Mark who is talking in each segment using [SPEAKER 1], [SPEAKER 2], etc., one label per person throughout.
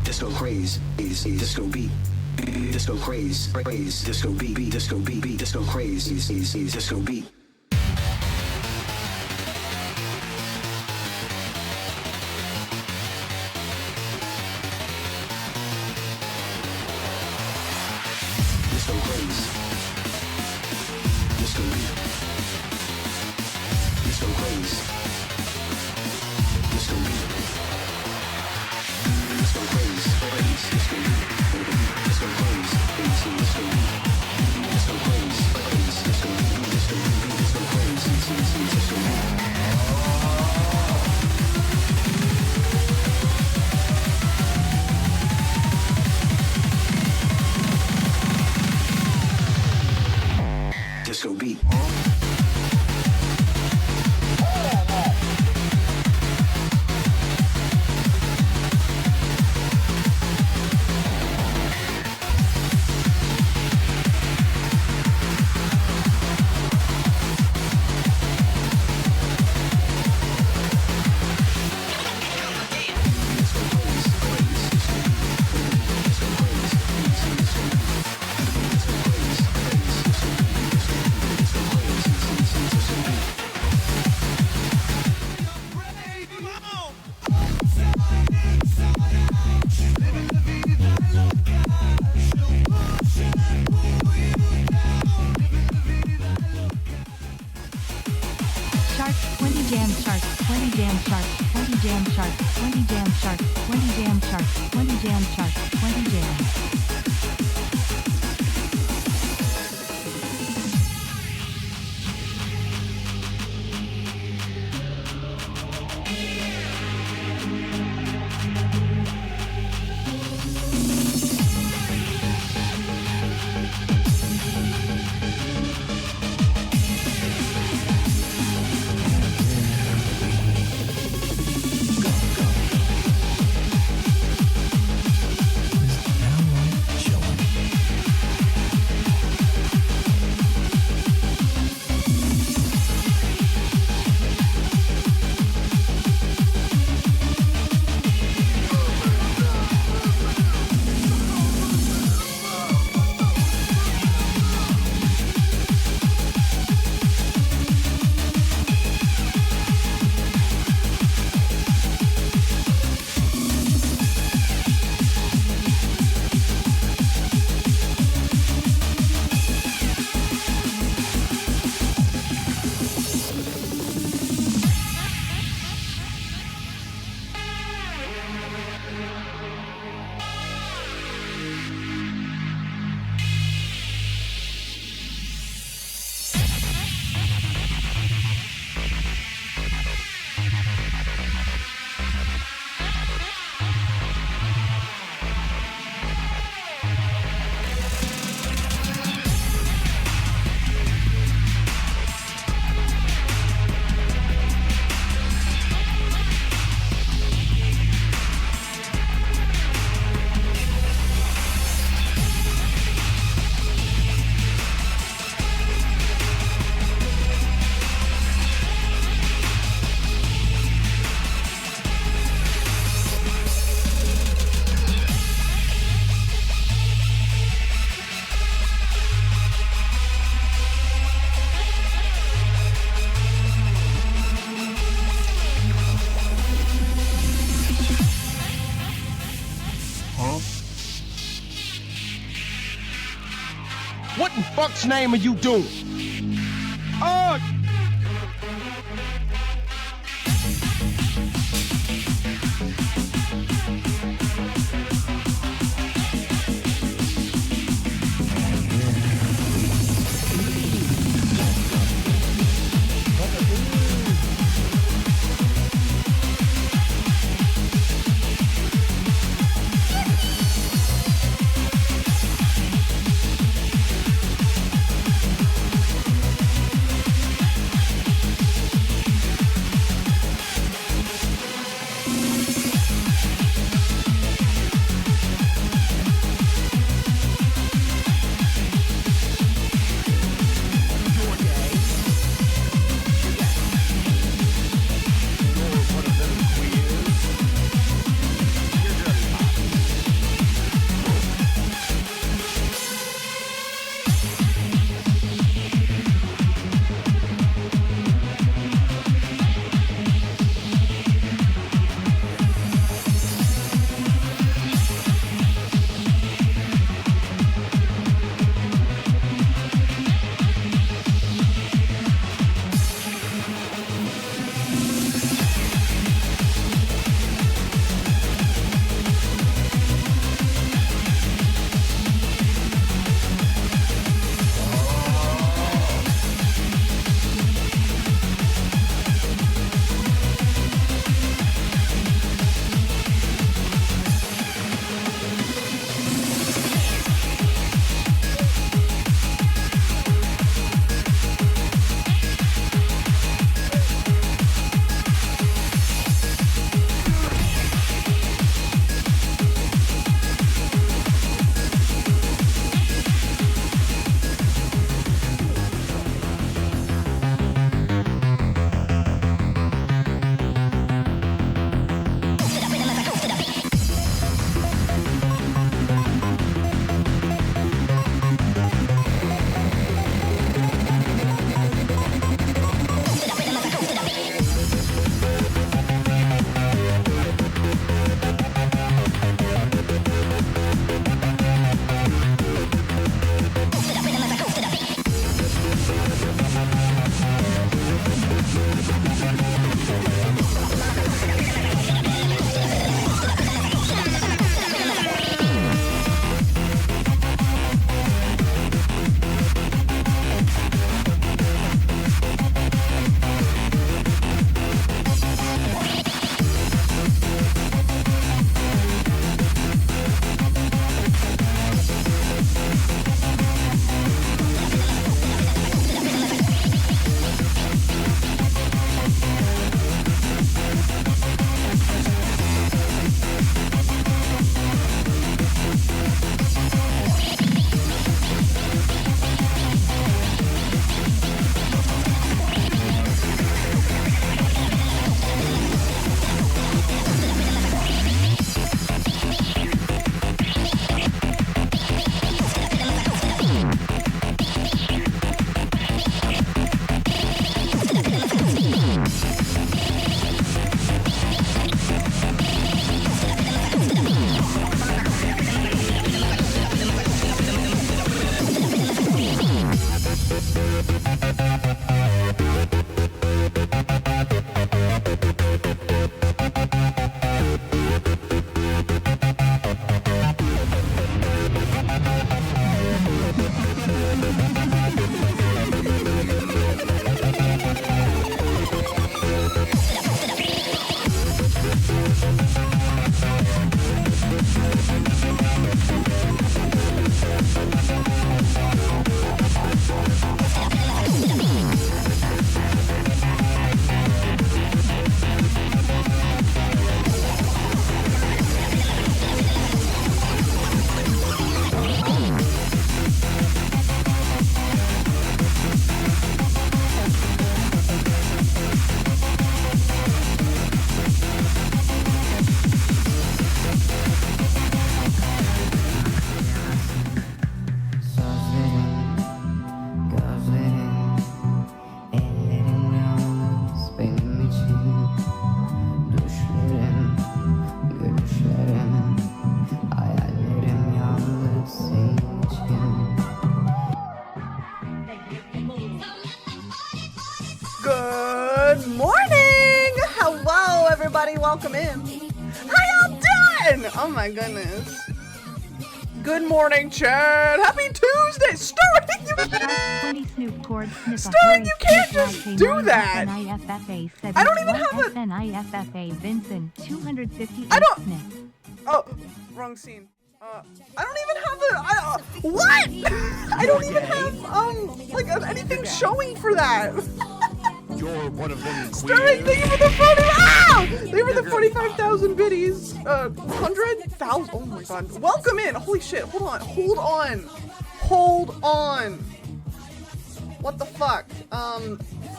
[SPEAKER 1] disco craze, is disco beat, disco craze, craze, disco beat, disco beat, disco craze, is disco beat. Disco craze, disco beat, disco craze, disco beat, disco craze, craze, disco beat, disco craze, crazy, disco beat, disco craze, craze, disco beat, disco beat, disco craze, disco beat. Disco beat.
[SPEAKER 2] Shark, 20 jam shark, 20 jam shark, 20 jam shark, 20 jam shark, 20 jam shark, 20 jam shark, 20 jam.
[SPEAKER 3] What in fuck's name are you doing? Oh!
[SPEAKER 4] welcome in. How y'all doing? Oh my goodness. Good morning, Chad. Happy Tuesday. Sterling, you Sterling, you can't just do that. I don't even have a...
[SPEAKER 2] Vincent, 250
[SPEAKER 4] I don't... Oh, wrong scene. I don't even have a... what? I don't even have, like, anything showing for that.
[SPEAKER 3] You're one of them.
[SPEAKER 4] Sterling, thank you for the 40. Ah! Thank you for the 45,000 biddies. 100,000. Oh my god. Welcome in. Holy shit. Hold on. Hold on. Hold on. What the fuck?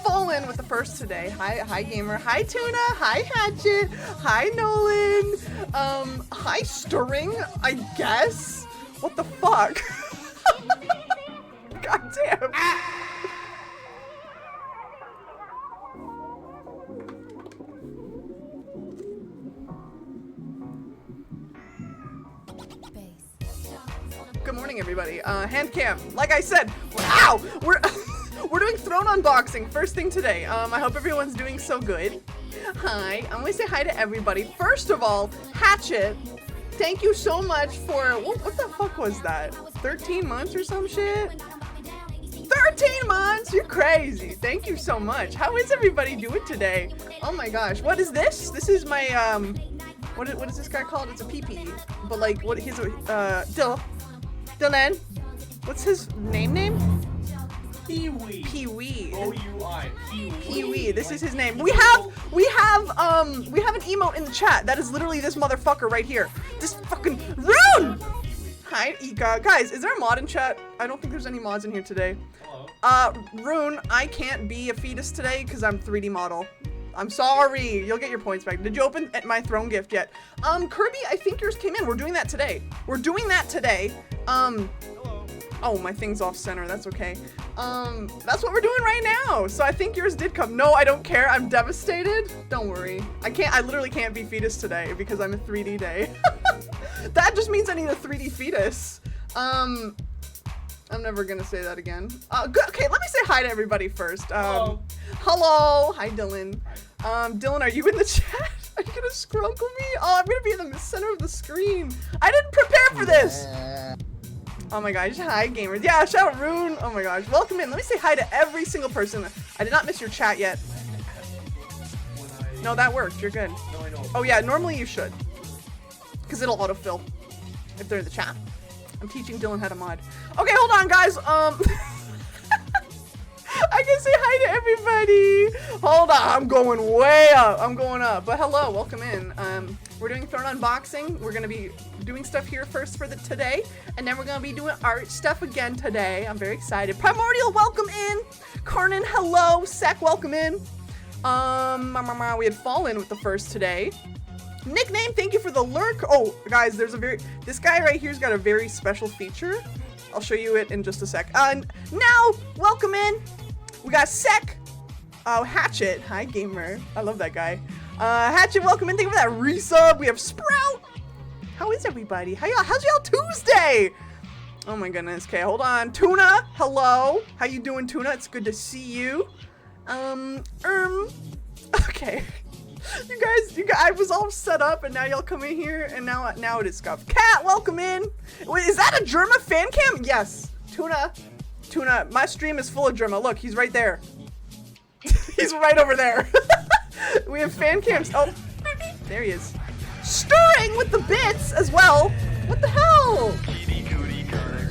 [SPEAKER 4] Fallen with the first today. Hi gamer. Hi Tuna. Hi Hatchet. Hi Nolan. Hi Stirring, I guess. What the fuck? God damn. Good morning, everybody. Hand cam. Like I said, wow, we're doing throne unboxing first thing today. I hope everyone's doing so good. Hi, I'm gonna say hi to everybody. First of all, Hatchet, thank you so much for what the fuck was that? 13 months or some shit? 13 months? You're crazy. Thank you so much. How is everybody doing today? Oh my gosh, what is this? This is my what is this guy called? It's a PP. But like what his Dylan, what's his name?
[SPEAKER 3] Pee-wee.
[SPEAKER 4] Pee-wee.
[SPEAKER 3] O-U-I.
[SPEAKER 4] Pee-wee. This is his name. We have an emote in the chat. That is literally this motherfucker right here. This fucking Rune! Hi, Ika. Guys, is there a mod in chat? I don't think there's any mods in here today.
[SPEAKER 3] Hello.
[SPEAKER 4] Rune, I can't be a fetus today because I'm 3D model. I'm sorry. You'll get your points back. Did you open my throne gift yet? Kirby, I think yours came in. We're doing that today. Hello. Oh, my thing's off center. That's okay. That's what we're doing right now. So I think yours did come. No, I don't care. I'm devastated. Don't worry. I literally can't be fetus today because I'm a 3D day. That just means I need a 3D fetus. I'm never gonna say that again. Good. Okay, let me say hi to everybody first.
[SPEAKER 3] Hello.
[SPEAKER 4] Hello. Hi, Dylan. Dylan, are you in the chat? Are you gonna scrunkle me? Oh, I'm gonna be in the center of the screen. I didn't prepare for this. Oh my gosh. Hi, gamers. Yeah, shout out Rune. Oh my gosh. Welcome in. Let me say hi to every single person. I did not miss your chat yet. No, that worked. You're good.
[SPEAKER 3] No, I know.
[SPEAKER 4] Oh yeah, normally you should. Because it'll autofill if they're in the chat. I'm teaching Dylan how to mod. Okay, hold on, guys. I can say hi to everybody. Hold on, I'm going way up. I'm going up. But hello, welcome in. We're doing throne unboxing. We're gonna be doing stuff here first for the and then we're gonna be doing art stuff again today. I'm very excited. Primordial, welcome in. Karnan, hello. Sek, welcome in. We had Fallen with the first today. Nickname, thank you for the lurk. Oh, guys, this guy right here's got a very special feature. I'll show you it in just a sec. Now, welcome in. We got Sek. Hatchet. Hi, gamer. I love that guy. Hatchet, welcome in. Thank you for that resub. We have Sprout. How is everybody? How's y'all Tuesday? Oh my goodness. Okay, hold on. Tuna, hello. How you doing, Tuna? It's good to see you. Okay. You guys, I was all set up and now y'all come in here and now it is scuffed. Cat, welcome in. Wait, is that a Germa fan cam? Yes. Tuna, my stream is full of Germa. Look, he's right there. He's right over there. We have fan cams. Oh, there he is. Stirring with the bits as well. What the hell?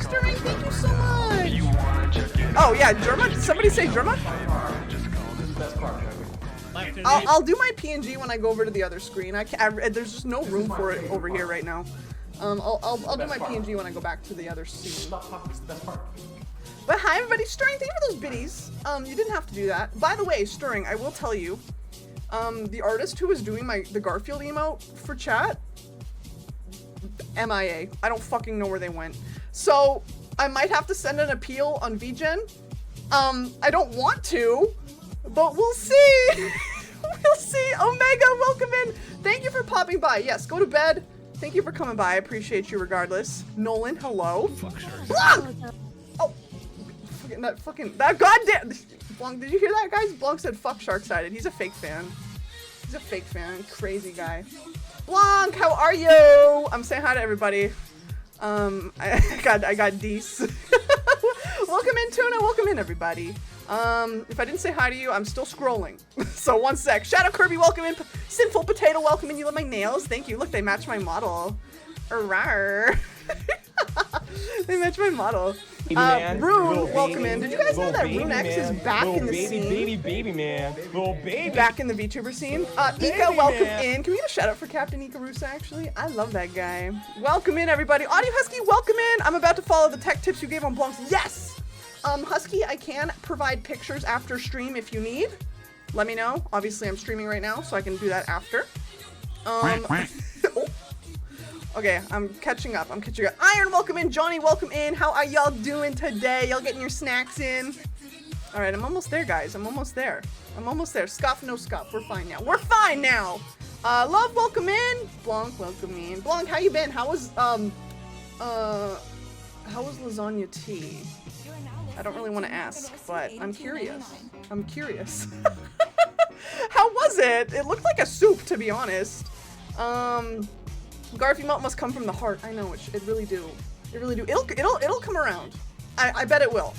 [SPEAKER 4] Stirring, thank you so much. Oh yeah, Germa, did somebody say Germa? I'll do my PNG when I go over to the other screen. There's just no room for it over here right now. I'll do my PNG when I go back to the other scene. But hi everybody, Stirring, thank you for those biddies. You didn't have to do that. By the way, Stirring, I will tell you, the artist who was doing the Garfield emote for chat, MIA. I don't fucking know where they went. So I might have to send an appeal on VGen. I don't want to, but we'll see. We'll see. Omega, welcome in. Thank you for popping by. Yes, go to bed. Thank you for coming by. I appreciate you regardless. Nolan, hello. Blanc! Oh, that goddamn. Blanc, did you hear that, guys? Blanc said fuck Sharksided. He's a fake fan. He's a fake fan. Crazy guy. Blanc, how are you? I'm saying hi to everybody. I got Dees. Welcome in, Tuna. Welcome in, everybody. If I didn't say hi to you, I'm still scrolling. So one sec. Shadow Kirby, welcome in. Sinful Potato, welcome in. You love my nails. Thank you. Look, they match my model. Rawr. They match my model. Rune, welcome in. Did you guys know that Rune X is back in the scene?
[SPEAKER 3] Baby man. Little baby.
[SPEAKER 4] Back in the VTuber scene. Ika, welcome in. Can we get a shout out for Captain Ika Rusa, actually? I love that guy. Welcome in, everybody. Audio Husky, welcome in. I'm about to follow the tech tips you gave on Blanc's. Yes! Husky, I can provide pictures after stream if you need. Let me know. Obviously, I'm streaming right now, so I can do that after. Oh. Okay, I'm catching up. Iron, welcome in. Johnny, welcome in. How are y'all doing today? Y'all getting your snacks in? All right, I'm almost there, guys. I'm almost there. Scuff, no scuff. We're fine now. Love, welcome in. Blanc, welcome in. Blanc, how you been? How was lasagna tea? I don't really want to ask, but I'm curious. How was it? It looked like a soup, to be honest. Garfy melt must come from the heart. I know it really do. It'll come around. I bet it will.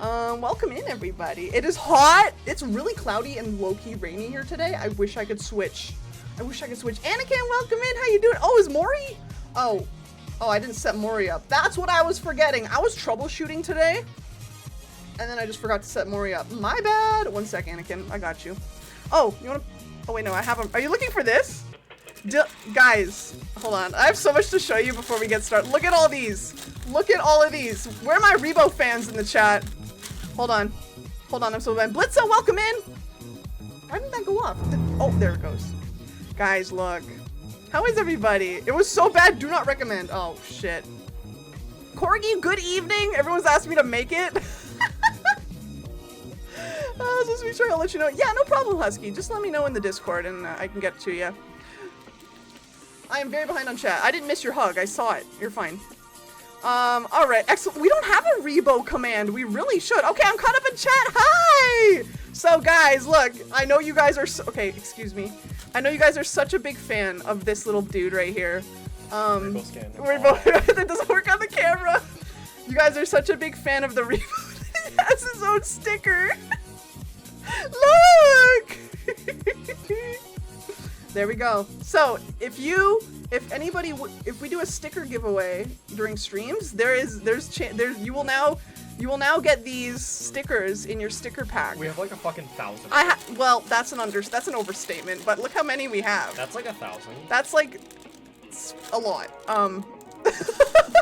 [SPEAKER 4] Welcome in, everybody. It is hot. It's really cloudy and low-key rainy here today. I wish I could switch. Anakin, welcome in. How you doing? Oh, is Mori? Oh, I didn't set Mori up. That's what I was forgetting. I was troubleshooting today, and then I just forgot to set Mori up. My bad. One sec, Anakin. I got you. Oh, you wanna? Oh wait, no, I have them. Are you looking for this? Guys, hold on. I have so much to show you before we get started. Look at all these. Look at all of these. Where are my Rebo fans in the chat? Hold on, I'm so bad. Blitzo, welcome in. Why didn't that go off? Oh, there it goes. Guys, look. How is everybody? It was so bad, do not recommend. Oh, shit. Corgi, good evening. Everyone's asked me to make it. I was just be sure I'll let you know. Yeah, no problem, Husky. Just let me know in the Discord and I can get to you. I am very behind on chat. I didn't miss your hug. I saw it. You're fine. All right. Excellent. We don't have a Rebo command. We really should. Okay, I'm caught up in chat. Hi! So, guys, look. I know you guys are okay, excuse me. I know you guys are such a big fan of this little dude right here. Rebo, that doesn't work on the camera. You guys are such a big fan of the Rebo. He has his own sticker. Look! There we go. So if we do a sticker giveaway during streams, you will now get these stickers in your sticker pack.
[SPEAKER 5] We have like a fucking 1,000.
[SPEAKER 4] Well, that's an overstatement, but look how many we have.
[SPEAKER 5] That's like 1,000.
[SPEAKER 4] That's like a lot.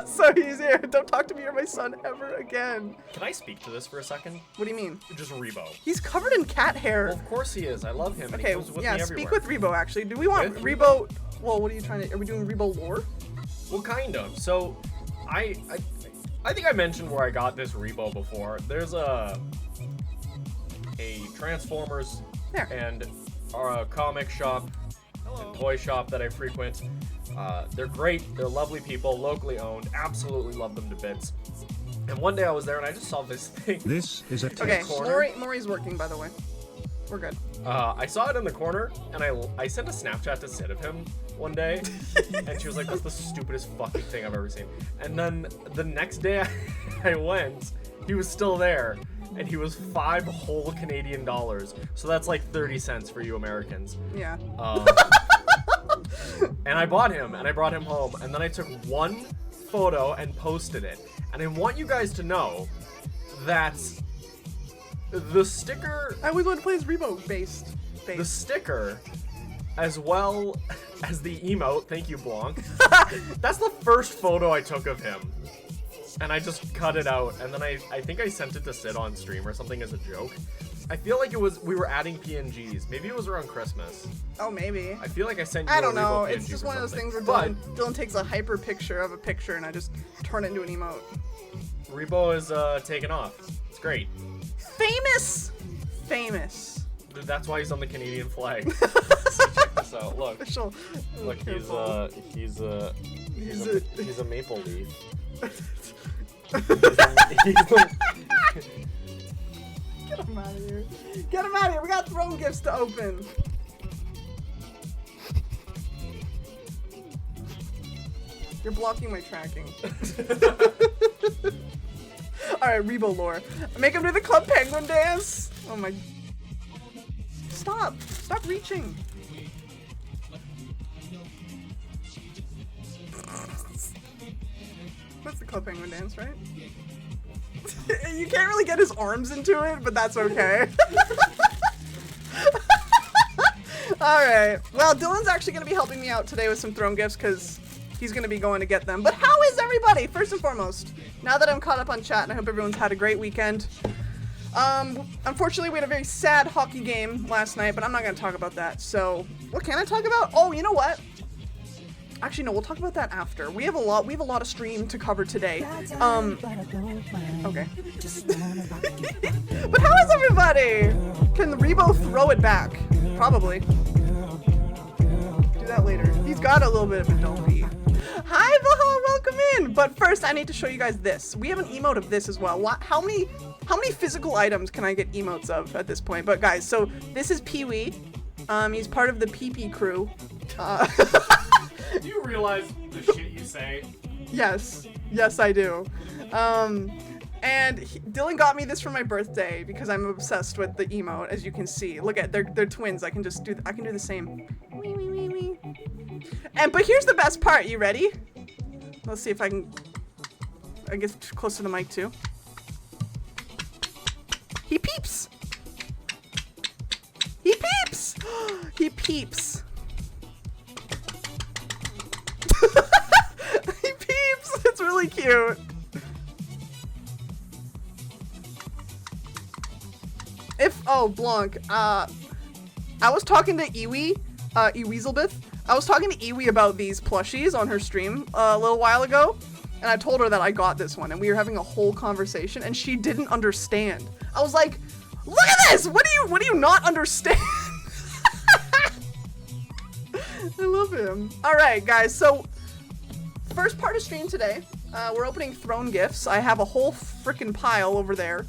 [SPEAKER 4] So he's here. Don't talk to me or my son ever again.
[SPEAKER 5] Can I speak to this for a second?
[SPEAKER 4] What do you mean?
[SPEAKER 5] Just Rebo.
[SPEAKER 4] He's covered in cat hair.
[SPEAKER 5] Well, of course he is. I love him.
[SPEAKER 4] Okay,
[SPEAKER 5] and he with
[SPEAKER 4] yeah,
[SPEAKER 5] me
[SPEAKER 4] speak
[SPEAKER 5] everywhere.
[SPEAKER 4] with Rebo actually. Do we want Rebo? Well, what are you trying to? Are we doing Rebo lore?
[SPEAKER 5] Well, kind of. So, I think I mentioned where I got this Rebo before. There's a Transformers and a comic shop and toy shop that I frequent. They're great. They're lovely people, locally owned. Absolutely love them to bits. And one day I was there and I just saw this thing.
[SPEAKER 6] This is a
[SPEAKER 4] Okay,
[SPEAKER 5] corner.
[SPEAKER 4] Maury's working, by the way. We're good.
[SPEAKER 5] I saw it in the corner, and I sent a Snapchat to Sid of him one day, and she was like, "That's the stupidest fucking thing I've ever seen." And then the next day I went, he was still there, and he was 5 whole Canadian dollars. So that's like 30 cents for you Americans.
[SPEAKER 4] Yeah.
[SPEAKER 5] And I bought him, and I brought him home, and then I took one photo and posted it. And I want you guys to know that the sticker...
[SPEAKER 4] I always wanted to play as Rebo based.
[SPEAKER 5] The sticker, as well as the emote, thank you, Blanc, that's the first photo I took of him. And I just cut it out, and then I think I sent it to Sid on stream or something as a joke. I feel like we were adding PNGs. Maybe it was around Christmas.
[SPEAKER 4] Oh, maybe.
[SPEAKER 5] I feel like I sent you
[SPEAKER 4] I don't
[SPEAKER 5] a Rebo
[SPEAKER 4] know.
[SPEAKER 5] PNG
[SPEAKER 4] It's just
[SPEAKER 5] or
[SPEAKER 4] one of those
[SPEAKER 5] something.
[SPEAKER 4] things where
[SPEAKER 5] But
[SPEAKER 4] Dylan takes a hyper picture of a picture and I just turn it into an emote.
[SPEAKER 5] Rebo is taken off. It's great.
[SPEAKER 4] Famous.
[SPEAKER 5] That's why he's on the Canadian flag. So check this out. Look.
[SPEAKER 4] Official.
[SPEAKER 5] Look,
[SPEAKER 4] Careful.
[SPEAKER 5] he's a maple leaf.
[SPEAKER 4] Get him out of here. Get him out of here. We got throne gifts to open. You're blocking my tracking. Alright, Rebo lore. Make him do the Club Penguin dance. Oh my. Stop. Stop reaching. That's the Club Penguin dance, right? You can't really get his arms into it, but that's okay. Alright. Well, Dylan's actually going to be helping me out today with some throne gifts because he's going to be going to get them. But how is everybody, first and foremost? Now that I'm caught up on chat, and I hope everyone's had a great weekend. Unfortunately, we had a very sad hockey game last night, but I'm not going to talk about that. So, what can I talk about? Oh, you know what? Actually, no, we'll talk about that after. We have a lot of stream to cover today. Okay. But how is everybody? Can Rebo throw it back? Probably. Do that later. He's got a little bit of a dopey. Hi, Valhalla, welcome in. But first, I need to show you guys this. We have an emote of this as well. How many physical items can I get emotes of at this point? But guys, so this is Pee-wee. He's part of the Pee-pee crew.
[SPEAKER 5] Do you realize the shit you say?
[SPEAKER 4] Yes, I do. And Dylan got me this for my birthday because I'm obsessed with the emote, as you can see. Look at they're twins. I can do the same. Wee wee wee wee. But here's the best part. You ready? Let's see if I can. I guess close to the mic too. He peeps. He peeps. He peeps. He peeps. It's really cute. Blanc. I was talking to Iwi, Eweaselbeth. I was talking to Iwi about these plushies on her stream a little while ago, and I told her that I got this one, and we were having a whole conversation, and she didn't understand. I was like, "Look at this! What do you not understand?" I love him. All right, guys. So, first part of stream today, we're opening throne gifts. I have a whole freaking pile over there.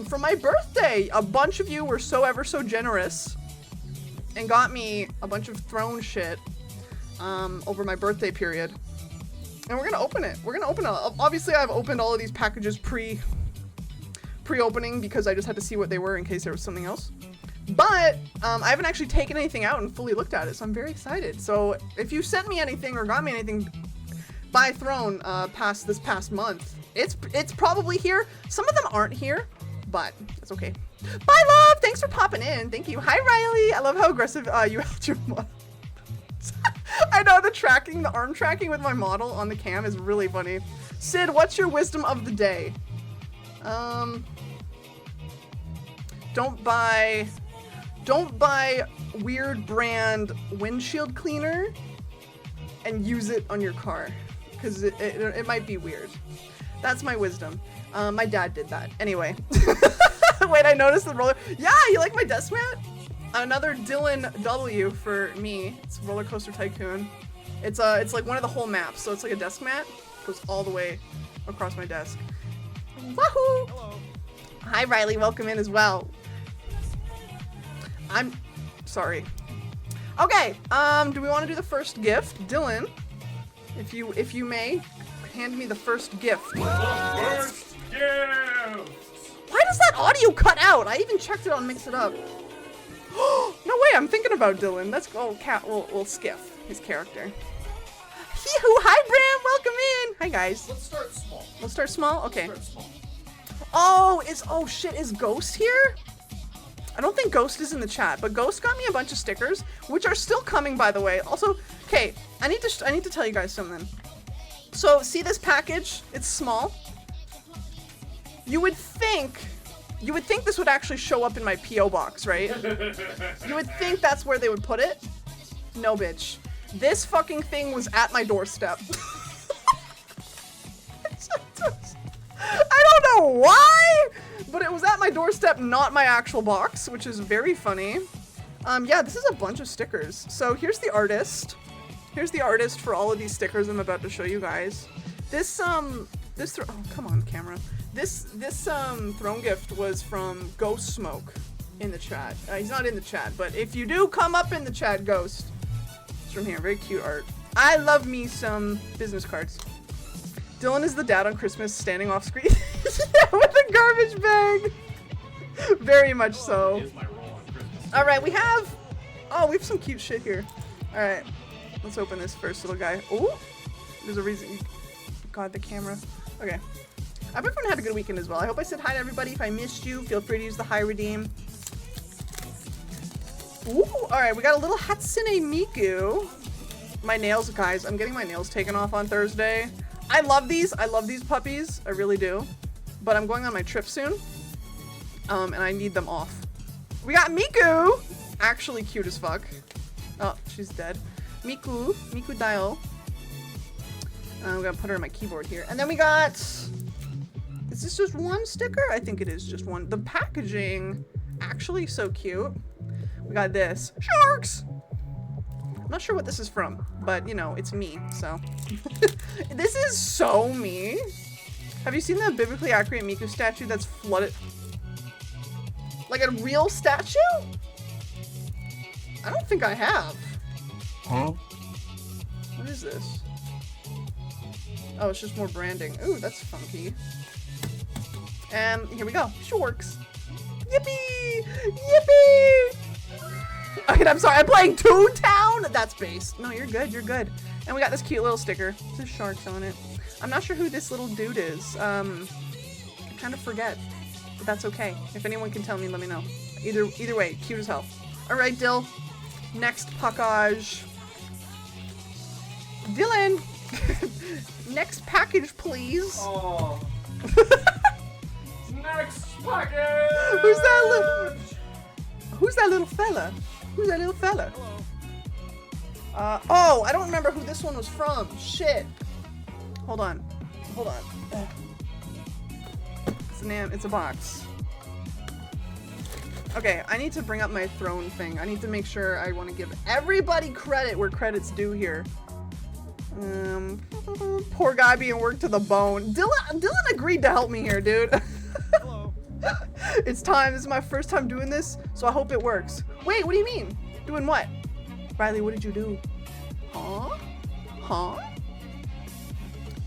[SPEAKER 4] For my birthday, a bunch of you were so ever so generous and got me a bunch of throne shit over my birthday period. And we're gonna open it. We're gonna open it. Obviously, I've opened all of these packages pre-opening because I just had to see what they were in case there was something else. But I haven't actually taken anything out and fully looked at it, so I'm very excited. So if you sent me anything or got me anything by Throne this past month, it's probably here. Some of them aren't here, but it's okay. Bye, love. Thanks for popping in. Thank you. Hi, Riley. I love how aggressive you held your model. I know the arm tracking with my model on the cam is really funny. Sid, what's your wisdom of the day? Don't buy weird brand windshield cleaner and use it on your car, because it might be weird. That's my wisdom. My dad did that. Anyway. Wait, I noticed the roller. Yeah, you like my desk mat? Another Dylan W for me. It's Roller Coaster Tycoon. It's like one of the whole maps, so it's like a desk mat. It goes all the way across my desk. Wahoo! Hello. Hi, Riley. Welcome in as well. I'm sorry. Okay. Do we want to do the first gift, Dylan? If you may, hand me the first gift.
[SPEAKER 5] The first gift.
[SPEAKER 4] Why does that audio cut out? I even checked it on Mix It Up. No way, I'm thinking about Dylan. Let's go, we'll skiff his character. Hee-hoo, hi Bram, welcome in. Hi guys.
[SPEAKER 5] Let's start small.
[SPEAKER 4] Let's start small? Okay.
[SPEAKER 5] Let's start small.
[SPEAKER 4] Oh shit, is Ghost here? I don't think Ghost is in the chat, but Ghost got me a bunch of stickers, which are still coming, by the way. Also, okay, I need to tell you guys something. So, see this package? It's small. You would think this would actually show up in my P.O. box, right? You would think that's where they would put it. No, bitch. This fucking thing was at my doorstep. I don't know why, but it was at my doorstep, not my actual box, which is very funny. Yeah, this is a bunch of stickers. So here's the artist. Here's the artist for all of these stickers I'm about to show you guys. Oh, come on, camera. This throne gift was from Ghost Smoke in the chat. He's not in the chat, but if you do come up in the chat, Ghost, it's from here. Very cute art. I love me some business cards. Dylan is the dad on Christmas standing off screen. Yeah, with a garbage bag. Very much so.
[SPEAKER 5] Is my role on Christmas.
[SPEAKER 4] All right, we have some cute shit here. All right, let's open this first little guy. Oh, there's a reason. God, the camera. Okay. I hope everyone had a good weekend as well. I hope I said hi to everybody. If I missed you, feel free to use the hi redeem. Ooh, all right, we got a little Hatsune Miku. My nails, guys, I'm getting my nails taken off on Thursday. I love these puppies, I really do. But I'm going on my trip soon, and I need them off. We got Miku, actually cute as fuck. Oh, she's dead. Miku Dio. I'm gonna put her on my keyboard here. And then we got, is this just one sticker? I think it is just one. The packaging, actually so cute. We got this, sharks. I'm not sure what this is from, but you know, it's me, so. This is so me. Have you seen the biblically accurate Miku statue that's flooded? Like a real statue? I don't think I have.
[SPEAKER 3] Huh?
[SPEAKER 4] What is this? Oh, it's just more branding. Ooh, that's funky. Here we go. Sharks. Yippee! Yippee! Okay, I'm sorry. I'm playing Toontown. That's base. No, you're good. You're good. And we got this cute little sticker. There's sharks on it. I'm not sure who this little dude is. I kind of forget, but that's okay. If anyone can tell me, let me know. Either way, cute as hell. All right, Dill. Next package. Dylan. Next package, please.
[SPEAKER 5] Oh. Next package.
[SPEAKER 4] Who's that little fella? Who's that little fella?
[SPEAKER 5] Hello.
[SPEAKER 4] Oh, I don't remember who this one was from. Shit. Hold on. It's a box. Okay, I need to bring up my throne thing. I need to make sure I want to give everybody credit where credit's due here. Poor guy being worked to the bone. Dylan agreed to help me here, dude.
[SPEAKER 5] Hello.
[SPEAKER 4] It's time. This is my first time doing this, so I hope it works. Wait, what do you mean? Doing what? Riley, what did you do? Huh?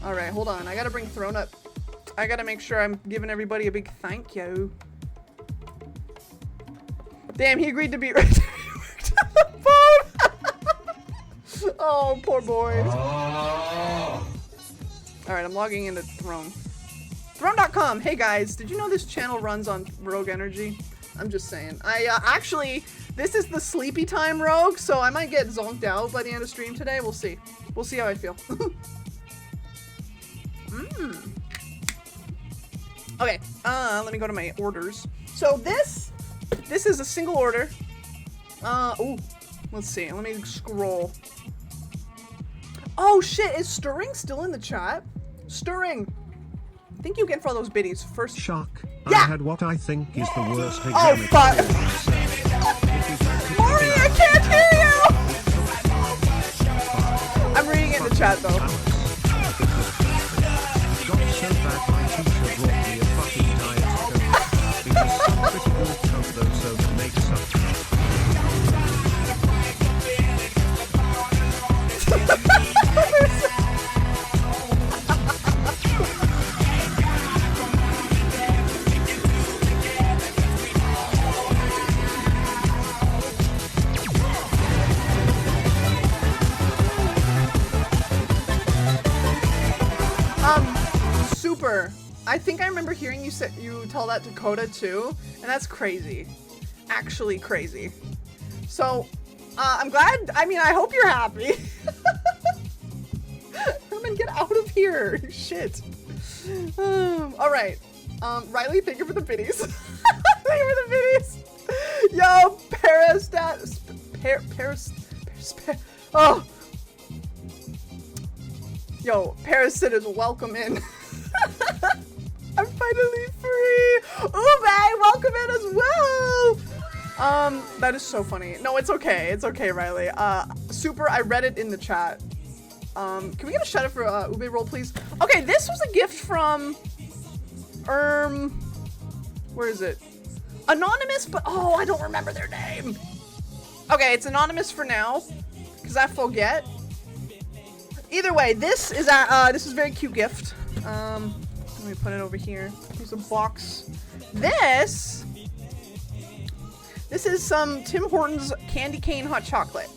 [SPEAKER 4] Alright, hold on. I gotta bring Throne up. I gotta make sure I'm giving everybody a big thank you. Damn, he agreed to be right to the phone. Oh, poor boy. Alright, I'm logging into Throne. Throne.com. Hey guys, did you know this channel runs on Rogue Energy? I'm just saying. Actually, this is the sleepy time Rogue, so I might get zonked out by the end of stream today. We'll see. We'll see how I feel. Okay, let me go to my orders. So this is a single order. Ooh, let's see. Let me scroll. Oh shit, is Stirring still in the chat? Stirring. Thank you again for all those biddies. First
[SPEAKER 6] Shark.
[SPEAKER 4] Yeah.
[SPEAKER 6] I had what I think is the worst exam.
[SPEAKER 4] Oh fuck. Maury, I can't hear you! I'm reading it in the chat though.
[SPEAKER 6] Got so bad my teacher brought me a fucking diet coke. It was some pretty good coke though, so it makes up.
[SPEAKER 4] Super. I think I remember hearing you tell that to Coda too, and that's crazy. Actually crazy. So, I'm glad. I mean, I hope you're happy. Herman, get out of here. Shit. All right. Riley, thank you for the biddies. Thank you for the biddies. Yo, oh. Yo, Parasite is welcome in. I'm finally free. Ube, welcome in as well. That is so funny. No, it's okay. It's okay, Riley. Super, I read it in the chat. Can we get a shout out for Ube roll, please? Okay, this was a gift from where is it? Anonymous, but oh, I don't remember their name. Okay, it's anonymous for now, because I forget. Either way, this is a very cute gift. Let me put it over here. Here's a box. This is some Tim Hortons candy cane hot chocolate.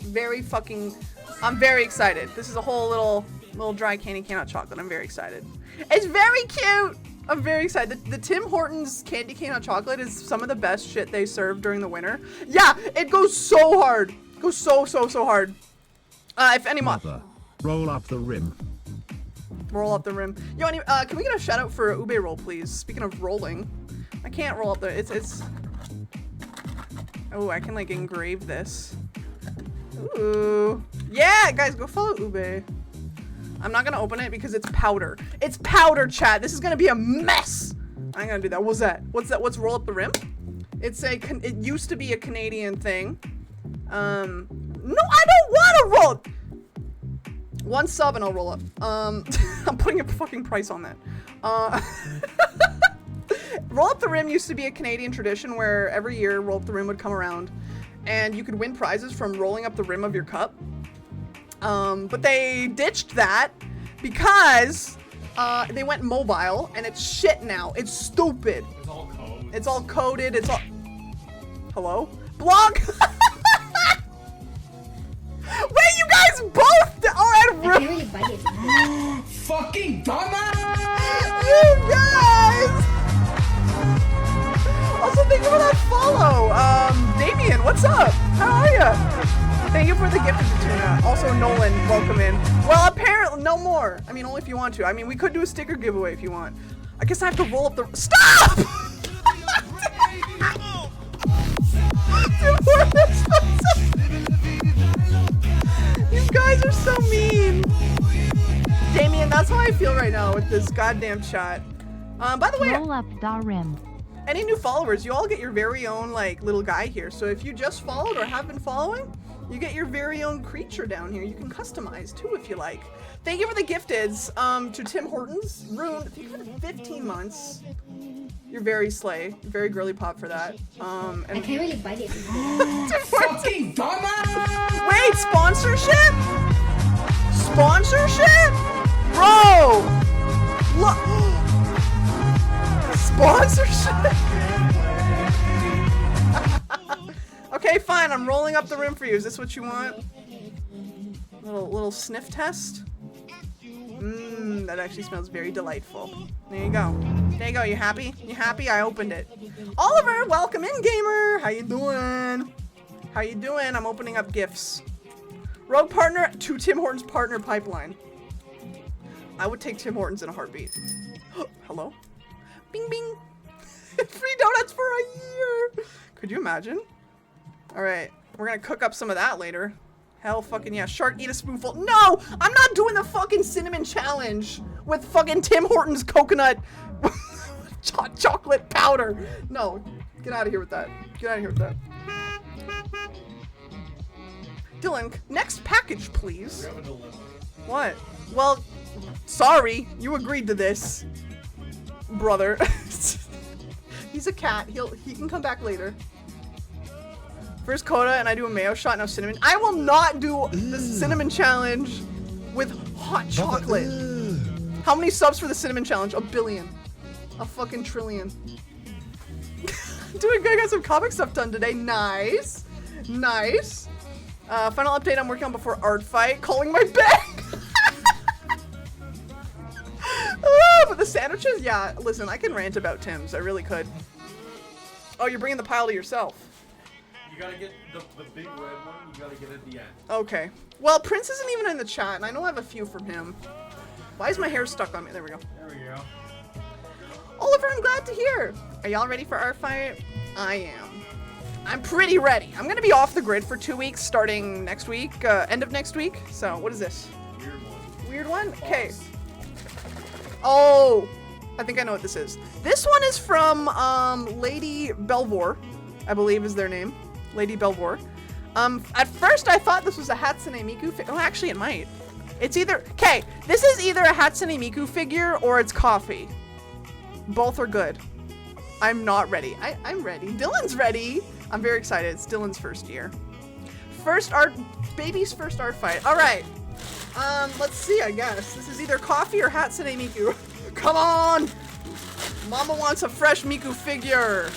[SPEAKER 4] I'm very excited. This is a whole little dry candy cane hot chocolate. I'm very excited. It's very cute. I'm very excited. The Tim Hortons candy cane hot chocolate is some of the best shit they serve during the winter. Yeah, it goes so hard. It goes so hard. If any
[SPEAKER 6] Mother, roll up the rim.
[SPEAKER 4] Roll up the rim. Yo, can we get a shout out for Ube roll, please? Speaking of rolling, I can't roll up the. It's. Oh, I can like engrave this. Ooh, yeah, guys, go follow Ube. I'm not gonna open it because it's powder. It's powder, chat. This is gonna be a mess. I'm gonna do that. What's that? What's roll up the rim? It used to be a Canadian thing. No, I don't want to roll up. 1 sub and I'll roll up. I'm putting a fucking price on that. Roll up the rim used to be a Canadian tradition where every year roll up the rim would come around and you could win prizes from rolling up the rim of your cup. But they ditched that because they went mobile and it's shit now. It's stupid.
[SPEAKER 5] It's all code.
[SPEAKER 4] It's all coded. It's all. Hello? Blog! Wait, you guys both are at room.
[SPEAKER 3] Fucking dumbass!
[SPEAKER 4] You guys! Also, thank you for that follow. Damien, what's up? How are you? Thank you for the gift of the tuna. Also, Nolan, welcome in. Well, apparently, no more. I mean, only if you want to. I mean, we could do a sticker giveaway if you want. I guess I have to roll up the. Stop! You guys are so mean. Damien, that's how I feel right now with this goddamn chat. By the way,
[SPEAKER 2] Roll up the rim.
[SPEAKER 4] any new followers, you all get your very own like little guy here. So if you just followed or have been following, you get your very own creature down here. You can customize too if you like. Thank you for the gifteds to Tim Hortons. Rune, thank you for the 15 months. You're very slay, very girly pop for that. And
[SPEAKER 7] I can't really bite it.
[SPEAKER 3] Fucking dumbass!
[SPEAKER 4] wait, sponsorship? Sponsorship? Bro! Look! Sponsorship? Okay, fine, I'm rolling up the rim for you. Is this what you want? Little sniff test? Mmm, that actually smells very delightful. There you go. There you go, you happy? You happy? I opened it. Oliver, welcome in, gamer! How you doing? How you doing? I'm opening up gifts. Rogue partner to Tim Hortons partner pipeline. I would take Tim Hortons in a heartbeat. Hello? Bing bing. Free donuts for a year. Could you imagine? All right, we're gonna cook up some of that later. Hell fucking yeah. Shark, eat a spoonful. No, I'm not doing the fucking cinnamon challenge with fucking Tim Hortons coconut chocolate powder. No, get out of here with that. Get out of here with that. Dylan, next package, please. What? Well, sorry, you agreed to this, brother. He's a cat. He can come back later. First coda and I do a mayo shot, no cinnamon. I will not do the cinnamon challenge with hot chocolate. How many subs for the cinnamon challenge? 1 billion. A fucking trillion. Doing good, I got some comic stuff done today. Nice. Nice. Final update I'm working on before art fight. Calling my bank. But the sandwiches? Yeah, listen, I can rant about Tim's. I really could. Oh, you're bringing the pile to yourself.
[SPEAKER 5] You gotta get the big red one, you gotta get it at the end.
[SPEAKER 4] Okay. Well, Prince isn't even in the chat, and I know I have a few from him. Why is my hair stuck on me? There we go.
[SPEAKER 5] There we go.
[SPEAKER 4] Oliver, I'm glad to hear. Are y'all ready for our fight? I am. I'm pretty ready. I'm gonna be off the grid for 2 weeks, starting next week, end of next week. So, what is this?
[SPEAKER 5] Weird one.
[SPEAKER 4] Weird one? Okay. Oh, I think I know what this is. This one is from Lady Belvoir, I believe is their name. Lady Belvoir. At first I thought this was a Hatsune Miku oh, actually it might. It's either, okay, this is either a Hatsune Miku figure or it's coffee. Both are good. I'm not ready. I'm ready. Dylan's ready. I'm very excited. It's Dylan's first year. Baby's first art fight. All right. Let's see, I guess. This is either coffee or Hatsune Miku. Come on! Mama wants a fresh Miku figure.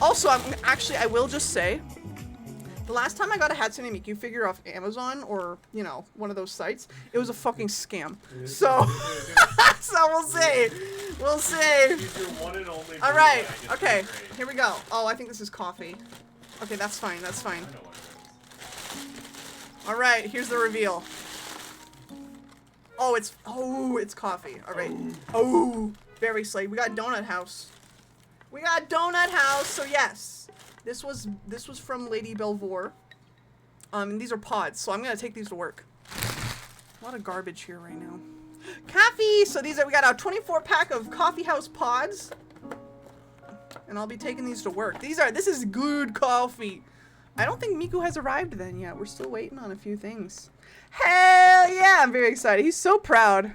[SPEAKER 4] Also, I will just say, the last time I got a Hatsune Miku figure off Amazon or, you know, one of those sites, it was a fucking scam. So, so we'll see. We'll see. All right. Okay. Here we go. Oh, I think this is coffee. Okay, that's fine. That's fine. All right. Here's the reveal. Oh, it's coffee. All right. Oh, very slay. We got Donut House. We got Donut House. So yes, this was from Lady Belvoir. And these are pods. So I'm gonna take these to work. A lot of garbage here right now. Coffee. So we got a 24 pack of coffee house pods. And I'll be taking these to work. This is good coffee. I don't think Miku has arrived then yet. We're still waiting on a few things. Hell yeah, I'm very excited. He's so proud.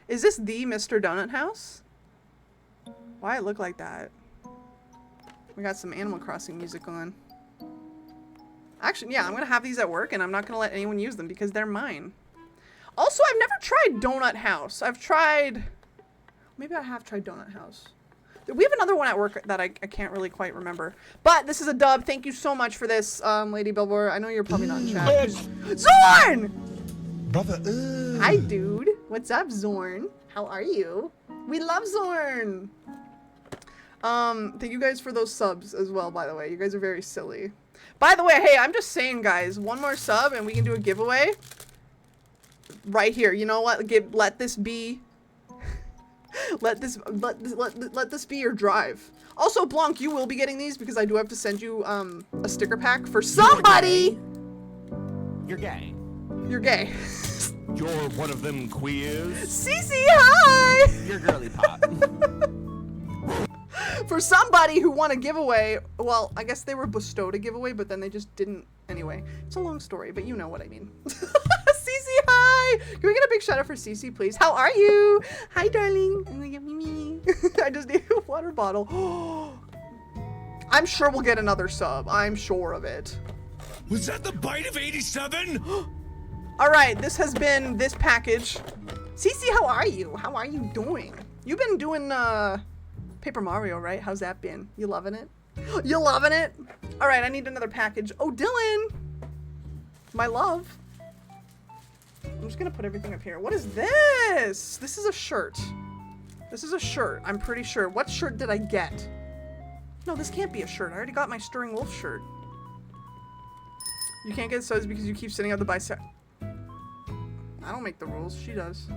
[SPEAKER 4] Is this the Mr. Donut House? Why it look like that? We got some Animal Crossing music on. Actually, yeah, I'm gonna have these at work and I'm not gonna let anyone use them because they're mine. Also, I've never tried Donut House. Maybe I have tried Donut House. We have another one at work that I can't really quite remember. But this is a dub. Thank you so much for this, Lady Belvoir. I know you're probably not in chat. Zorn!
[SPEAKER 7] Brother,
[SPEAKER 4] Hi, dude. What's up, Zorn? How are you? We love Zorn! Thank you guys for those subs as well, by the way. You guys are very silly. By the way, hey, I'm just saying, guys, one more sub and we can do a giveaway. Right here. You know what? Let this be... let this be your drive. Also, Blanc, you will be getting these because I do have to send you a sticker pack for somebody.
[SPEAKER 7] you're gay.
[SPEAKER 4] You're gay.
[SPEAKER 7] You're one of them queers.
[SPEAKER 4] Cece, hi.
[SPEAKER 7] You're girly pop.
[SPEAKER 4] For somebody who won a giveaway, well, I guess they were bestowed a giveaway, but then they just didn't. Anyway, it's a long story, but you know what I mean. Cece, hi! Can we get a big shout out for Cece, please? How are you? Hi, darling. I just need a water bottle. I'm sure we'll get another sub. I'm sure of it.
[SPEAKER 7] Was that the bite of 87?
[SPEAKER 4] All right, this has been this package. Cece, how are you? How are you doing? You've been doing Paper Mario, right? How's that been? You loving it? You loving it? All right, I need another package. Oh, Dylan, my love. I'm just gonna put everything up here. What is this? This is a shirt. This is a shirt, I'm pretty sure. What shirt did I get? No, this can't be a shirt. I already got my Stirring Wolf shirt. You can't get subs because you keep sending out the bicep. I don't make the rules. She does.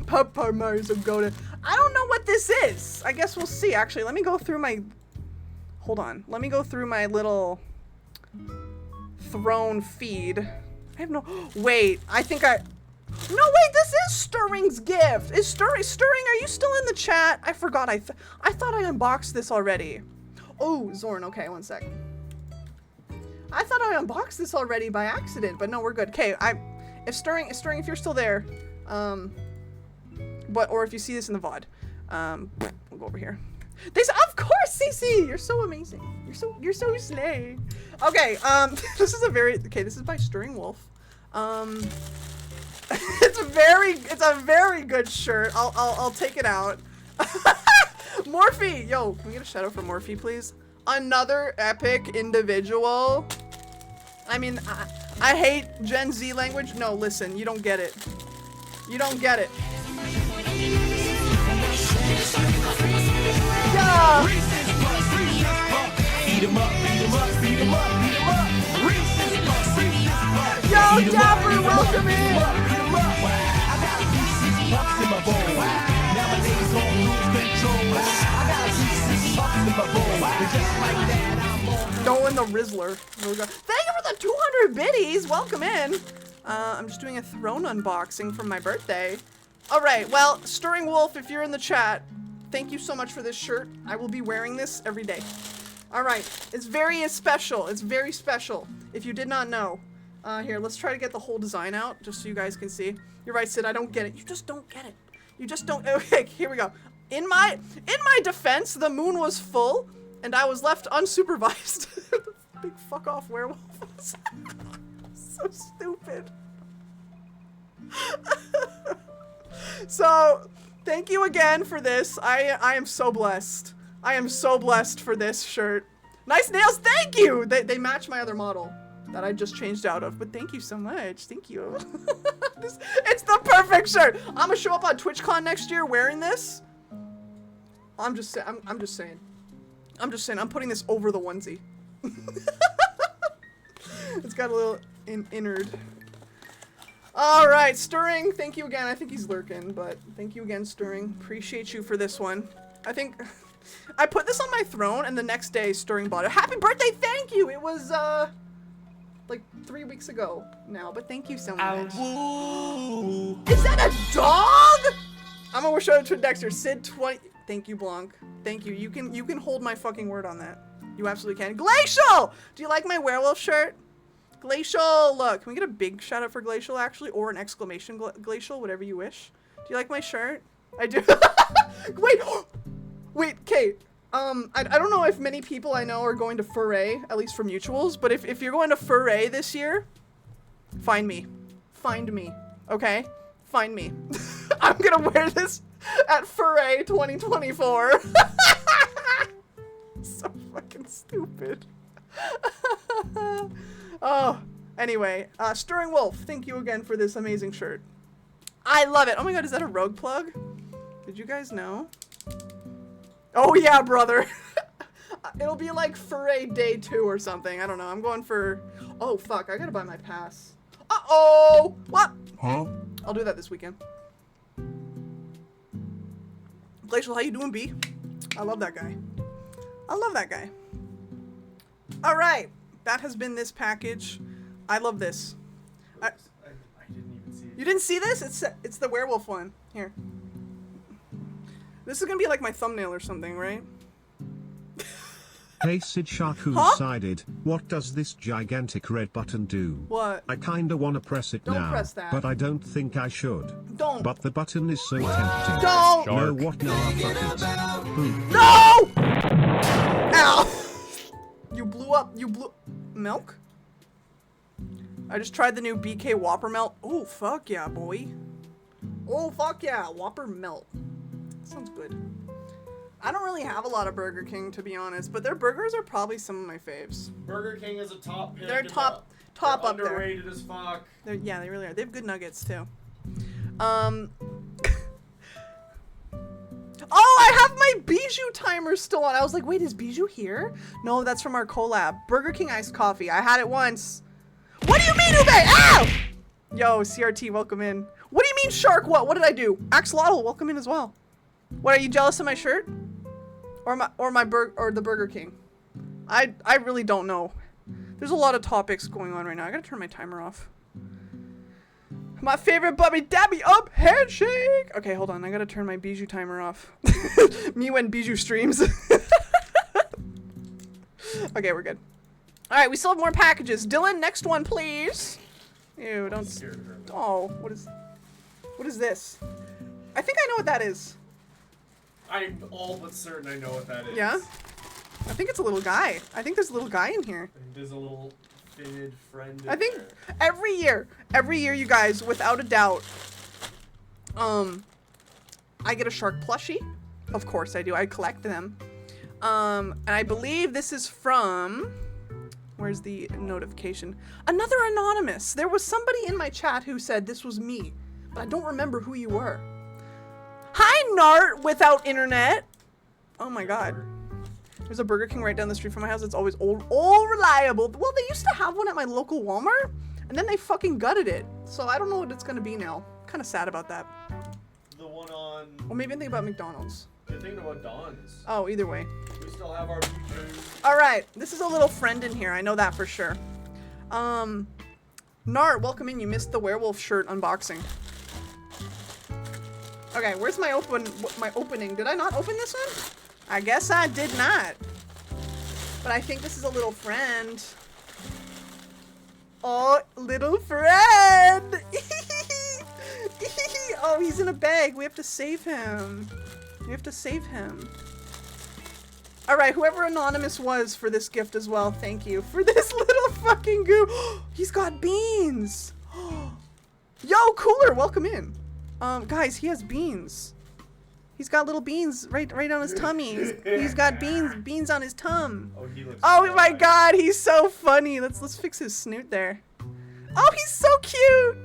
[SPEAKER 4] Papa Mario's a goated. I don't know what this is. I guess we'll see. Actually, let me go through my... Hold on. Let me go through my little throne feed. I have no... Wait. I think I... No, wait. This is Stirring's gift. Is Stirring... Are you still in the chat? I forgot. I thought I unboxed this already. Oh, Zorn. Okay, one sec. I thought I unboxed this already by accident, but no, we're good. Okay, if Stirring, if you're still there, or if you see this in the VOD, we'll go over here. Of course, CC, you're so amazing. You're so slay. Okay, this is by Stirring Wolf. It's a very good shirt. I'll take it out. Morphe, yo, can we get a shout out for Morphe, please? Another epic individual. I mean, I hate Gen Z language. No, listen, you don't get it. You don't get it. Yeah. Yo, Dapper, welcome in. Going the Rizzler. Thank you for the 200 biddies. Welcome in. I'm just doing a throne unboxing from my birthday. All right. Well, Stirring Wolf, if you're in the chat, thank you so much for this shirt. I will be wearing this every day. All right. It's very special. It's very special. If you did not know. Here, let's try to get the whole design out just so you guys can see. You're right, Sid. I don't get it. You just don't get it. You just don't. Okay, here we go. In my defense, the moon was full, and I was left unsupervised. Big fuck off werewolf. So stupid. So, thank you again for this. I am so blessed. I am so blessed for this shirt. Nice nails, thank you! They match my other model that I just changed out of, but thank you so much. Thank you. It's the perfect shirt. I'm gonna show up on TwitchCon next year wearing this. I'm just saying. I'm putting this over the onesie. It's got a little innard. All right, Stirring, thank you again. I think he's lurking, but thank you again, Stirring. Appreciate you for this one. I think I put this on my throne, and the next day, Stirring bought it. Happy birthday, thank you. It was, like 3 weeks ago now, but thank you so much. Is that a dog? I'm gonna show it to Dexter. Sid 20. Thank you, Blanc. Thank you. You can hold my fucking word on that. You absolutely can. Glacial! Do you like my werewolf shirt? Glacial, look. Can we get a big shout out for Glacial actually, or an exclamation Glacial, whatever you wish? Do you like my shirt? I do. Wait, wait, Kate. I don't know if many people I know are going to Foray, at least for mutuals, but if you're going to Foray this year, find me. Find me, okay? Find me. I'm gonna wear this at Foray 2024. So fucking stupid. Oh, anyway, Stirring Wolf, thank you again for this amazing shirt. I love it. Oh my god, is that a rogue plug? Did you guys know? Oh yeah, brother. It'll be like Foray Day 2 or something. I don't know. I'm going for... Oh, fuck. I gotta buy my pass. Uh-oh! What?
[SPEAKER 7] Huh?
[SPEAKER 4] I'll do that this weekend. Glacial, how you doing, B? I love that guy. I love that guy. All right. That has been this package. I love this.
[SPEAKER 5] I didn't even see it.
[SPEAKER 4] You didn't see this? It's the werewolf one. Here. This is gonna be like my thumbnail or something, right?
[SPEAKER 6] Hey Sid Sharksided, what does this gigantic red button do?
[SPEAKER 4] What?
[SPEAKER 6] I kinda wanna press it
[SPEAKER 4] Don't
[SPEAKER 6] now,
[SPEAKER 4] press that.
[SPEAKER 6] but I don't think I should.
[SPEAKER 4] Don't.
[SPEAKER 6] But the button is so tempting.
[SPEAKER 4] Don't.
[SPEAKER 6] No, what now? Fuck it. Boom.
[SPEAKER 4] No! Ow! You blew up. You blew... Milk? I just tried the new BK Whopper Melt. Oh, fuck yeah, boy. Oh, fuck yeah. Whopper Melt. Sounds good. I don't really have a lot of Burger King, to be honest, but their burgers are probably some of my faves.
[SPEAKER 5] Burger King is a top pick.
[SPEAKER 4] They're top up there.
[SPEAKER 5] Underrated as fuck.
[SPEAKER 4] Yeah, they really are. They have good nuggets, too. Oh, I have my Bijou timer still on. I was like, wait, is Bijou here? No, that's from our collab. Burger King iced coffee. I had it once. What do you mean, Ube? Ow! Yo, CRT, welcome in. What do you mean, Shark? What did I do? Axolotl, welcome in as well. What, are you jealous of my shirt? Or the Burger King? I really don't know. There's a lot of topics going on right now. I gotta turn my timer off. My favorite Bubby Dabby up handshake. Okay, hold on. I gotta turn my Bijou timer off. Me when Bijou streams. Okay, we're good. All right, we still have more packages. Dylan, next one, please. Ew, don't. Oh, what is this? I think I know what that is.
[SPEAKER 5] I'm all but certain I know what that is.
[SPEAKER 4] Yeah? I think it's a little guy. I think there's a little guy in here.
[SPEAKER 5] There's a little fitted friend in
[SPEAKER 4] I think
[SPEAKER 5] there.
[SPEAKER 4] every year, you guys, without a doubt, I get a shark plushie. Of course I do. I collect them. And I believe this is from, where's the notification? Another anonymous. There was somebody in my chat who said this was me, but I don't remember who you were. Hi, Nart without internet. Oh my god. There's a Burger King right down the street from my house. It's always all reliable. Well, they used to have one at my local Walmart, and then they fucking gutted it. So I don't know what it's gonna be now. Kind of sad about that.
[SPEAKER 5] The one on...
[SPEAKER 4] Or maybe I'm thinking about McDonald's.
[SPEAKER 5] You're thinking about Don's.
[SPEAKER 4] Oh, either way.
[SPEAKER 5] We still have our features.
[SPEAKER 4] All right, this is a little friend in here. I know that for sure. Nart, welcome in. You missed the werewolf shirt unboxing. Okay, where's my opening? Did I not open this one? I guess I did not. But I think this is a little friend. Oh, little friend! Oh, he's in a bag. We have to save him. We have to save him. Alright, whoever Anonymous was for this gift as well, thank you. For this little fucking goo. He's got beans! Yo, Cooler, welcome in. Guys, he has beans. He's got little beans right on his tummy. He's got beans on his tum.
[SPEAKER 5] Oh, he looks
[SPEAKER 4] Oh
[SPEAKER 5] so
[SPEAKER 4] my
[SPEAKER 5] nice.
[SPEAKER 4] god, he's so funny. Let's fix his snoot there. Oh, he's so cute.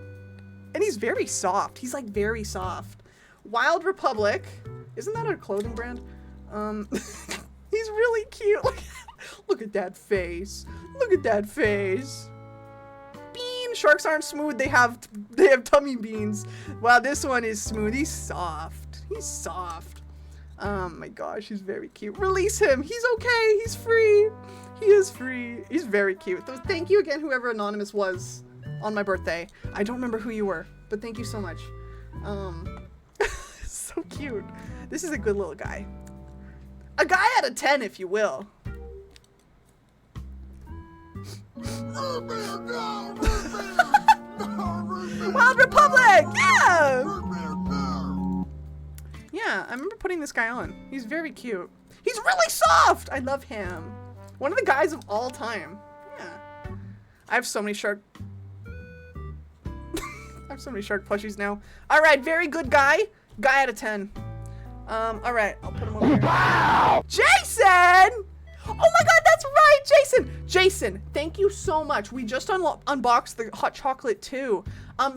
[SPEAKER 4] And he's very soft. He's like very soft. Wild Republic. Isn't that a clothing brand? He's really cute. Look at that face. Look at that face. Bean. Sharks aren't smooth. They have tummy beans. Wow, this one is smooth. He's soft. He's soft. Oh my gosh, he's very cute. Release him. He's okay. He's free. He is free. He's very cute. So thank you again, whoever Anonymous was on my birthday. I don't remember who you were, but thank you so much. So cute. This is a good little guy. A guy out of 10, if you will. Wild Republic! Yeah! Yeah, I remember putting this guy on. He's very cute. He's really soft! I love him. One of the guys of all time. Yeah. I have so many shark... I have so many shark plushies now. Alright, very good guy. Guy out of 10. Alright, I'll put him over here. Wow! Jason! Oh my god, that's right, Jason! Jason, thank you so much. We just unboxed the hot chocolate too.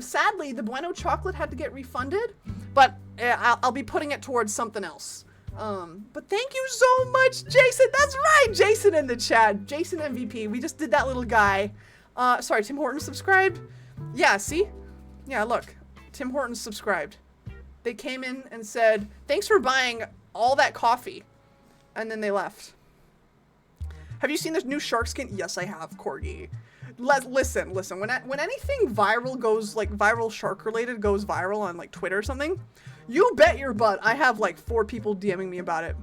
[SPEAKER 4] Sadly, the Bueno chocolate had to get refunded, but I'll be putting it towards something else. But thank you so much, Jason. That's right, Jason in the chat. Jason MVP. We just did that little guy. Sorry, Tim Hortons subscribed? Yeah, see? Yeah, look. Tim Hortons subscribed. They came in and said, thanks for buying all that coffee. And then they left. Have you seen this new shark skin? Yes, I have, Corgi. Listen. When anything viral goes, like viral shark related goes viral on like Twitter or something, you bet your butt I have like 4 people DMing me about it.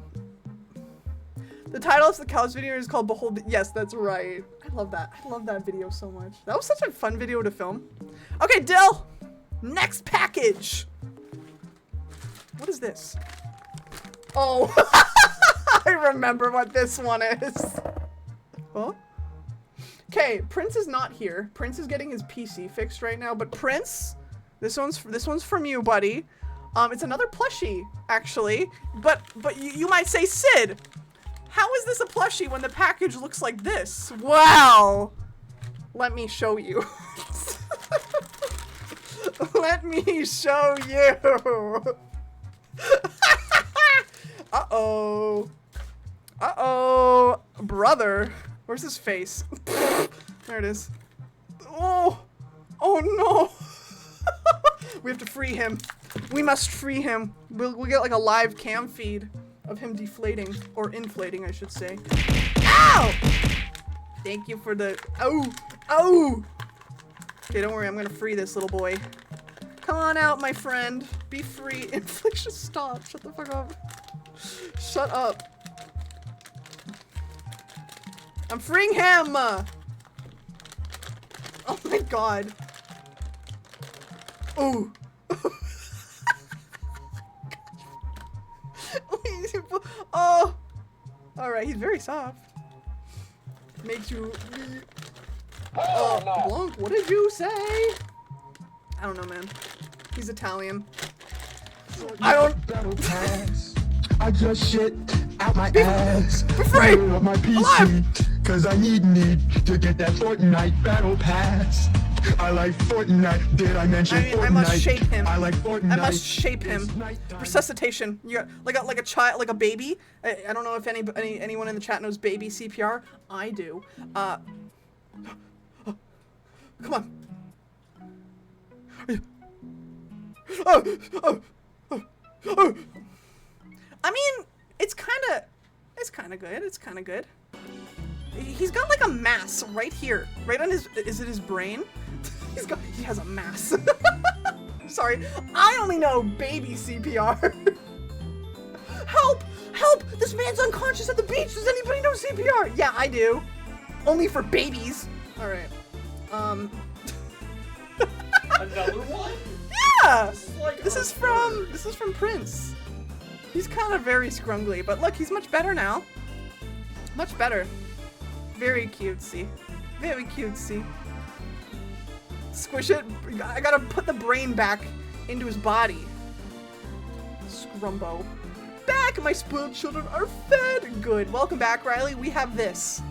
[SPEAKER 4] The title of the cows video is called Behold. Yes, that's right. I love that. I love that video so much. That was such a fun video to film. Okay, Dill. Next package. What is this? Oh, I remember what this one is. Huh? Okay, Prince is not here. Prince is getting his PC fixed right now, but Prince, this one's from you, buddy. It's another plushie, actually, but you might say, Sid, how is this a plushie when the package looks like this? Wow. Let me show you. Let me show you. Uh-oh. Uh-oh. Brother. Where's his face? There it is. Oh. Oh no. We have to free him. We must free him. We'll get like a live cam feed of him deflating. Or inflating, I should say. Ow! Thank you for the... Oh. Oh. Okay, don't worry. I'm gonna free this little boy. Come on out, my friend. Be free. Infliction, stop. Shut the fuck up. Shut up. I'm freeing him! Oh my god. Oh. Oh. Alright, he's very soft. Makes you... Blanc, what did you say? I don't know, man. He's Italian. I don't...
[SPEAKER 8] Battle pass. I just shit out my
[SPEAKER 4] Be
[SPEAKER 8] ass.
[SPEAKER 4] free!
[SPEAKER 8] Of my PC.
[SPEAKER 4] Alive!
[SPEAKER 8] Cause I need to get that Fortnite battle pass. I like Fortnite. Did I mention Fortnite?
[SPEAKER 4] I must shape him.
[SPEAKER 8] I like Fortnite.
[SPEAKER 4] I must shape him.
[SPEAKER 8] It's nighttime.
[SPEAKER 4] Resuscitation. You got like a child, like a baby. I don't know if anyone in the chat knows baby CPR. I do. Come on. I mean, it's kind of good. It's kind of good. He's got like a mass right here, right on his. Is it his brain? He has a mass. Sorry, I only know baby CPR. Help! Help! This man's unconscious at the beach. Does anybody know CPR? Yeah, I do. Only for babies. All right.
[SPEAKER 5] Another one?
[SPEAKER 4] Yeah.
[SPEAKER 5] Like
[SPEAKER 4] This is from Prince. He's kind of very scrungly, but look, he's much better now. Much better. Very cutesy. Very cutesy. Squish it. I gotta put the brain back into his body. Scrumbo. Back! My spoiled children are fed! Good. Welcome back, Riley. We have this.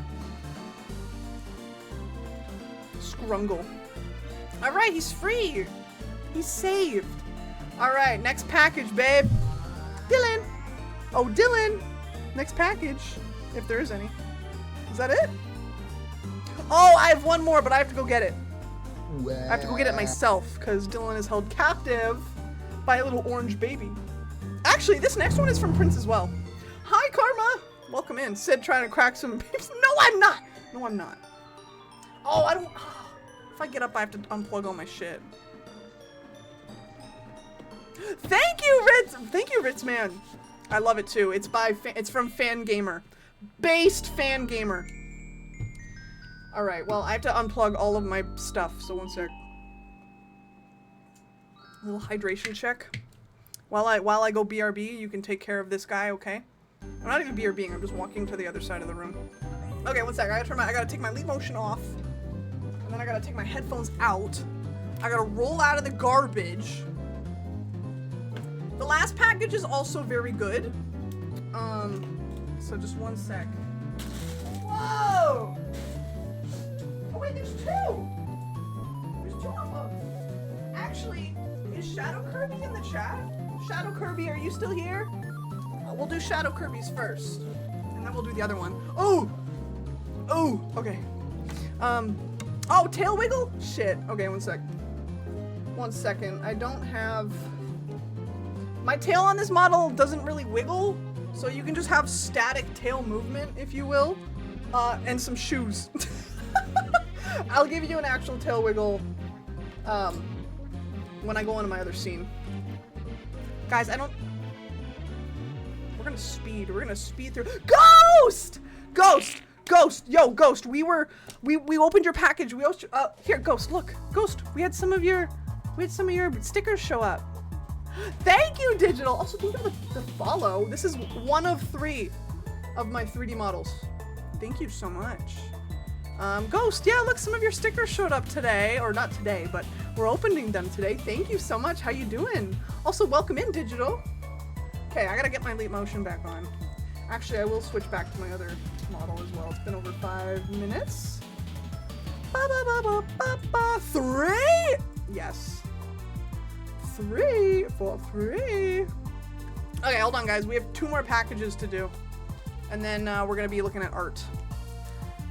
[SPEAKER 4] Scrungle. Alright, he's free! He's saved. Alright, next package, babe. Dylan! Oh, Dylan! Next package. If there is any. Is that it? Oh, I have one more, but I have to go get it. I have to go get it myself, because Dylan is held captive by a little orange baby. Actually, this next one is from Prince as well. Hi, Karma! Welcome in. Sid trying to crack some babes. No, I'm not! No, I'm not. Oh, I don't... If I get up, I have to unplug all my shit. Thank you, Ritz! Thank you, Ritz, man. I love it, too. It's by... It's from Fan Gamer. Based Fan Gamer. Alright, well, I have to unplug all of my stuff, so one sec. A little hydration check. While I go BRB, you can take care of this guy, okay? I'm not even BRBing, I'm just walking to the other side of the room. Okay, one sec, I gotta take my leap motion off. And then I gotta take my headphones out. I gotta roll out of the garbage. The last package is also very good. So just one sec. Whoa! Oh wait, there's two! There's two of them! Actually, is Shadow Kirby in the chat? Shadow Kirby, are you still here? We'll do Shadow Kirby's first. And then we'll do the other one. Oh! Oh! Okay. Oh, tail wiggle? Shit. Okay, one sec. 1 second. I don't have... My tail on this model doesn't really wiggle, so you can just have static tail movement, if you will. And some shoes. I'll give you an actual tail wiggle when I go into my other scene. Guys, I don't... We're gonna speed through... Ghost! Ghost! Ghost! Yo, Ghost, we opened your package. Here, Ghost, look. Ghost, we had some of your stickers show up. Thank you, Digital! Also, thank you for the follow. This is one of 3 of my 3D models. Thank you so much. Ghost, yeah, look, some of your stickers showed up today. Or not today, but we're opening them today. Thank you so much. How you doing? Also, welcome in, Digital. Okay, I gotta get my leap motion back on. Actually, I will switch back to my other model as well. It's been over 5 minutes. 3? Yes. 3 for 3. Okay, hold on, guys. We have 2 more packages to do. And then we're gonna be looking at art.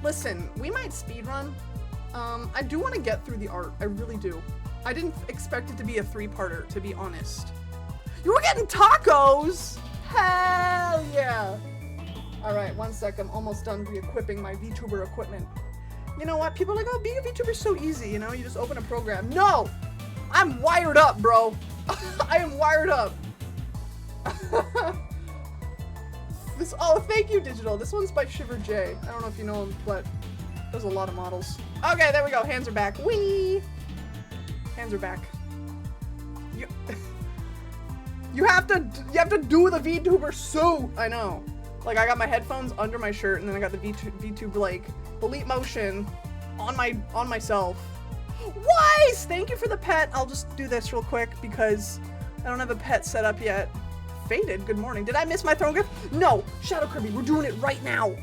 [SPEAKER 4] Listen, we might speedrun. I do want to get through the art. I really do. I didn't expect it to be a 3-parter, to be honest. You were getting tacos! Hell yeah! Alright, 1 sec. I'm almost done re-equipping my VTuber equipment. You know what? People are like, oh, being a VTuber is so easy, you know? You just open a program. No! I'm wired up, bro! I am wired up! Oh, thank you, Digital. This one's by Shiver J. I don't know if you know him, but there's a lot of models. Okay, there we go. Hands are back. Whee! Hands are back. You have to do the VTuber suit. I know. Like, I got my headphones under my shirt, and then I got the VTube like the leap motion on myself. Wise! Thank you for the pet. I'll just do this real quick because I don't have a pet set up yet. Faded, good morning. Did I miss my throne gift? No! Shadow Kirby, we're doing it right now!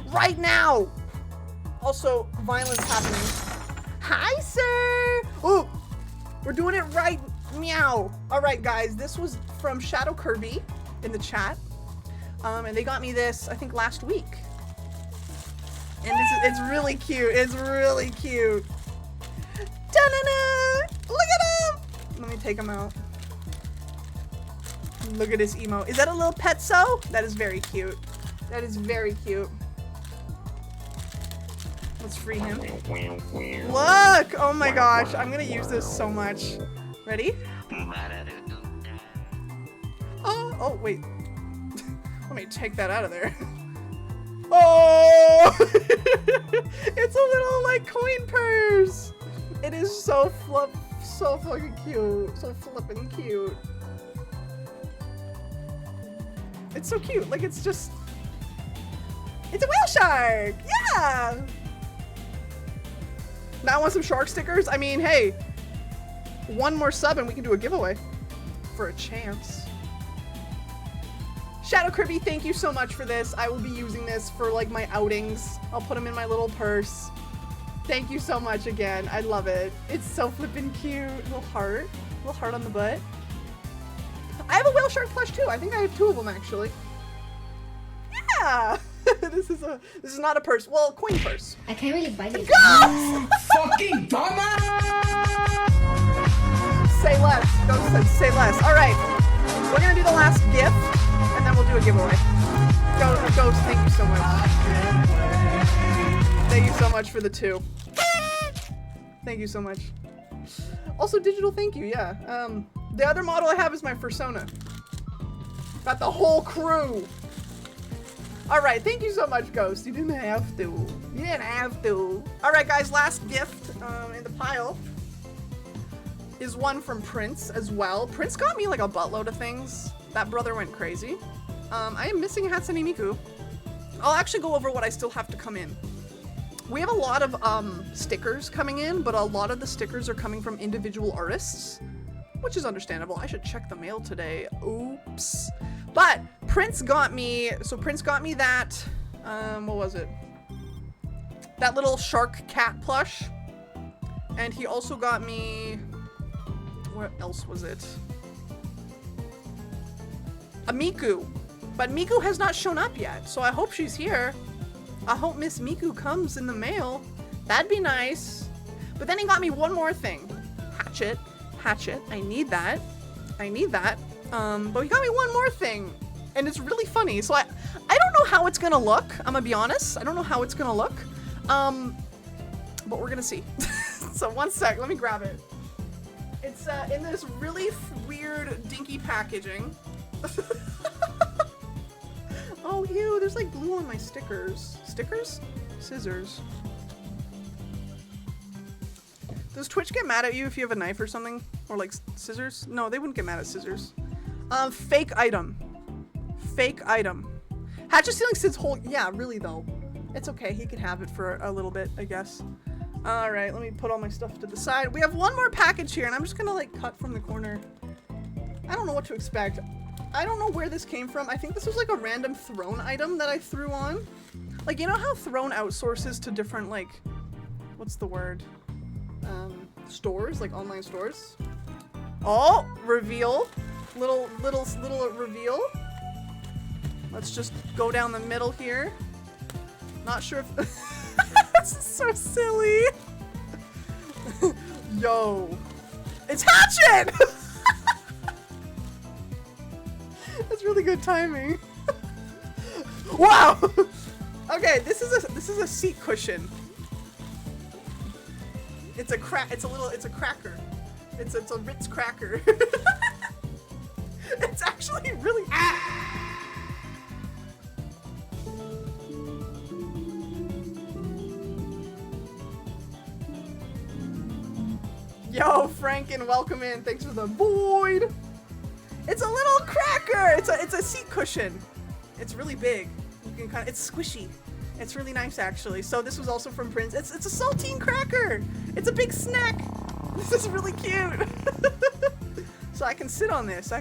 [SPEAKER 4] Right now! Also, violence happening. Hi, sir! Oh! We're doing it right... Meow! Alright, guys, this was from Shadow Kirby in the chat. And they got me this, I think, last week. And it's really cute. It's really cute. Da-na-na! Look at him! Let me take him out. Look at his emo. Is that a little petso? That is very cute. That is very cute. Let's free him. Look! Oh my gosh, I'm gonna use this so much. Ready? Oh, wait. Let me take that out of there. Oh! It's a little, like, coin purse. It is so fucking cute. So flippin' cute. It's so cute. Like, it's just... It's a whale shark! Yeah! Now I want some shark stickers. I mean, hey, one more sub and we can do a giveaway for a chance. Shadow Kirby, thank you so much for this. I will be using this for like my outings. I'll put them in my little purse. Thank you so much again. I love it. It's so flippin' cute. Little heart on the butt. I have a whale shark plush too. I think I have 2 of them actually. Yeah. This is not a purse. Well, coin purse.
[SPEAKER 9] I can't really bite it.
[SPEAKER 7] Fucking dumbass!
[SPEAKER 4] Say less. Ghost said say less. All right. We're gonna do the last gift, and then we'll do a giveaway. Ghost, thank you so much. Thank you so much for the 2. Thank you so much. Also, digital thank you, yeah. The other model I have is my Fursona. Got the whole crew. All right, thank you so much, Ghost. You didn't have to. You didn't have to. All right, guys, last gift in the pile is one from Prince as well. Prince got me like a buttload of things. That brother went crazy. I am missing Hatsune Miku. I'll actually go over what I still have to come in. We have a lot of stickers coming in, but a lot of the stickers are coming from individual artists, which is understandable. I should check the mail today. Oops. But Prince got me, that, what was it? That little shark cat plush. And he also got me, what else was it? A Miku. But Miku has not shown up yet, so I hope she's here. I hope Miss Miku comes in the mail. That'd be nice. But then he got me one more thing. Hatchet. I need that. But he got me one more thing. And it's really funny. So I don't know how it's gonna look. I'm gonna be honest. I don't know how it's gonna look. But we're gonna see. So one sec, let me grab it. It's in this really weird dinky packaging. Oh, ew, there's like glue on my stickers. Stickers? Scissors. Does Twitch get mad at you if you have a knife or something? Or like scissors? No, they wouldn't get mad at scissors. Fake item. Hatchet stealing Sid's whole, yeah, really though. It's okay, he can have it for a little bit, I guess. All right, let me put all my stuff to the side. We have one more package here and I'm just gonna like cut from the corner. I don't know what to expect. I don't know where this came from. I think this was like a random Throne item that I threw on. Like, you know how Throne outsources to different, like, what's the word? Stores, like online stores. Oh, reveal. Little reveal. Let's just go down the middle here. Not sure if, this is so silly. Yo, it's Hatchet! That's really good timing. Wow. Okay, this is a seat cushion. It's a cracker. It's a Ritz cracker. It's actually really Yo, Franken, welcome in. Thanks for the void. It's a little cracker. It's a seat cushion. It's really big. You can it's squishy. It's really nice actually. So this was also from Prince. It's a saltine cracker. It's a big snack. This is really cute. So I can sit on this.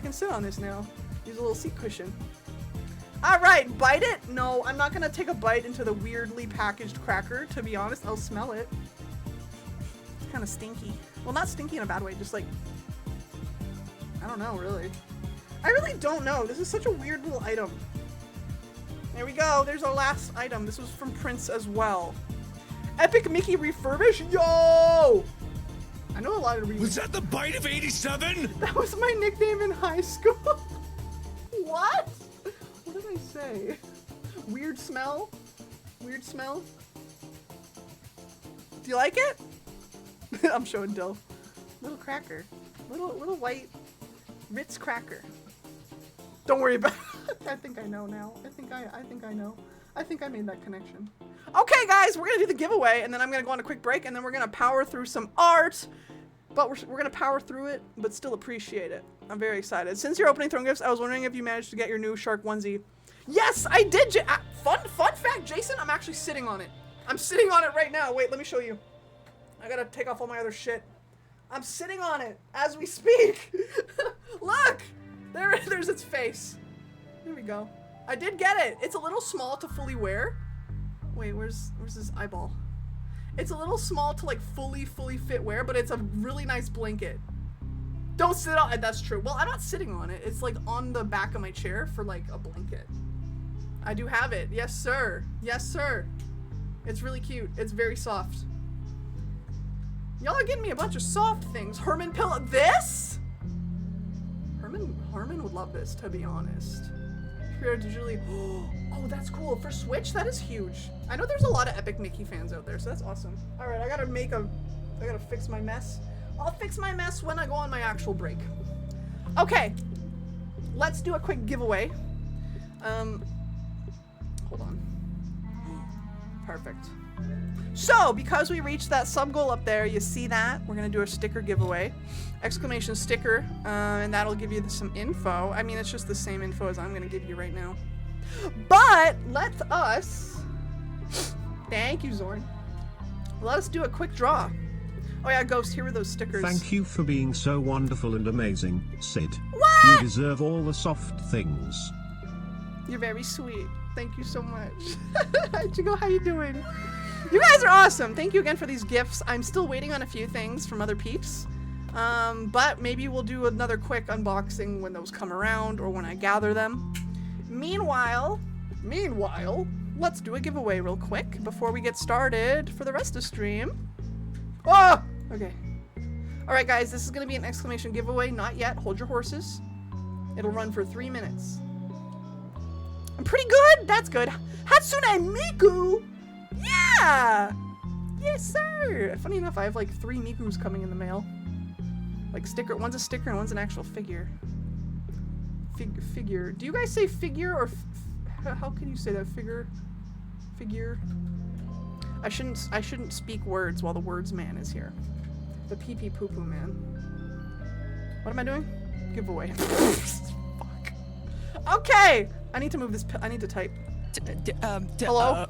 [SPEAKER 4] Now. Use a little seat cushion. All right, bite it? No, I'm not gonna take a bite into the weirdly packaged cracker. To be honest, I'll smell it. It's kind of stinky. Well, not stinky in a bad way. Just like, I don't know, really. I really don't know. This is such a weird little item. There we go. There's our last item. This was from Prince as well. Epic Mickey refurbish. Yo! I know a lot of
[SPEAKER 7] Was that the bite of 87?
[SPEAKER 4] That was my nickname in high school. What? What did I say? Weird smell? Weird smell? Do you like it? I'm showing Dill. Little cracker. Little white Ritz cracker. Don't worry about it. I think I know now. I think I know. I think I made that connection. Okay, guys, we're gonna do the giveaway, and then I'm gonna go on a quick break, and then we're gonna power through some art. But we're gonna power through it, but still appreciate it. I'm very excited. Since you're opening Throne Gifts, I was wondering if you managed to get your new shark onesie. Yes, I did. Fun fact, Jason, I'm actually sitting on it. I'm sitting on it right now. Wait, let me show you. I gotta take off all my other shit. I'm sitting on it as we speak. Look! There's its face. Here we go. I did get it. It's a little small to fully wear. Wait, where's this eyeball? It's a little small to like fully fit wear, but it's a really nice blanket. Don't sit on it. That's true. Well, I'm not sitting on it. It's like on the back of my chair for like a blanket. I do have it. Yes, sir. Yes, sir. It's really cute. It's very soft. Y'all are getting me a bunch of soft things. Herman pillow. This? Herman would love this, to be honest. Digitally. Oh, that's cool. For Switch, that is huge. I know there's a lot of Epic Mickey fans out there, so that's awesome. All right, I gotta fix my mess. I'll fix my mess when I go on my actual break. Okay, let's do a quick giveaway. Hold on. Perfect. So, because we reached that sub goal up there, you see that? We're gonna do a sticker giveaway. Exclamation sticker, and that'll give you some info. I mean, it's just the same info as I'm gonna give you right now. But, let us... Thank you, Zorn. Let us do a quick draw. Oh yeah, Ghost, here are those stickers.
[SPEAKER 6] Thank you for being so wonderful and amazing, Sid.
[SPEAKER 4] What?
[SPEAKER 6] You deserve all the soft things.
[SPEAKER 4] You're very sweet. Thank you so much. Hi, Chico, how you doing? You guys are awesome. Thank you again for these gifts. I'm still waiting on a few things from other peeps. But maybe we'll do another quick unboxing when those come around or when I gather them. Meanwhile, let's do a giveaway real quick before we get started for the rest of the stream. Oh! Okay. Alright guys, this is going to be an exclamation giveaway. Not yet. Hold your horses. It'll run for 3 minutes. I'm pretty good! That's good. Hatsune Miku! Yeah! Yes, sir! Funny enough, I have like 3 Mikus coming in the mail. Like sticker. One's a sticker and one's an actual figure. Figure. Do you guys say figure or how can you say that? Figure. I shouldn't speak words while the words man is here. The pee pee poo poo man. What am I doing? Giveaway. Fuck. Okay. I need to move this. I need to type. Hello.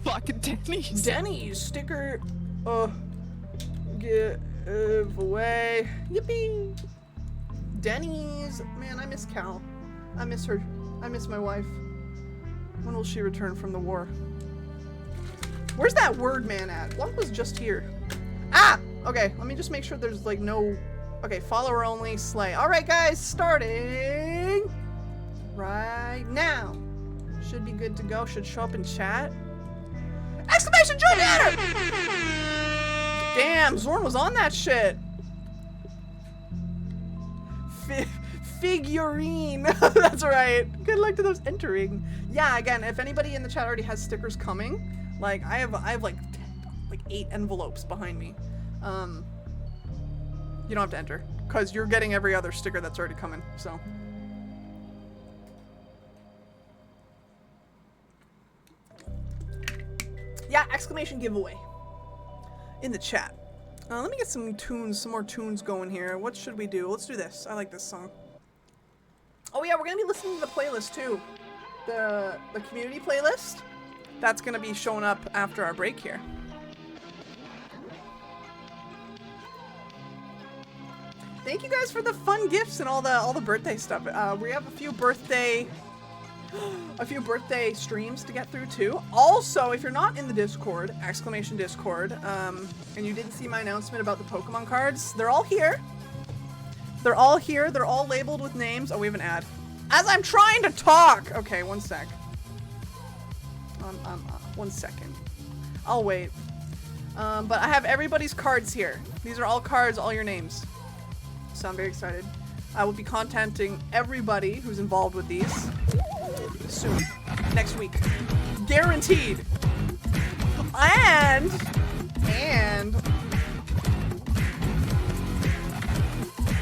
[SPEAKER 9] Fucking Denny's.
[SPEAKER 4] Denny's sticker. Giveaway. Yippee. Denny's. Man, I miss Cal. I miss her. I miss my wife. When will she return from the war? Where's that word man at? One was just here. Ah! Okay, let me just make sure there's like no... Okay, follower only, slay. Alright guys, starting right now. Should be good to go. Should show up in chat. Exclamation join banner! Damn, Zorn was on that shit. Figurine. That's right. Good luck to those entering. Yeah, again, if anybody in the chat already has stickers coming, like I have like 8 envelopes behind me. You don't have to enter because you're getting every other sticker that's already coming. So. Yeah, exclamation giveaway in the chat. Let me get some more tunes going here. What should we do? Let's do this. I like this song. Oh yeah, we're gonna be listening to the playlist too. The community playlist. That's gonna be showing up after our break here. Thank you guys for the fun gifts and all the birthday stuff. We have a few birthday streams to get through too. Also, if you're not in the Discord, exclamation Discord, and you didn't see my announcement about the Pokemon cards, they're all here. They're all here. They're all labeled with names. Oh, we have an ad. As I'm trying to talk. Okay, one sec. 1 second. I'll wait. But I have everybody's cards here. These are all cards, all your names. So I'm very excited. I will be contacting everybody who's involved with these soon. Next week. Guaranteed. And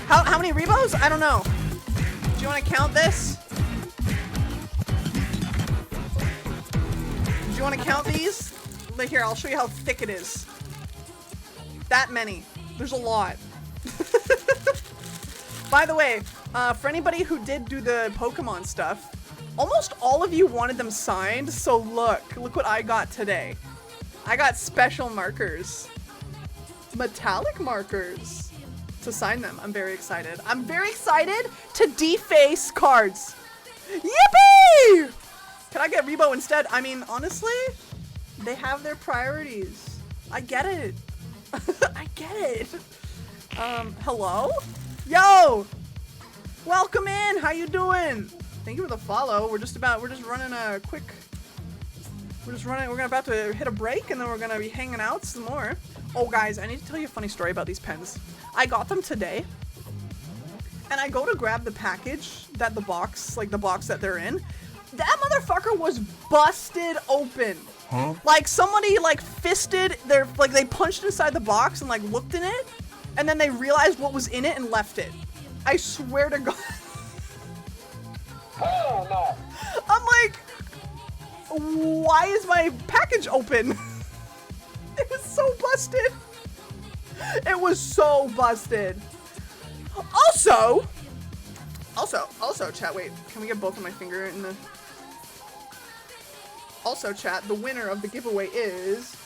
[SPEAKER 4] how many Rebos? I don't know. Do you want to count this? Do you want to count these? Like here, I'll show you how thick it is. That many. There's a lot. By the way, for anybody who did do the Pokemon stuff, almost all of you wanted them signed, so look what I got today. I got special markers. Metallic markers to sign them. I'm very excited. I'm very excited to deface cards. Yippee! Can I get Rebo instead? I mean, honestly, they have their priorities. I get it. I get it. Hello? Yo! Welcome in. How you doing? Thank you for the follow. We're just running a quick. We're about to hit a break and then we're gonna be hanging out some more. Oh guys, I need to tell you a funny story about these pens. I got them today and I go to grab the package that the box that they're in. That motherfucker was busted open.
[SPEAKER 8] Huh?
[SPEAKER 4] Like somebody like fisted their, like they punched inside the box and like looked in it and then they realized what was in it and left it. I swear to God.
[SPEAKER 3] Hell no.
[SPEAKER 4] I'm like, why is my package open? It was so busted. It was so busted. Also, chat, wait, can we get both of my finger in the... Also, chat, the winner of the giveaway is...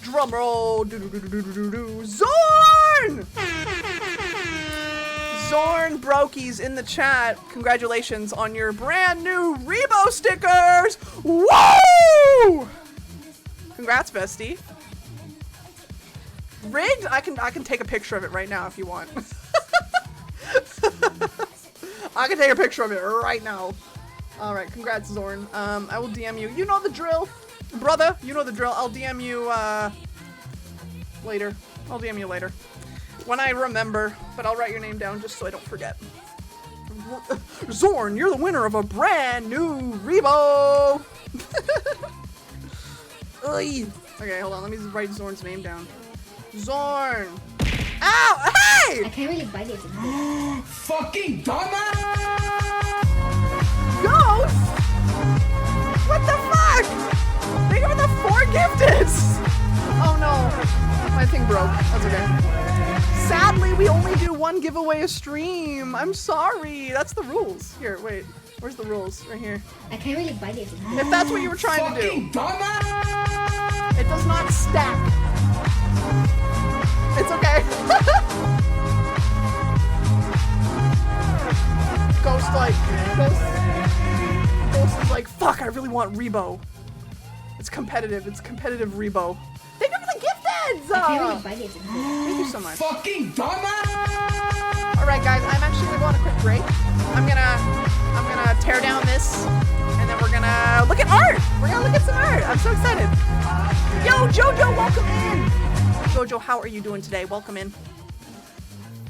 [SPEAKER 4] Drumroll! Zorn! Zorn Brokies in the chat. Congratulations on your brand new Rebo stickers! Woo! Congrats, bestie. Rigged? I can take a picture of it right now if you want. I can take a picture of it right now. All right, congrats, Zorn. I will DM you. You know the drill, brother. You know the drill. I'll DM you later. I'll DM you later when I remember. But I'll write your name down just so I don't forget. Zorn, you're the winner of a brand new Rebo. Okay, hold on. Let me just write Zorn's name down. Zorn. Ow! Hey!
[SPEAKER 9] I can't really bite it.
[SPEAKER 7] Fucking dumbass!
[SPEAKER 4] Ghost? What the fuck? Think of the 4 gifted! Oh no. My thing broke. That's okay. Sadly, we only do 1 giveaway a stream. I'm sorry. That's the rules. Here, wait. Where's the rules? Right here.
[SPEAKER 9] I can't really bite it.
[SPEAKER 4] If that's what you were trying to do.
[SPEAKER 7] Fucking dumbass!
[SPEAKER 4] It does not stack. It's okay. Ghost is like, fuck, I really want Rebo. It's competitive Rebo. Thank you for the gifteds!
[SPEAKER 9] I can't really bite it.
[SPEAKER 4] Thank you so much.
[SPEAKER 7] Fucking dumbass!
[SPEAKER 4] Alright guys, I'm actually gonna go on a quick break. I'm gonna tear down this and then we're gonna look at art! We're gonna look at some art. I'm so excited. Yo, Jojo, welcome in! Jojo, how are you doing today? Welcome in.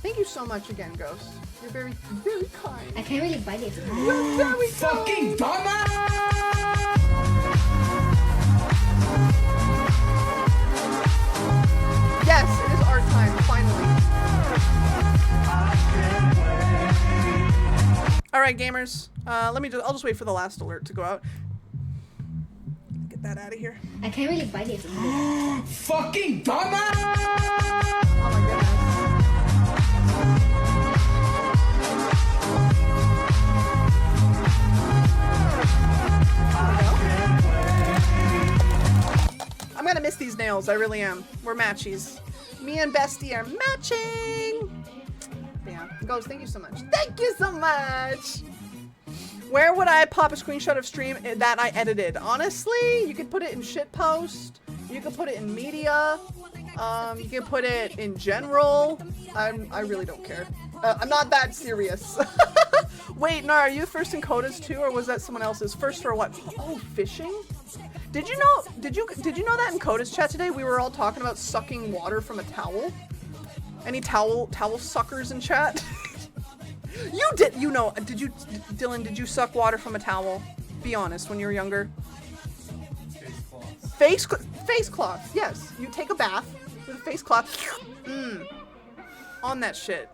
[SPEAKER 4] Thank you so much again, Ghost. You're very, very kind.
[SPEAKER 9] I can't really bite it.
[SPEAKER 4] You're very
[SPEAKER 7] Fucking dumbass!
[SPEAKER 4] Yes, it is art time, finally. Alright, gamers. I'll just wait for the last alert to go out. Get that out of here.
[SPEAKER 9] I can't really bite it.
[SPEAKER 7] Fucking dumbass!
[SPEAKER 4] Oh my goodness. I'm gonna miss these nails, I really am. We're matchies. Me and Bestie are matching! Yeah, Ghost, thank you so much. Thank you so much! Where would I pop a screenshot of stream that I edited? Honestly, you could put it in shitpost. You could put it in media. You can put it in general. I really don't care. I'm not that serious. Wait, Nar, are you first in Coda's too, or was that someone else's? First for what? Oh, fishing? Did you know that in Coda's chat today we were all talking about sucking water from a towel? Any towel suckers in chat? Dylan, did you suck water from a towel? Be honest, when you were younger. Face cloth, yes. You take a bath with a face cloth. On that shit.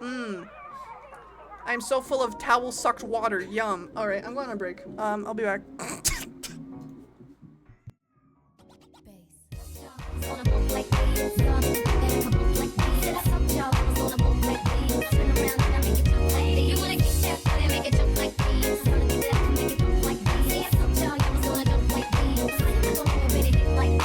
[SPEAKER 4] I'm so full of towel sucked water. Yum. Alright, I'm going on a break. I'll be back.
[SPEAKER 10] Like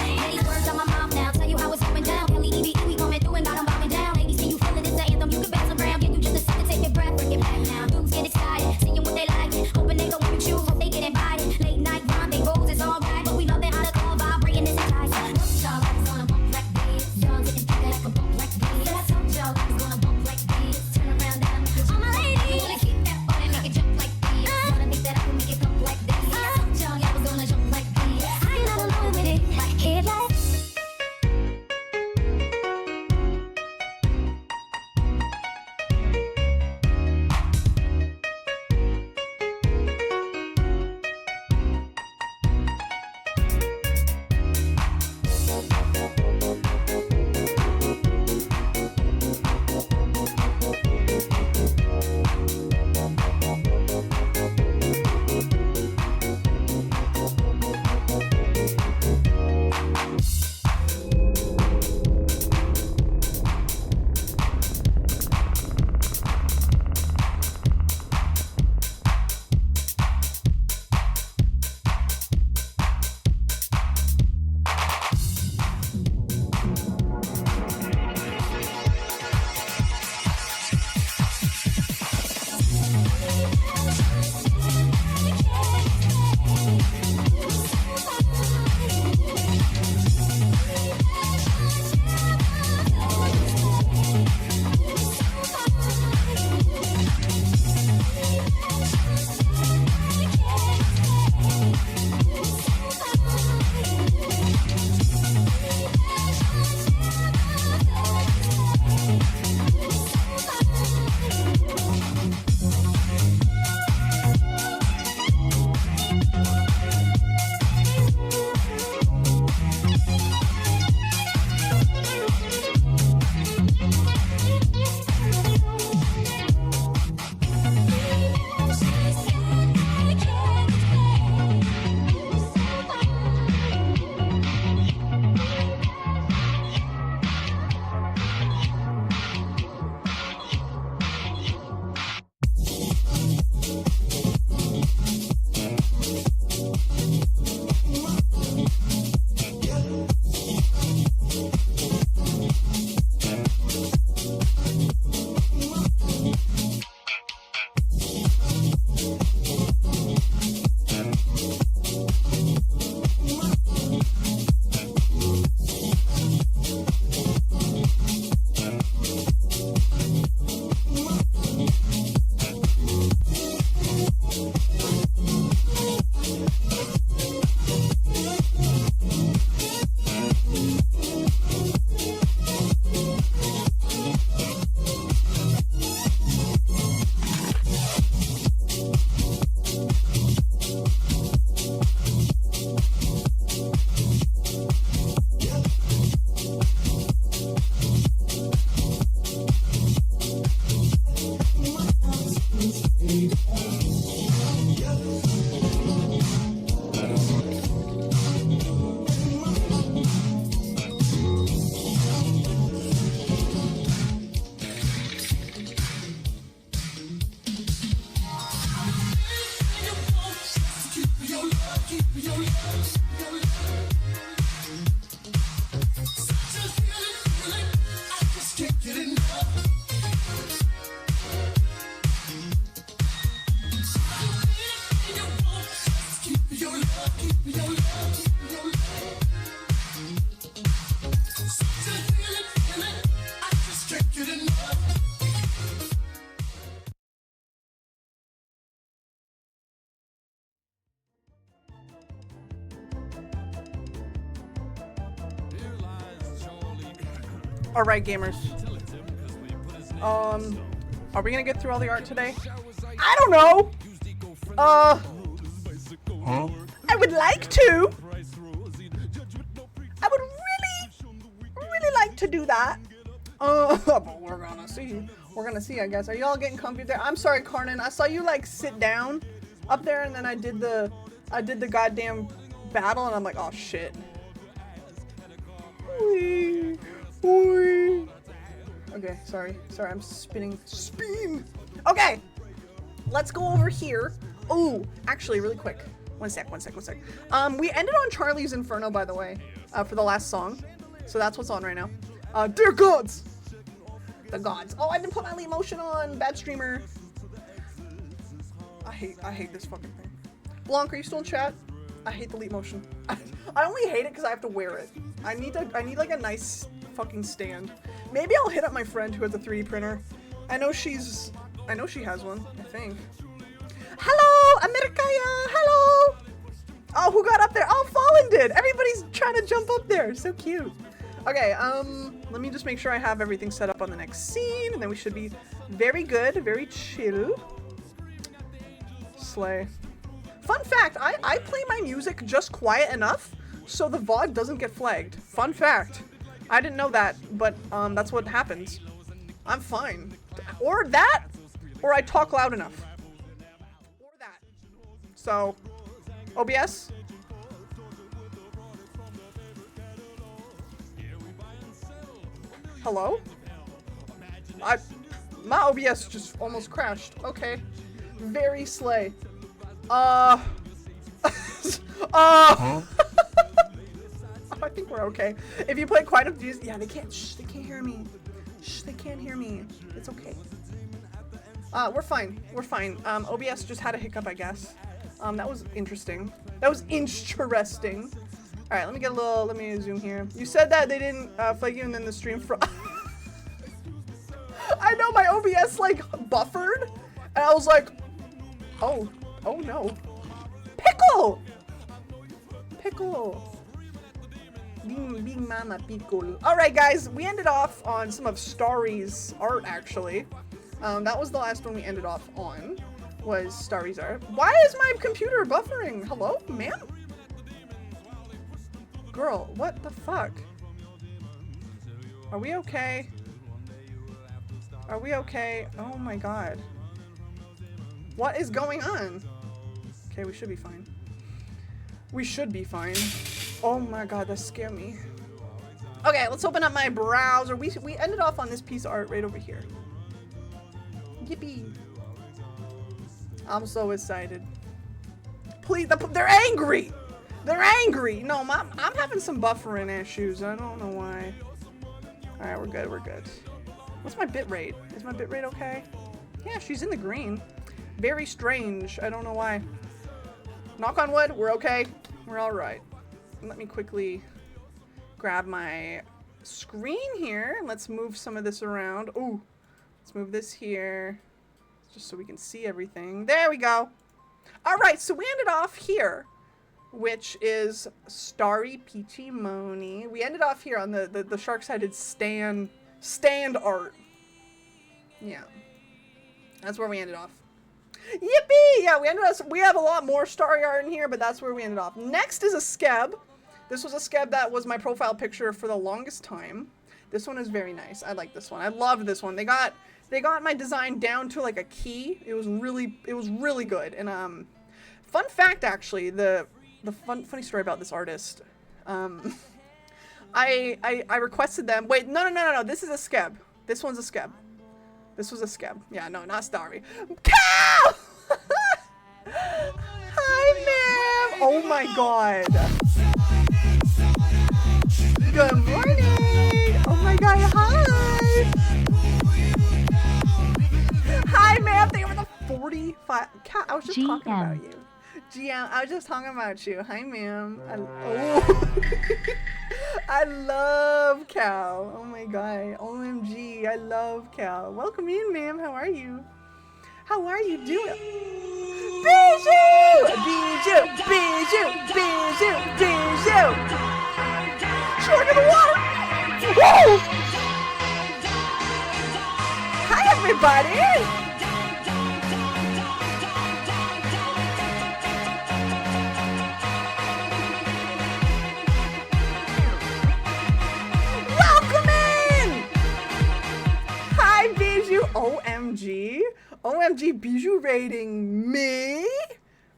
[SPEAKER 4] All right, gamers. Are we gonna get through all the art today? I don't know. I would like to. I would really like to do that. But we're gonna see. We're gonna see, I guess. Are y'all getting comfy there? I'm sorry, Carnan. I saw you like sit down up there, and then I did the goddamn battle, and I'm like, oh shit. Whee. Whee. Okay, sorry, I'm spinning. Spin. Okay, let's go over here. Oh, actually, really quick. One sec. We ended on Charlie's Inferno, by the way, for the last song. So that's what's on right now. Dear gods! The gods. Oh, I didn't put my lead motion on. Bad streamer. I hate this fucking thing. Blanc, are you still in chat? I hate the lead motion. I only hate it because I have to wear it. I need like a nice fucking stand. Maybe I'll hit up my friend who has a 3D printer. I know she has one, I think. Hello, Americaya! Hello! Oh, who got up there? Oh, Fallen did! Everybody's trying to jump up there. So cute. Okay, let me just make sure I have everything set up on the next scene, and then we should be very good, very chill. Slay. Fun fact, I play my music just quiet enough so the VOD doesn't get flagged. Fun fact. I didn't know that, but that's what happens. I'm fine. Or that, or I talk loud enough. Or that. So, OBS? Hello? My OBS just almost crashed. Okay. Very slay. I think we're okay. If you play quite a few, yeah, they can't hear me. Shh, they can't hear me. It's okay. We're fine. We're fine. OBS just had a hiccup, I guess. That was interesting. That was interesting. All right, let me zoom here. You said that they didn't flag you and then the stream I know my OBS like buffered and I was like, oh no. Pickle. Big Mama Pickle. All right, guys, we ended off on some of Starry's art, actually. That was the last one we ended off on, was Starry's art. Why is my computer buffering? Hello, ma'am? Girl, what the fuck? Are we okay? Are we okay? Oh my god. What is going on? Okay, we should be fine. We should be fine. Oh my god, that scared me. Okay, let's open up my browser. We ended off on this piece of art right over here. Yippee. I'm so excited. Please, they're angry! They're angry! No, I'm having some buffering issues. I don't know why. Alright, we're good, we're good. What's my bit rate? Is my bit rate okay? Yeah, she's in the green. Very strange. I don't know why. Knock on wood, we're okay. We're alright. Let me quickly grab my screen here. Let's move some of this around. Ooh, let's move this here just so we can see everything. There we go. All right, so we ended off here, which is Starry Peachy Moni. We ended off here on the Sharksided stand art. Yeah, that's where we ended off. Yippee! Yeah, we have a lot more Starry art in here, but that's where we ended off. Next is a skeb. This was a skeb that was my profile picture for the longest time. This one is very nice. I like this one. I love this one. They got my design down to like a key. It was really good. And fun fact actually, the funny story about this artist. I requested them. Wait, no. This is a skeb. This one's a skeb. This was a skeb. Yeah, no, not Starry. Cow! Hi, ma'am. Oh my god. Good morning. Oh my god, hi. Hi, ma'am. Thank you for the 45. Cat, I was just talking about you. GM, I was just talking about you. Hi, ma'am. I love Cal. Oh my god. OMG. I love Cal. Welcome in, ma'am. How are you? How are you doing? Bijou! Bijou! Bijou! Bijou! Bijou! Shark in the water! Whoa! Hi, everybody! OMG. OMG, Bijou rating me.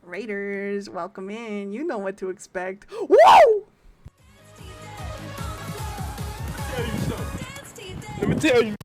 [SPEAKER 4] Raiders, welcome in. You know what to expect. Whoa!
[SPEAKER 3] Let me tell you.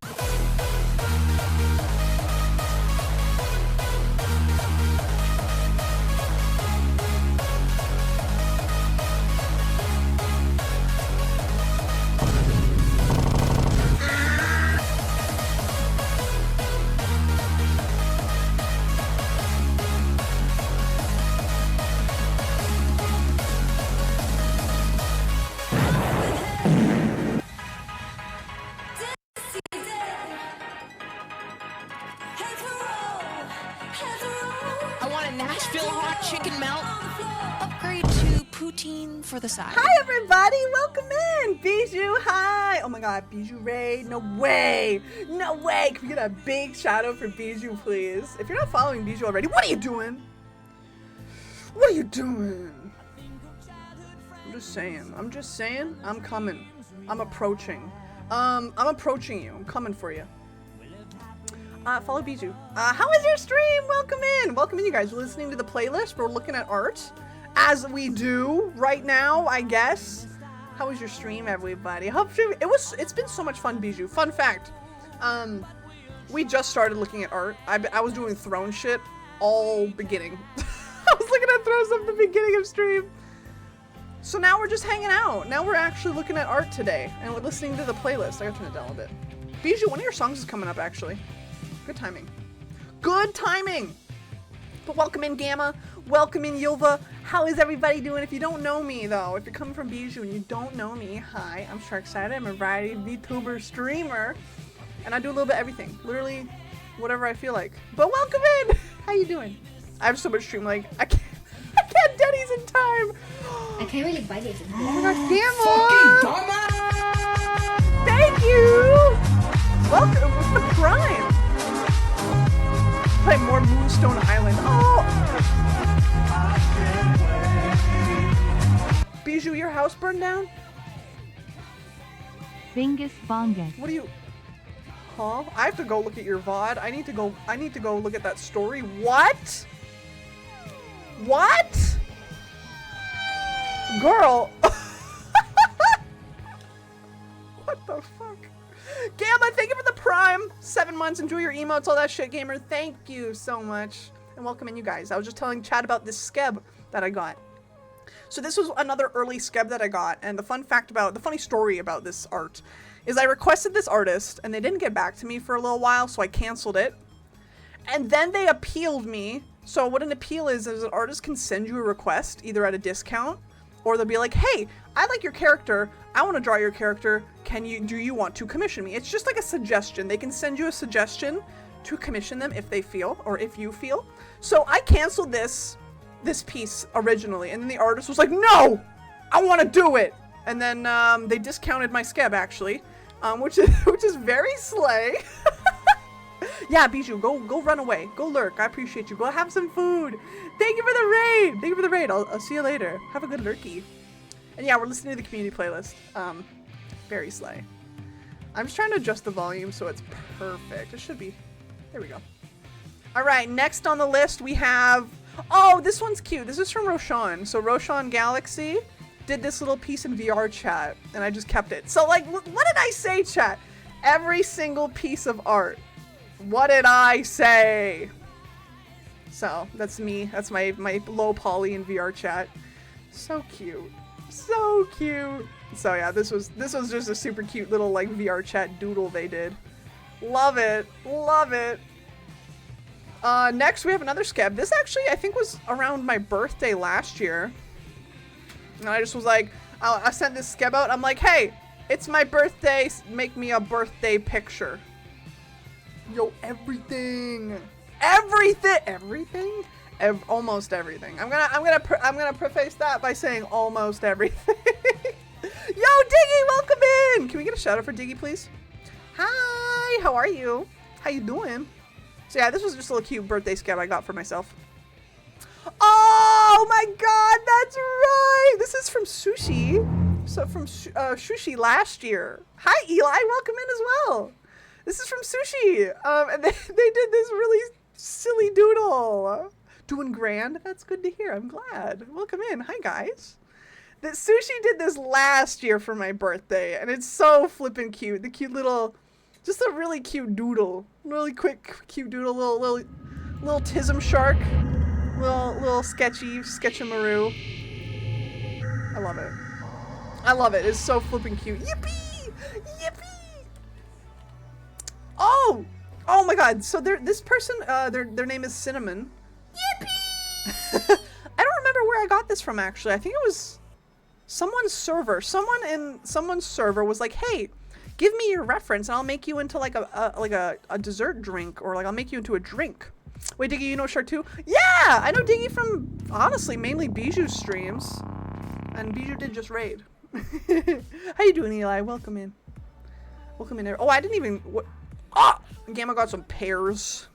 [SPEAKER 10] For the side.
[SPEAKER 4] Hi everybody, welcome in. Bijou, hi. Oh my god, Bijou raid. No way. No way. Can we get a big shout out for Bijou, please? If you're not following Bijou already, what are you doing? What are you doing? I'm just saying. I'm coming. I'm approaching. I'm approaching you. I'm coming for you. Follow Bijou. How is your stream? Welcome in. Welcome in, you guys. We're listening to the playlist. We're looking at art. As we do right now, I guess. How was your stream, everybody? Hopefully, it's been so much fun, Bijou. Fun fact, we just started looking at art. I was doing throne shit all beginning. I was looking at thrones at the beginning of stream. So now we're just hanging out. Now we're actually looking at art today, and we're listening to the playlist. I gotta turn it down a bit. Bijou, one of your songs is coming up, actually. Good timing. Good timing. But welcome in, Gamma. Welcome in, Yilva. How is everybody doing? If you don't know me, though, if you're coming from Bijou and you don't know me, hi, I'm Sharksided. I'm a variety VTuber streamer, and I do a little bit of everything. Literally, whatever I feel like. But welcome in. How you doing? I have so much stream, like, I can't Denny's in time.
[SPEAKER 9] I can't really buy this.
[SPEAKER 4] Oh my god, Gamma! Thank you! Welcome with the Prime! Play more Moonstone Island. Oh! Bijou, your house burned down?
[SPEAKER 2] Bingus bongus.
[SPEAKER 4] What do you... Huh? I have to go look at your VOD. I need to go look at that story. What? What? Girl. What the fuck? Gamma, thank you for the Prime. 7 months. Enjoy your emotes, all that shit, gamer. Thank you so much. And welcome in, you guys. I was just telling Chad about this skeb that I got. So this was another early skeb that I got. And the funny story about this art is I requested this artist and they didn't get back to me for a little while, so I canceled it. And then they appealed me. So what an appeal is an artist can send you a request either at a discount, or they'll be like, hey, I like your character. I want to draw your character. Do you want to commission me? It's just like a suggestion. They can send you a suggestion to commission them if they feel, or if you feel. So I canceled this piece originally, and then the artist was like, no, I want to do it. And then they discounted my skeb actually, which is very slay. Yeah, Bijou, go run away. Go lurk. I appreciate you. Go have some food. Thank you for the raid. Thank you for the raid. I'll see you later. Have a good lurky. And yeah, we're listening to the community playlist. Very slay. I'm just trying to adjust the volume so it's perfect. It should be. There we go. All right, next on the list we have... Oh, this one's cute. This is from Roshan. So Roshan Galaxy did this little piece in VR chat, and I just kept it. So, like, what did I say, chat? Every single piece of art. What did I say? So, that's me. That's my low poly in VR chat. So cute. So cute. So yeah, this was just a super cute little like VR chat doodle they did. Love it. Love it. Next we have another skeb. This actually I think was around my birthday last year. And I just was like, I sent this skeb out. I'm like, hey, it's my birthday. Make me a birthday picture. Yo, everything. Almost everything. I'm gonna preface that by saying almost everything. Yo, Diggy, welcome in. Can we get a shout out for Diggy, please? Hi, how are you? How you doing? So yeah, this was just a little cute birthday skeb I got for myself. Oh my god, that's right. This is from Sushi. So from Sushi last year. Hi, Eli, welcome in as well. This is from Sushi. And they did this really silly doodle. Doing grand. That's good to hear. I'm glad. Welcome in. Hi, guys. That Sushi did this last year for my birthday, and it's so flippin' cute. The cute little, just a really cute doodle. Really quick, cute doodle. Little Tism shark. Little sketchamaroo. I love it. I love it. It's so flippin' cute. Yippee! Yippee! Oh my god. So this person, their name is Cinnamon. Yippee! I don't remember where I got this from actually. I think it was someone's server. Someone in someone's server was like, "Hey, give me your reference and I'll make you into like a dessert drink, or like I'll make you into a drink." Wait, Diggy, you know Shark 2? Yeah! I know Diggy from honestly mainly Bijou streams. And Bijou did just raid. How you doing, Eli? Welcome in. Welcome in there. Oh, I didn't even Gamma got some pears.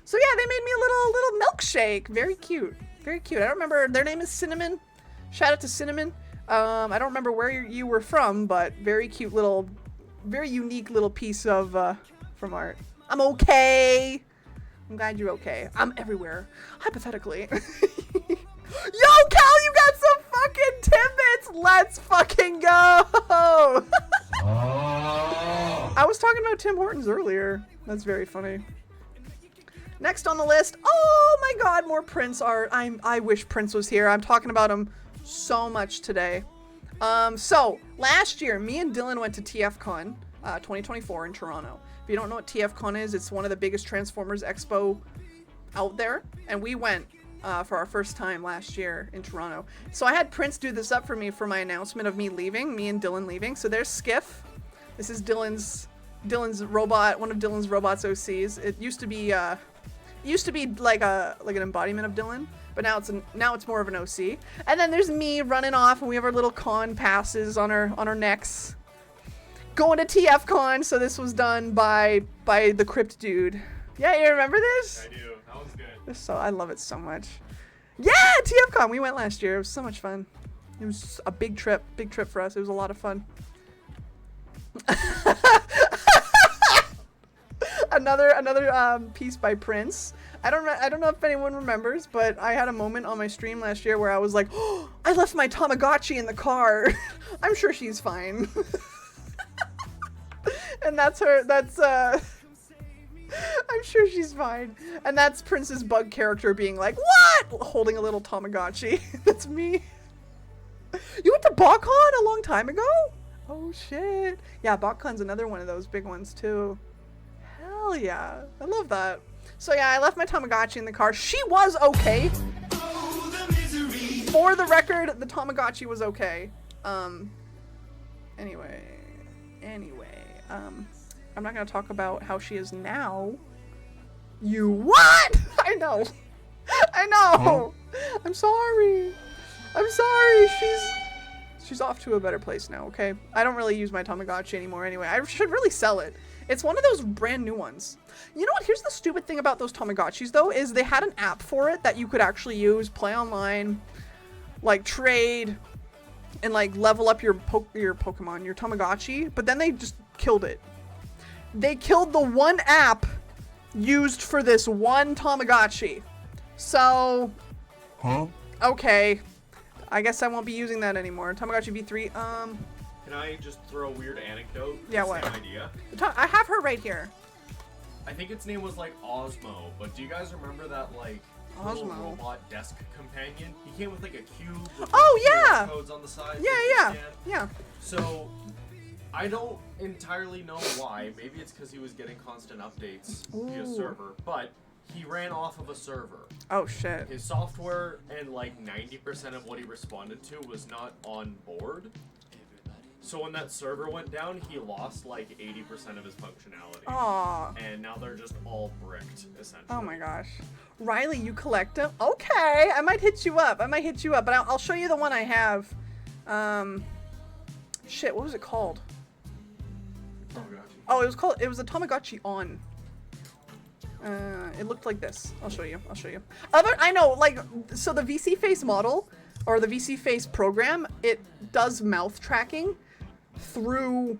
[SPEAKER 4] So yeah, they made me a little milkshake. Very cute. Very cute. I don't remember. Their name is Cinnamon. Shout out to Cinnamon. I don't remember where you were from, but very cute little, very unique little piece of from art. I'm okay. I'm glad you're okay. I'm everywhere. Hypothetically. Yo, Cal, you got some fucking tidbits. Let's fucking go. I was talking about Tim Hortons earlier. That's very funny. Next on the list. Oh my god, more Prince art. I wish Prince was here. I'm talking about him so much today. So last year, me and Dylan went to TFCon 2024 in Toronto. If you don't know what TFCon is, it's one of the biggest Transformers Expo out there, and we went for our first time last year in Toronto. So I had Prince do this up for me for my announcement of me leaving, me and Dylan leaving. So there's Skiff. This is Dylan's robot, one of Dylan's robots OCs. It used to be like an embodiment of Dylan, but now it's more of an OC. And then there's me running off, and we have our little con passes on our necks, going to TFCon. So this was done by the Crypt dude. Yeah, you remember this?
[SPEAKER 5] I do. That was good.
[SPEAKER 4] I love it so much. Yeah, TFCon. We went last year. It was so much fun. It was a big trip for us. It was a lot of fun. another piece by Prince. I don't know if anyone remembers, but I had a moment on my stream last year where I was like, oh, I left my Tamagotchi in the car. I'm sure she's fine. And I'm sure she's fine. And that's Prince's bug character being like, what? Holding a little Tamagotchi. That's me. You went to BotCon a long time ago? Oh shit. Yeah, BotCon's another one of those big ones too. Hell yeah. I love that. So yeah, I left my Tamagotchi in the car. She was okay. For the record, the Tamagotchi was okay. Anyway, I'm not gonna talk about how she is now. You what? I know. Huh? I'm sorry. She's off to a better place now, okay? I don't really use my Tamagotchi anymore anyway. I should really sell it. It's one of those brand new ones. You know what? Here's the stupid thing about those Tamagotchis, though, is they had an app for it that you could actually use, play online, like trade, and like level up your Pokemon, your Tamagotchi, but then they just killed it. They killed the one app used for this one Tamagotchi. So, okay. I guess I won't be using that anymore. Tamagotchi V3,
[SPEAKER 5] Can I just throw a weird anecdote?
[SPEAKER 4] Yeah, what?
[SPEAKER 5] Same idea.
[SPEAKER 4] I have her right here.
[SPEAKER 5] I think its name was like Osmo, but do you guys remember that like little robot desk companion? He came with like a cube with QR codes on the side.
[SPEAKER 4] Yeah.
[SPEAKER 5] So I don't entirely know why. Maybe it's because he was getting constant updates via server, but he ran off of a server.
[SPEAKER 4] Oh shit.
[SPEAKER 5] His software and like 90% of what he responded to was not on board. So when that server went down, he lost like 80% of his functionality.
[SPEAKER 4] Aww.
[SPEAKER 5] And now they're just all bricked, essentially.
[SPEAKER 4] Oh my gosh. Riley, you collect them? Okay, I might hit you up. But I'll show you the one I have. Shit, what was it called?
[SPEAKER 5] Tamagotchi.
[SPEAKER 4] Oh, it was a Tamagotchi on. It looked like this. I'll show you. I know, like, so the VC Face model, or the VC Face program, it does mouth tracking through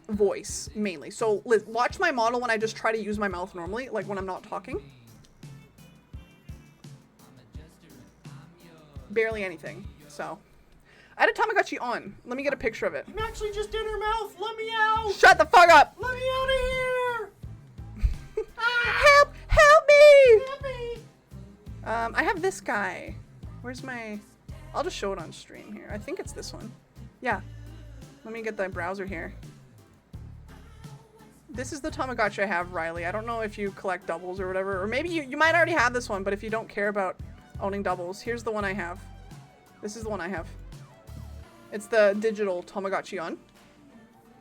[SPEAKER 4] voice, mainly. So, watch my model when I just try to use my mouth normally, like when I'm not talking. Barely anything, so. I had a Tamagotchi on. Let me get a picture of it.
[SPEAKER 5] I'm actually just in her mouth. Let me out.
[SPEAKER 4] Shut the fuck up.
[SPEAKER 5] Let me out of here.
[SPEAKER 4] Help me! I have this guy. Where's my... I'll just show it on stream here. I think it's this one. Yeah. Let me get the browser here. This is the Tamagotchi I have, Riley. I don't know if you collect doubles or whatever. Or maybe you might already have this one, but if you don't care about owning doubles, here's the one I have. This is the one I have. It's the digital Tamagotchi on.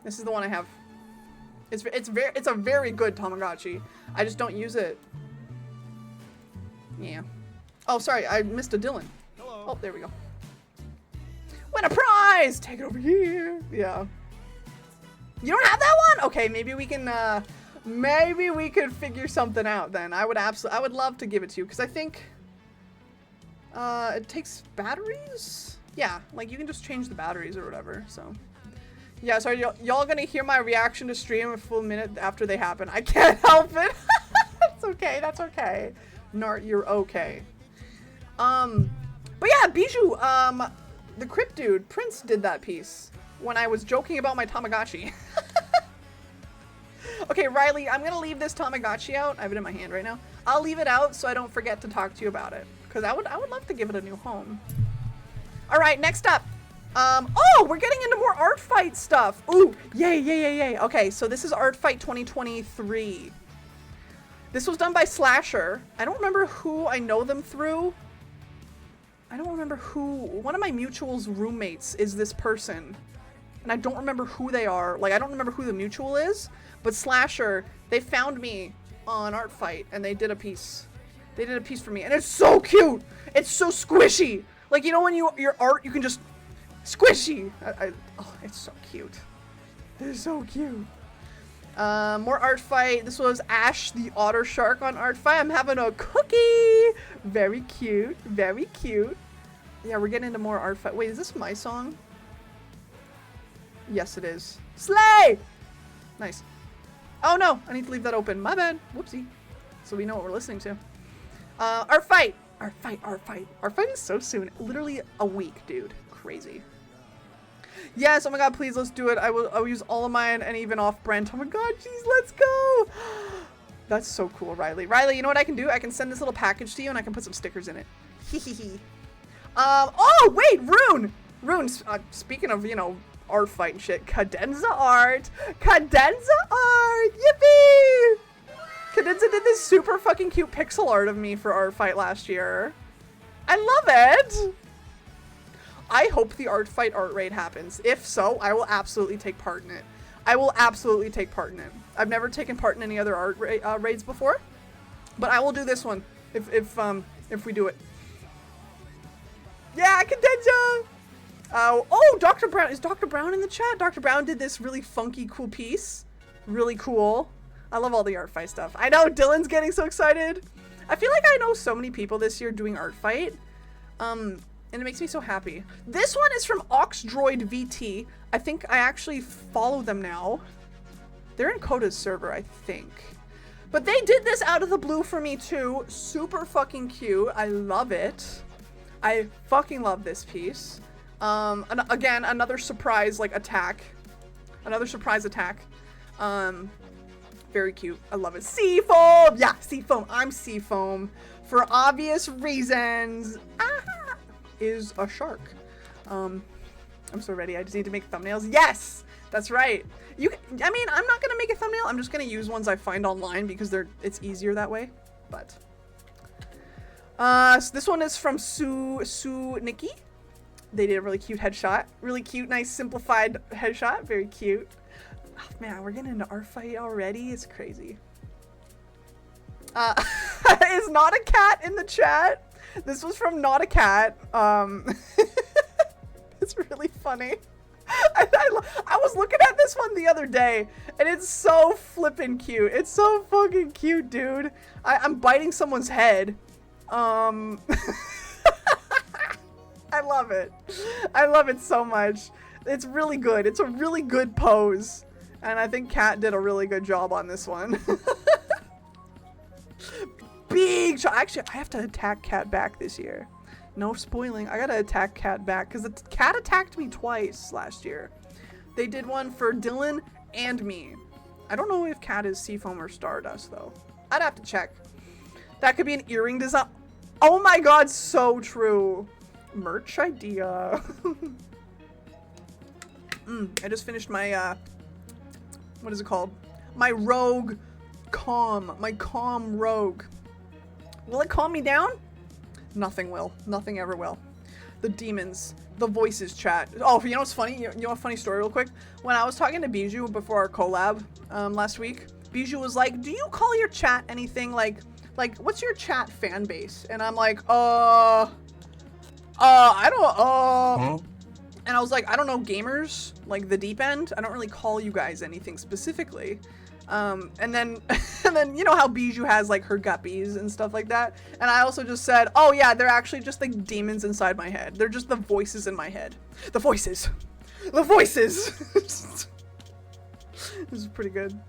[SPEAKER 4] This is the one I have. It's a very good Tamagotchi. I just don't use it. Yeah. Oh, sorry, I missed a Dylan.
[SPEAKER 5] Hello.
[SPEAKER 4] Oh, there we go. Win a prize! Take it over here. Yeah. You don't have that one? Okay, maybe we can figure something out then. I would love to give it to you because I think it takes batteries. Yeah, like you can just change the batteries or whatever. So. Yeah, sorry, y'all gonna hear my reaction to stream a full minute after they happen. I can't help it. That's okay. Nart, you're okay. But yeah, Bijou, the Crypt dude, Prince did that piece when I was joking about my Tamagotchi. Okay, Riley, I'm gonna leave this Tamagotchi out. I have it in my hand right now. I'll leave it out so I don't forget to talk to you about it. Because I would love to give it a new home. Alright, next up. Oh, we're getting into more art fight stuff. Ooh, yay, yay, yay, yay. Okay, so this is Art Fight 2023. This was done by Slasher. I don't remember who I know them through. I don't remember who. One of my mutual's roommates is this person. And I don't remember who they are. Like, I don't remember who the mutual is. But Slasher, they found me on Art Fight and they did a piece. They did a piece for me. And it's so cute. It's so squishy. Like, you know when your art, you can just... Squishy! Oh, it's so cute. It's so cute. More Art Fight. This was Ash the Otter Shark on Art Fight. I'm having a cookie! Very cute. Very cute. Yeah, we're getting into more Art Fight. Wait, is this my song? Yes, it is. Slay! Nice. Oh no, I need to leave that open. My bad. Whoopsie. So we know what we're listening to. Art Fight! Art Fight, Art Fight. Art Fight is so soon. Literally a week, dude. Crazy. Yes, oh my god, please, let's do it. I will use all of mine and even off Brent. Oh my god, jeez, let's go. That's so cool, Riley. Riley, you know what I can do? I can send this little package to you and I can put some stickers in it. Hehehe. Oh, wait, Rune! Rune, speaking of, you know, art fight and shit. Cadenza art! Cadenza art! Yippee! Cadenza did this super fucking cute pixel art of me for Art Fight last year. I love it! I hope the Art Fight art raid happens. If so, I will absolutely take part in it. I will absolutely take part in it. I've never taken part in any other art raids before, but I will do this one if we do it. Yeah, Cadenza! Oh, Dr. Brown. Is Dr. Brown in the chat? Dr. Brown did this really funky, cool piece. Really cool. I love all the Art Fight stuff. I know, Dylan's getting so excited. I feel like I know so many people this year doing Art Fight. And it makes me so happy. This one is from Oxdroid VT. I think I actually follow them now. They're in Coda's server, I think. But they did this out of the blue for me too. Super fucking cute. I love it. I fucking love this piece. Again, another surprise like attack. Another surprise attack. Very cute. I love it. Seafoam! Yeah, Seafoam. I'm Seafoam. For obvious reasons. Is a shark. I'm so ready. I just need to make thumbnails. Yes! That's right. I mean, I'm not gonna make a thumbnail. I'm just gonna use ones I find online because it's easier that way. But so this one is from Sue Nikki. They did a really cute headshot. Really cute, nice, simplified headshot. Very cute. Oh, man, we're getting into Art Fight already. It's crazy. Is not a cat in the chat. This was from Not a Cat. It's really funny. I was looking at this one the other day, and it's so flippin' cute. It's so fucking cute, dude. I'm biting someone's head. I love it. I love it so much. It's really good. It's a really good pose. And I think Kat did a really good job on this one. Big shot. Actually, I have to attack Kat back this year. No spoiling. I gotta attack Kat back because the Kat attacked me twice last year. They did one for Dylan and me. I don't know if Kat is Seafoam or Stardust though. I'd have to check. That could be an earring design. Oh my god, so true. Merch idea. I just finished my what is it called? My rogue calm. My calm rogue. Will it calm me down? Nothing will. Nothing ever will. The demons. The voices chat. Oh, you know what's funny? You know a funny story real quick? When I was talking to Bijou before our collab last week, Bijou was like, do you call your chat anything like what's your chat fan base? And I'm like, I don't, and I was like, I don't know, gamers, like the deep end. I don't really call you guys anything specifically. And then you know how Bijou has like her guppies and stuff like that. And I also just said, oh yeah, they're actually just like demons inside my head. They're just the voices in my head. The voices. The voices. This is pretty good.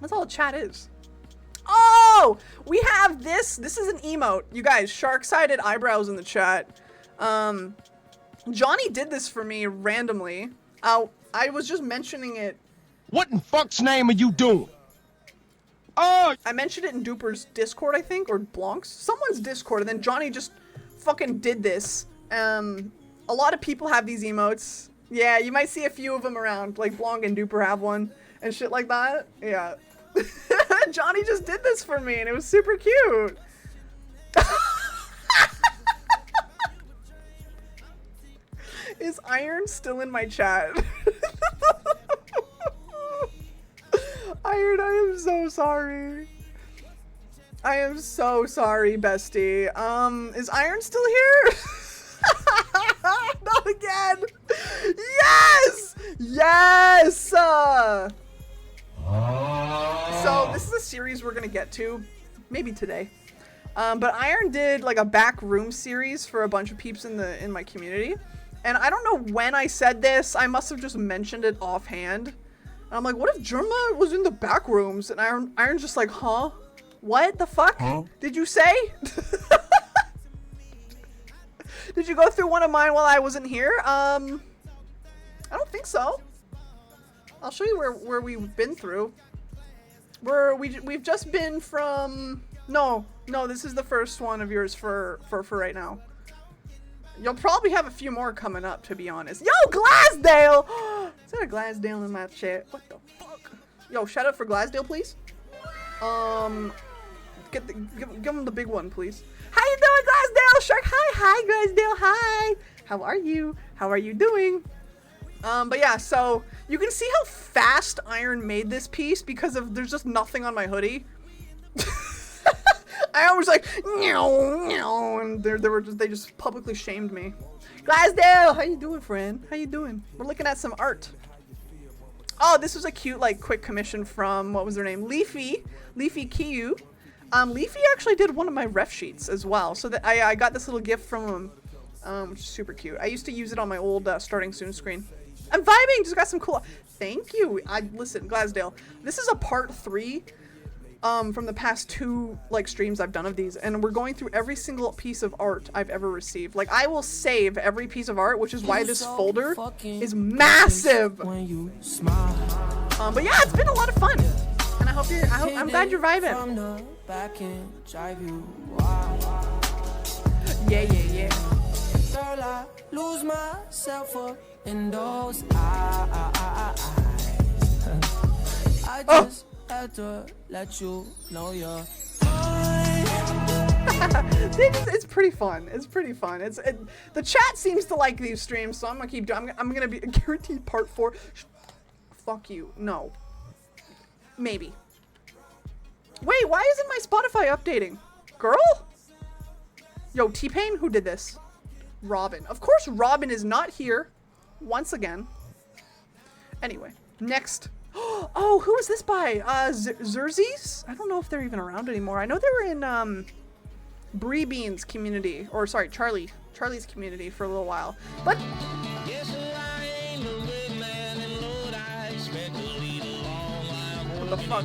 [SPEAKER 4] That's all chat is. Oh, we have this. This is an emote. You guys, Sharksided eyebrows in the chat. Johnny did this for me randomly. I was just mentioning it.
[SPEAKER 3] What in fuck's name are you doing? Oh!
[SPEAKER 4] I mentioned it in Duper's Discord, I think, or Blanc's. Someone's Discord, and then Johnny just fucking did this. And A lot of people have these emotes. Yeah, you might see a few of them around. Like Blong and Duper have one and shit like that. Yeah. Johnny just did this for me and it was super cute. Is Iron still in my chat? Iron, I am so sorry. I am so sorry, bestie. Is Iron still here? Not again. Yes! Yes! So this is a series we're gonna get to, maybe today. But Iron did like a back room series for a bunch of peeps in my community. And I don't know when I said this. I must have just mentioned it offhand. And I'm like, what if Germa was in the back rooms? And Iron's just like, huh? What the fuck? Huh? Did you say? Did you go through one of mine while I wasn't here? I don't think so. I'll show you where we've been through. We've just been from... No, this is the first one of yours for right now. You'll probably have a few more coming up, to be honest. Yo, Glasdale! Is that a Glasdale in my chat? What the fuck? Yo, shout out for Glasdale, please. Give him the big one, please. How you doing, Glasdale? Shark, hi, Glasdale, hi. How are you? How are you doing? But yeah, so you can see how fast Iron made this piece because there's just nothing on my hoodie. I was like, no, and they just publicly shamed me. Glasdale, how you doing, friend? How you doing? We're looking at some art. Oh, this was a cute, like, quick commission from, what was their name? Leafy Kiyu. Leafy actually did one of my ref sheets as well, so that I got this little gift from him, which is super cute. I used to use it on my old starting soon screen. I'm vibing, just got some cool. Thank you. Listen, Glasdale, this is a part 3. From the past 2 like streams I've done of these, and we're going through every single piece of art I've ever received. Like, I will save every piece of art, which is why this folder is massive. But yeah, it's been a lot of fun, and I'm glad you're vibing. Yeah. Girl, I lose myself up in those eyes. I just had to let you know you're it's pretty fun. It's pretty fun. The chat seems to like these streams, so I'm gonna keep doing. I'm gonna be guaranteed part 4. Fuck you. No. Maybe. Wait, why isn't my Spotify updating? Girl? Yo, T-Pain, who did this? Robin. Of course, Robin is not here. Once again. Anyway, next. Oh, who is this by? Xerxes? I don't know if they're even around anymore. I know they were in Bree Bean's community, or sorry, Charlie's community for a little while. But what the fuck?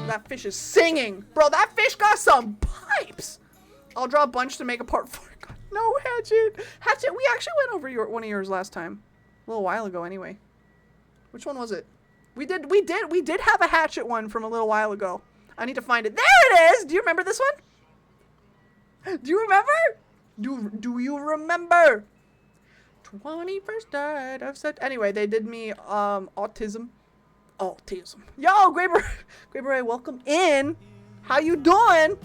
[SPEAKER 4] That fish is singing, bro. That fish got some pipes. I'll draw a bunch to make a part 4. No, Hatchet. We actually went over one of yours last time. A little while ago, anyway. Which one was it? We did have a Hatchet one from a little while ago. I need to find it. There it is! Do you remember this one? Do you remember? Do you remember? 21st night of set. Anyway, they did me, autism. Yo, Graber, welcome in. How you doing?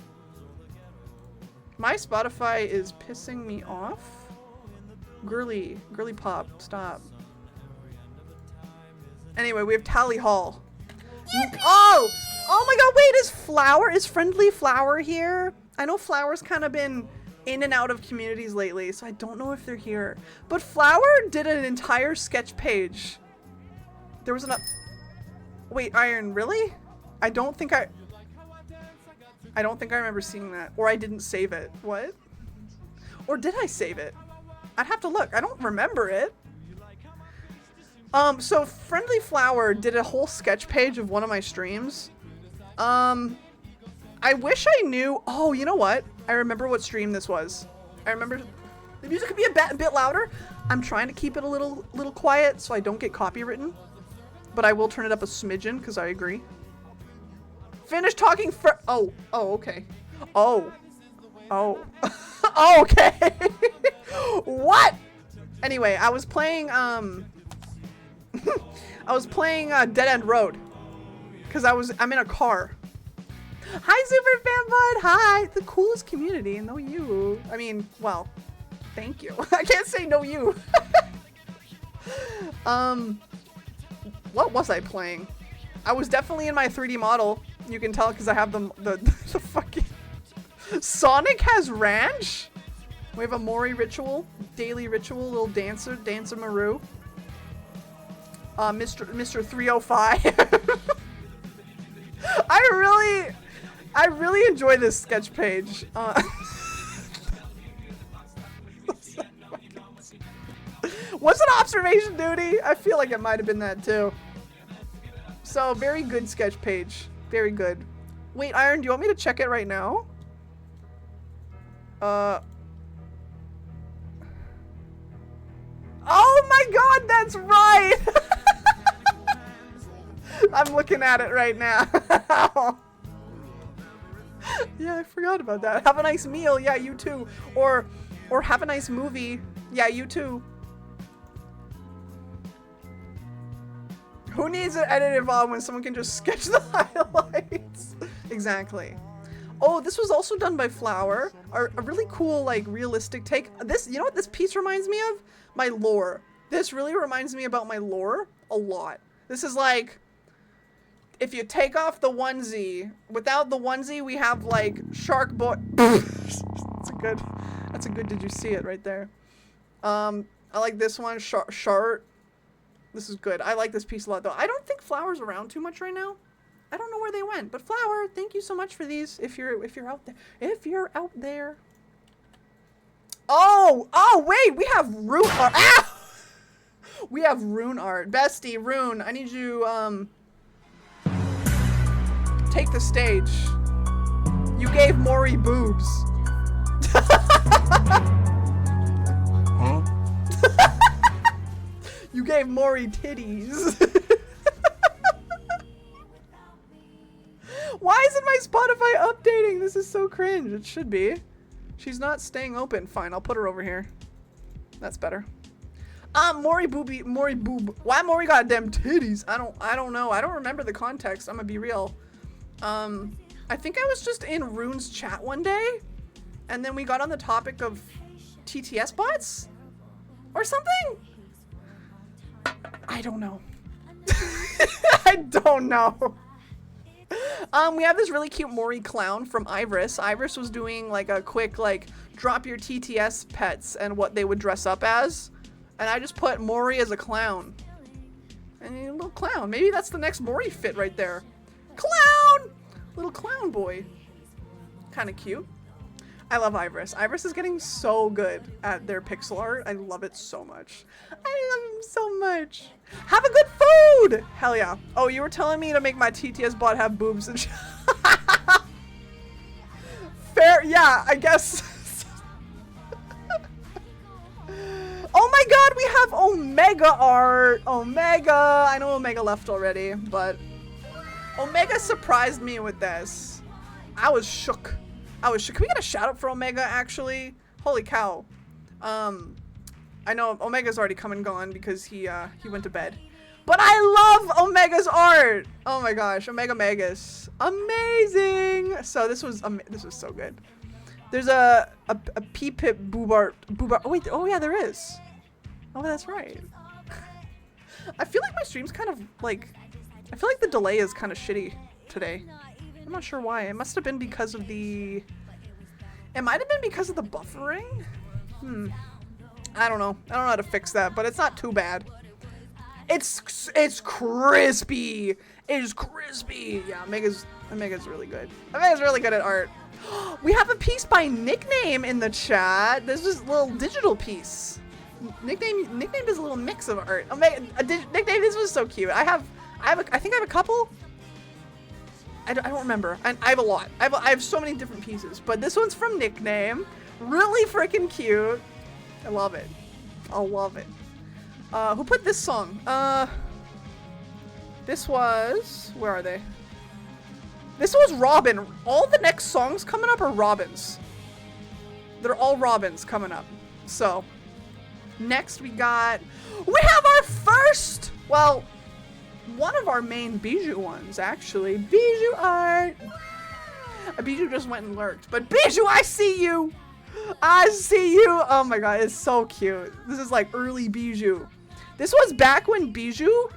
[SPEAKER 4] My Spotify is pissing me off. Girly pop, stop. Anyway, we have Tally Hall. Oh my god, wait, is Friendly Flower here? I know Flower's kind of been in and out of communities lately, so I don't know if they're here. But Flower did an entire sketch page. There was wait, Iron, really? I don't think I remember seeing that. Or I didn't save it. What? Or did I save it? I'd have to look. I don't remember it. So Friendly Flower did a whole sketch page of one of my streams. I wish I knew. Oh, you know what? I remember what stream this was. I remember the music could be a bit louder. I'm trying to keep it a little quiet so I don't get copywritten. But I will turn it up a smidgen because I agree. Finish talking for. Oh, okay. Oh. Oh. Oh, okay. What? Anyway, I was playing Dead End Road because I'm in a car. Hi, Super Fan Bud. Hi, the coolest community. No you. I mean, well, thank you. I can't say no you. What was I playing? I was definitely in my 3D model. You can tell because I have the fucking Sonic has ranch. We have a Mori ritual, daily ritual, little dancer Maru. Mr. 305. I really enjoy this sketch page. Was it observation duty? I feel like it might have been that too. So very good sketch page, very good. Wait, Iron, do you want me to check it right now? Oh my god, that's right! I'm looking at it right now. Yeah, I forgot about that. Have a nice meal. Yeah, you too. Or have a nice movie. Yeah, you too. Who needs an edited VOD when someone can just sketch the highlights? Exactly. Oh, this was also done by Flower. A really cool, like, realistic take. This, you know what this piece reminds me of? My lore. This really reminds me about my lore a lot. This is like, if you take off the onesie, without the onesie, we have like Shark Boy. That's a good. Did you see it right there? I like this one. Shart. This is good. I like this piece a lot though. I don't think Flower's around too much right now. I don't know where they went, but Flower, thank you so much for these. If you're out there, out there. Oh wait, we have rune art. Ah! We have rune art. Bestie, Rune, I need you take the stage. You gave Mori boobs.
[SPEAKER 8] Huh?
[SPEAKER 4] You gave Mori titties. Why isn't my Spotify updating? This is so cringe. It should be. She's not staying open. Fine, I'll put her over here. That's better. Mori boob. Why Mori got them titties? I don't know. I don't remember the context. I'm gonna be real. I think I was just in Rune's chat one day, and then we got on the topic of TTS bots or something. I don't know. I don't know. We have this really cute Mori clown from Iris. Iris was doing like a quick like drop your TTS pets and what they would dress up as. And I just put Mori as a clown. And a little clown. Maybe that's the next Mori fit right there. Clown! Little clown boy. Kind of cute. I love Iris. Iris is getting so good at their pixel art. I love it so much. I love him so much. Have a good food! Hell yeah. Oh, you were telling me to make my TTS bot have boobs and fair, yeah, I guess. Oh my god, we have Omega art! Omega! I know Omega left already, but Omega surprised me with this. I was shook. Can we get a shout out for Omega actually? Holy cow. I know Omega's already come and gone because he went to bed. But I love Omega's art! Oh my gosh, Omega Magus. Amazing! So this was so good. There's a P-Pip boob art. Oh wait, oh yeah, there is. Oh, that's right. I feel like my stream's kind of like, I feel like the delay is kind of shitty today. I'm not sure why. It must have been because of the, it might have been because of the buffering? I don't know. I don't know how to fix that, but it's not too bad. It's crispy. It is crispy. Yeah, Omega's really good. Omega's really good at art. We have a piece by Nickname in the chat. This is a little digital piece. Nickname is a little mix of art. Nickname, this was so cute. I think I have a couple. I don't remember. I have a lot. I have so many different pieces, but this one's from Nickname. Really freaking cute. I love it. I love it. Who put this song? This was, where are they? This was Robin. All the next songs coming up are Robin's. They're all Robins coming up. So, next we have our first, well, one of our main Bijou ones, actually. Bijou art. Bijou just went and lurked. But Bijou, I see you. I see you. Oh my god, it's so cute. This is like early Bijou. This was back when Bijou,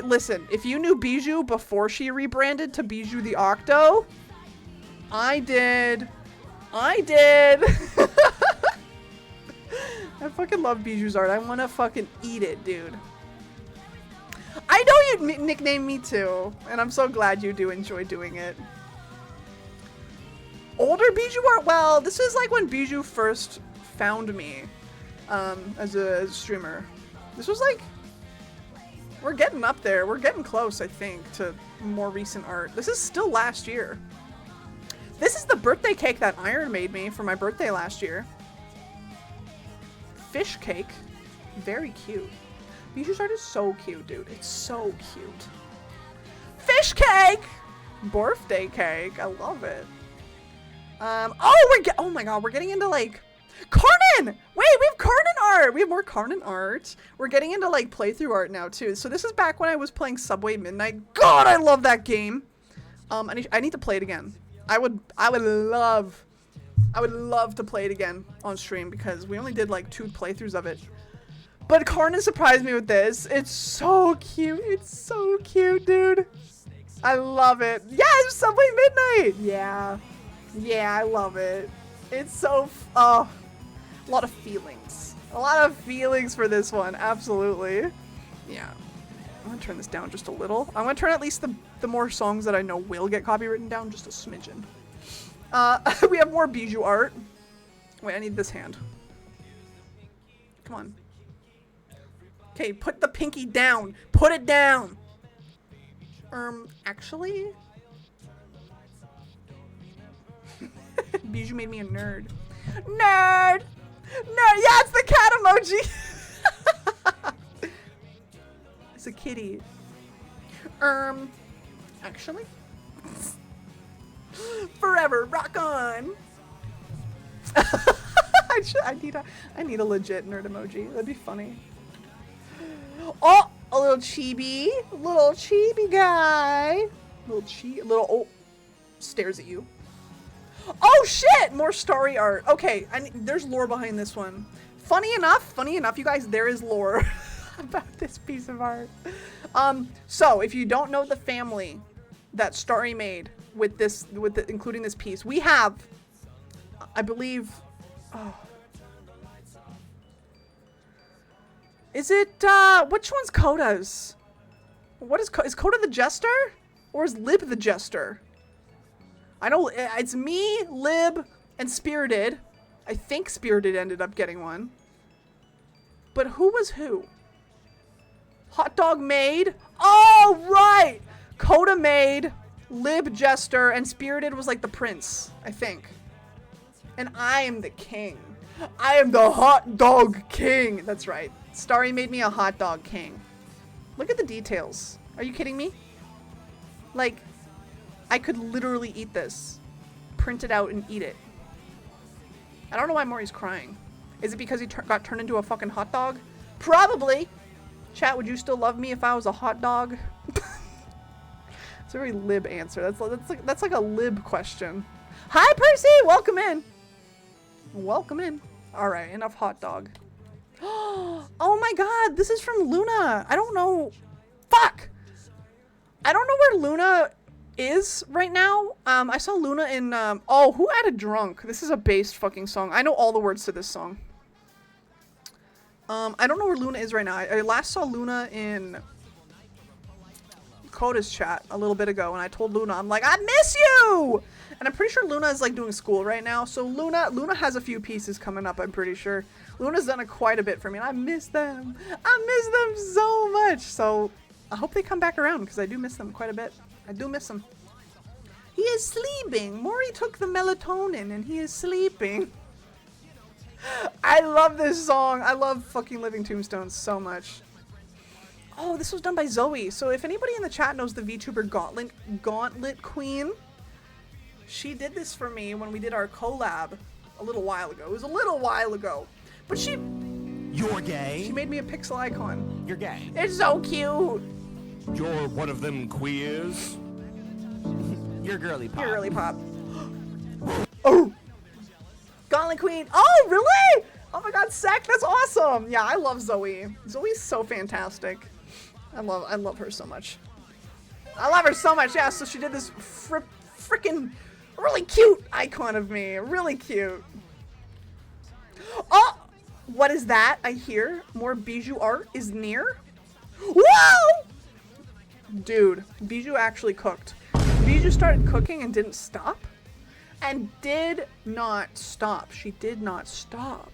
[SPEAKER 4] listen, if you knew Bijou before she rebranded to Bijou the Octo, I did. I fucking love Bijou's art. I want to fucking eat it, dude. I know you nicknamed me too, and I'm so glad you do enjoy doing it. Older Bijou art? Well, this is like when Bijou first found me as a streamer. This was like, we're getting up there. We're getting close, I think, to more recent art. This is still last year. This is the birthday cake that Iron made me for my birthday last year. Fish cake. Very cute. Bijou's art is so cute, dude. It's so cute. Fish cake! Birthday cake. I love it. Oh my god, we're getting into like Karnan! Wait, we have Karnan art! We have more Karnan art. We're getting into like playthrough art now too. So this is back when I was playing Subway Midnight. God, I love that game! I need to play it again. I would love to play it again on stream because we only did like 2 playthroughs of it. But Karnan surprised me with this. It's so cute. It's so cute, dude. I love it. Yeah, it's Subway Midnight! Yeah. Yeah, I love it. It's so, a lot of feelings. A lot of feelings for this one, absolutely. Yeah. I'm gonna turn this down just a little. I'm gonna turn at least the more songs that I know will get copywritten down just a smidgen. We have more Bijou art. Wait, I need this hand. Come on. Okay, put the pinky down. Put it down. Actually... Bijou made me a nerd. Nerd! Nerd! Yeah, it's the cat emoji! It's a kitty. Actually? Forever, rock on! I need a legit nerd emoji. That'd be funny. Oh! A little chibi. Little chibi guy. Oh, stares at you. Oh shit! More story art. Okay, there's lore behind this one. Funny enough, you guys, there is lore about this piece of art. So if you don't know the family that Starry made with including this piece, we have, I believe, is it, which one's Coda's? Is Coda the Jester? Or is Lib the Jester? I know it's me, Lib, and Spirited. I think Spirited ended up getting one. But who was who? Hot Dog Maid? Oh, right! Coda Maid, Lib Jester, and Spirited was like the prince, I think. And I am the king. I am the hot dog king. That's right. Starry made me a hot dog king. Look at the details. Are you kidding me? Like... I could literally eat this. Print it out and eat it. I don't know why Maury's crying. Is it because he got turned into a fucking hot dog? Probably. Chat, would you still love me if I was a hot dog? It's a very Lib answer. That's like a Lib question. Hi, Percy! Welcome in. Welcome in. Alright, enough hot dog. Oh my god, this is from Luna. I don't know. Fuck! I don't know where Luna is right now. I saw Luna in, oh, who added Drunk? This is a based fucking song. I know all the words to this song. I don't know where Luna is right now. I last saw Luna in Coda's chat a little bit ago, and I told Luna, I'm like, I miss you! And I'm pretty sure Luna is like doing school right now, so Luna has a few pieces coming up, I'm pretty sure. Luna's done quite a bit for me, and I miss them. I miss them so much. So I hope they come back around, because I do miss them quite a bit. I do miss him. He is sleeping. Maury took the melatonin and he is sleeping. I love this song. I love fucking Living Tombstones so much. Oh, this was done by Zoe. So if anybody in the chat knows the VTuber Gauntlet Queen, she did this for me when we did our collab a little while ago. It was a little while ago. But she
[SPEAKER 11] You're gay?
[SPEAKER 4] made me a pixel icon.
[SPEAKER 11] You're gay.
[SPEAKER 4] It's so cute.
[SPEAKER 11] You're one of them queers? You're girly pop.
[SPEAKER 4] You're girly pop. Oh! Gauntlet Queen. Oh, really? Oh my god, Sack, that's awesome. Yeah, I love Zoe. Zoe's so fantastic. I love her so much. I love her so much. Yeah, so she did this freaking really cute icon of me. Really cute. Oh! What is that? I hear more Bijou art is near. Whoa! Dude, Bijou actually cooked. Bijou started cooking and didn't stop. And did not stop. She did not stop.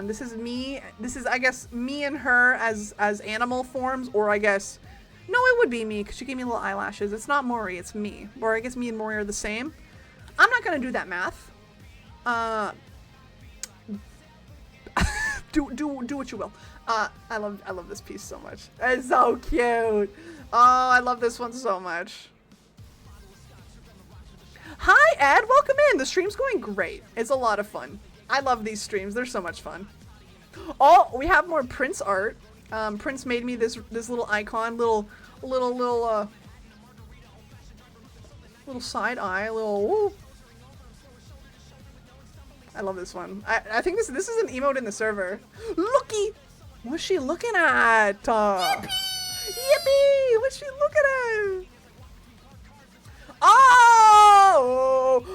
[SPEAKER 4] This is me. This is, I guess, me and her as animal forms, or I guess, no, it would be me because she gave me little eyelashes. It's not Mori, it's me. Or I guess me and Mori are the same. I'm not gonna do that math. Do what you will. I love this piece so much. It's so cute. Oh, I love this one so much. Hi, Ed. Welcome in. The stream's going great. It's a lot of fun. I love these streams. They're so much fun. Oh, we have more Prince art. Prince made me this little icon, little side eye, little. I love this one. I think this is an emote in the server. Looky, what's she looking at? Yippee! Yippee! What's she looking at? Oh!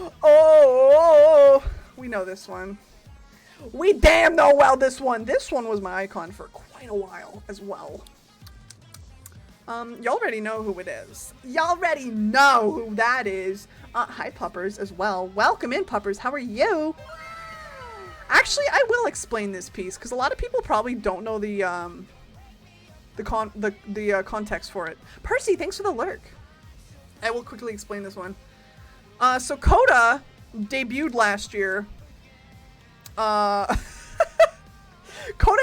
[SPEAKER 4] We know this one. We damn know well this one. This one was my icon for quite a while as well. Y'all already know who it is. Y'all already know who that is. Hi, Puppers, as well. Welcome in, Puppers. How are you? Actually, I will explain this piece because a lot of people probably don't know the context for it. Percy, thanks for the lurk. I will quickly explain this one. So Coda debuted last year. Coda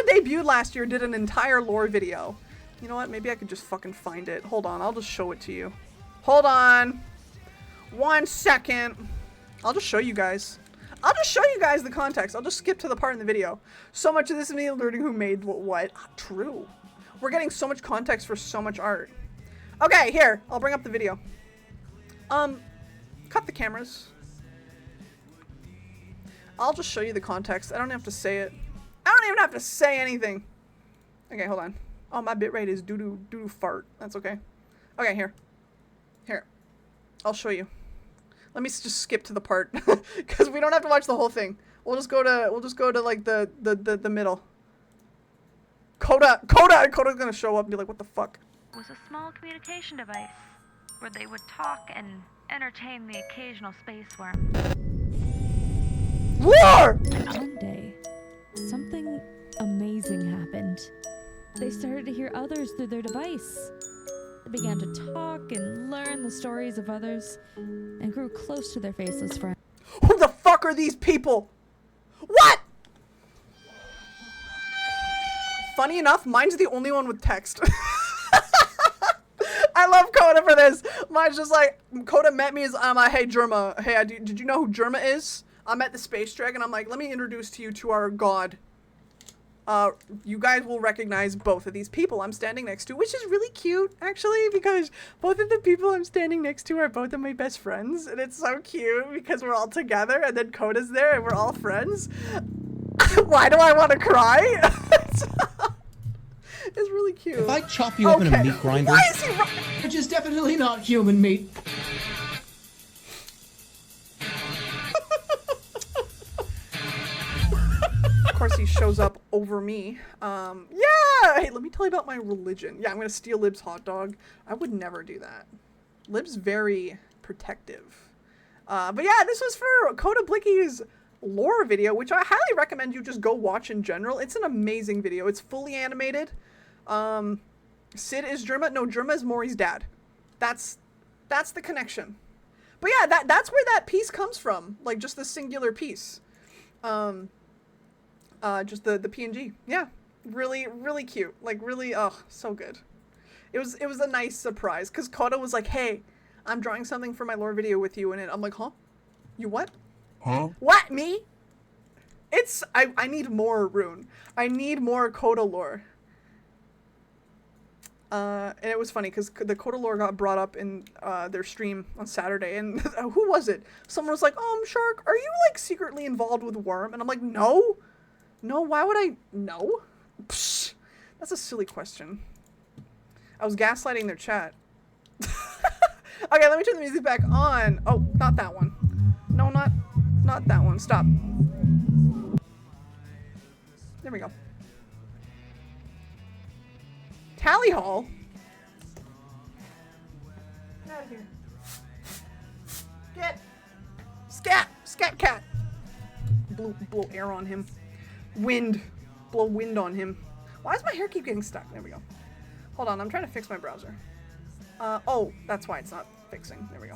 [SPEAKER 4] debuted last year, did an entire lore video. You know what? Maybe I could just fucking find it. Hold on, I'll just show it to you. Hold on. 1 second. I'll just show you guys. I'll just show you guys the context. I'll just skip to the part in the video. So much of this is me learning who made what. True. We're getting so much context for so much art. Okay, here. I'll bring up the video. Cut the cameras. I'll just show you the context. I don't have to say it. I don't even have to say anything. Okay, hold on. Oh, my bitrate is doo-doo fart. That's okay. Okay, here. Here. I'll show you. Let me just skip to the part because we don't have to watch the whole thing. We'll just go to like the middle. Coda's gonna show up and be like, what the fuck?
[SPEAKER 12] Was a small communication device where they would talk and entertain the occasional space worm.
[SPEAKER 4] War!
[SPEAKER 13] One day, something amazing happened. They started to hear others through their device. They began to talk and learn the stories of others and grew close to their faceless friends.
[SPEAKER 4] Who the fuck are these people? What? Funny enough, mine's the only one with text. I love Coda for this. Mine's just like, Coda met me as, hey Germa, hey, did you know who Germa is? I'm at the Space Dragon. I'm like, let me introduce to you to our god. You guys will recognize both of these people I'm standing next to, which is really cute, actually, because both of the people I'm standing next to are both of my best friends, and it's so cute because we're all together, and then Coda's there, and we're all friends. Why do I want to cry? It's really cute.
[SPEAKER 14] If I chop you up in a meat grinder,
[SPEAKER 4] why is he
[SPEAKER 7] which is definitely not human meat.
[SPEAKER 4] Of course, he shows up over me. Yeah! Hey, let me tell you about my religion. Yeah, I'm gonna steal Lib's hot dog. I would never do that. Lib's very protective. But yeah, this was for Coda Blicky's lore video, which I highly recommend you just go watch in general. It's an amazing video. It's fully animated. Sid is Germa. No, Germa is Mori's dad. That's the connection. But yeah, that's where that piece comes from. Like, just the singular piece. Just the PNG. Yeah. Really, really cute. Like, really, so good. It was a nice surprise, because Koda was like, hey, I'm drawing something for my lore video with you in it. I'm like, huh? You what?
[SPEAKER 11] Huh?
[SPEAKER 4] What, me? It's, I need more Rune. I need more Coda lore. And it was funny because the Coda lore got brought up in their stream on Saturday, and who was it? Someone was like, Shark, are you like secretly involved with Worm? And I'm like, no. No, why would I? No? Psh, that's a silly question. I was gaslighting their chat. Okay, let me turn the music back on. Oh, not that one. No, not that one. Stop. There we go. Tally Hall? Get out of here. Get. Scat. Scat cat. Blow air on him. Wind. Blow wind on him. Why does my hair keep getting stuck? There we go. Hold on, I'm trying to fix my browser. Oh, that's why it's not fixing. There we go.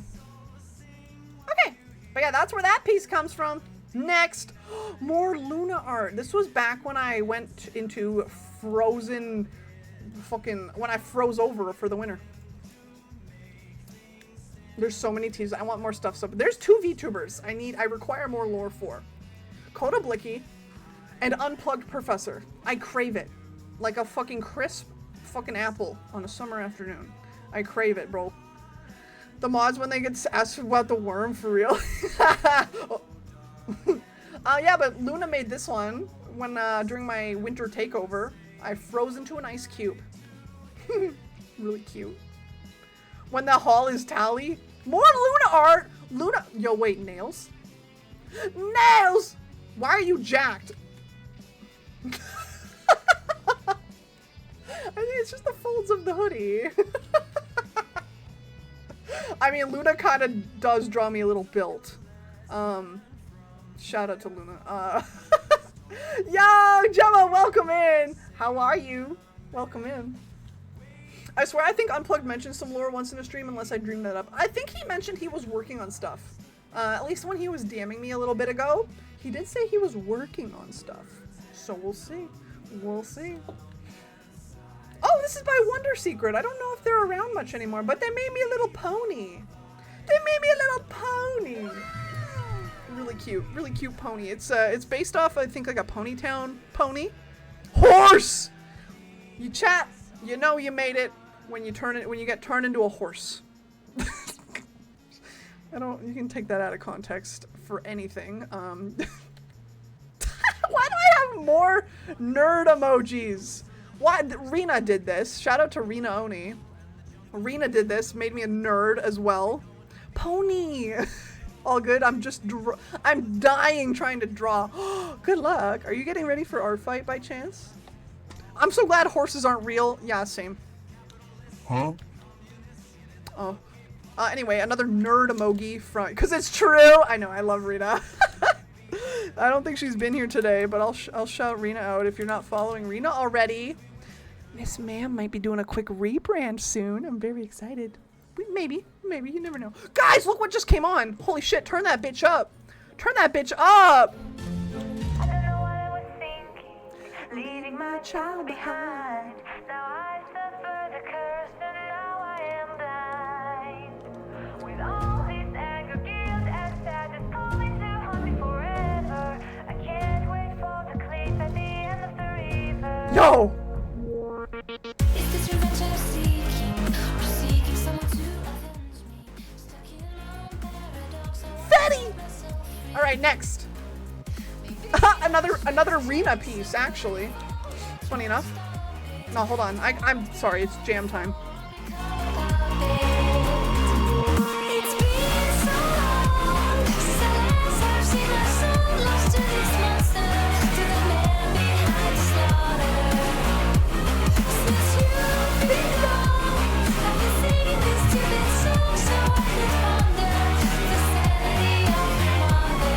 [SPEAKER 4] Okay. But yeah, that's where that piece comes from. Next, more Luna art. This was back when I went into frozen when I froze over for the winter. There's so many teas. I want more stuff. So there's 2 VTubers I require more lore for. Coda Blicky and Unplugged Professor. I crave it. Like a fucking crisp fucking apple on a summer afternoon. I crave it, bro. The mods when they get asked about the worm for real. Yeah, but Luna made this one when during my winter takeover. I froze into an ice cube. Really cute. When the hall is Tally. More Luna art! Luna. Yo, wait, nails? Nails! Why are you jacked? I think it's just the folds of the hoodie. I mean, Luna kind of does draw me a little built. Shout out to Luna. Yo, Gemma, welcome in. How are you? Welcome in. I swear, I think Unplugged mentioned some lore once in a stream, unless I dreamed that up. I think he mentioned he was working on stuff. At least when he was DMing me a little bit ago, he did say he was working on stuff. So we'll see. We'll see. Oh, this is by Wonder Secret. I don't know if they're around much anymore, but they made me a little pony. They made me a little pony. Really cute pony. It's based off, I think, like a Ponytown pony. Horse! You chat, you know you made it when you get turned into a horse. You can take that out of context for anything. Why do I have more nerd emojis? Why? Rena did this. Shout out to Rena Oni. Rena did this, made me a nerd as well. Pony! All good. I'm dying trying to draw. Good luck. Are you getting ready for our fight by chance? I'm so glad horses aren't real. Yeah, same.
[SPEAKER 11] Huh?
[SPEAKER 4] Oh. Anyway, another nerd emoji from, because it's true. I know, I love Rena. I don't think she's been here today, but I'll shout Rena out if you're not following Rena already. Miss Ma'am might be doing a quick rebrand soon. I'm very excited. Maybe, you never know. Guys, look what just came on. Holy shit, turn that bitch up. Turn that bitch up.
[SPEAKER 12] I don't know what I was thinking, leaving my child behind. Now I suffer the curse and now I am blind. With all this anger, guilt and sadness coming to haunt me forever. I can't wait for the cliff at the end of the river.
[SPEAKER 4] Yo!
[SPEAKER 12] Is this revenge I'm seeking, or seeking someone to avenge me? Stuck in my own paradox.
[SPEAKER 4] Fetty! Alright, next. another Rena piece, actually. Funny enough. No, hold on. I'm sorry, it's jam time.
[SPEAKER 12] It's been so long since I last have seen my soul lost to this monster, to the man behind the slaughter. Since you've been gone, I've been singing this stupid song so I could ponder the sanity of your mother.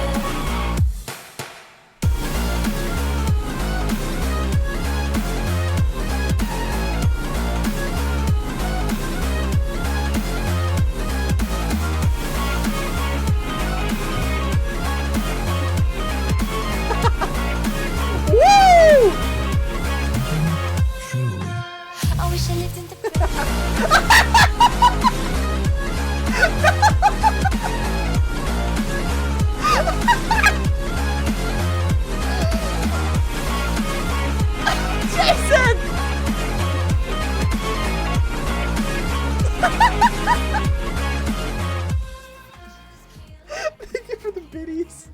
[SPEAKER 4] biddies.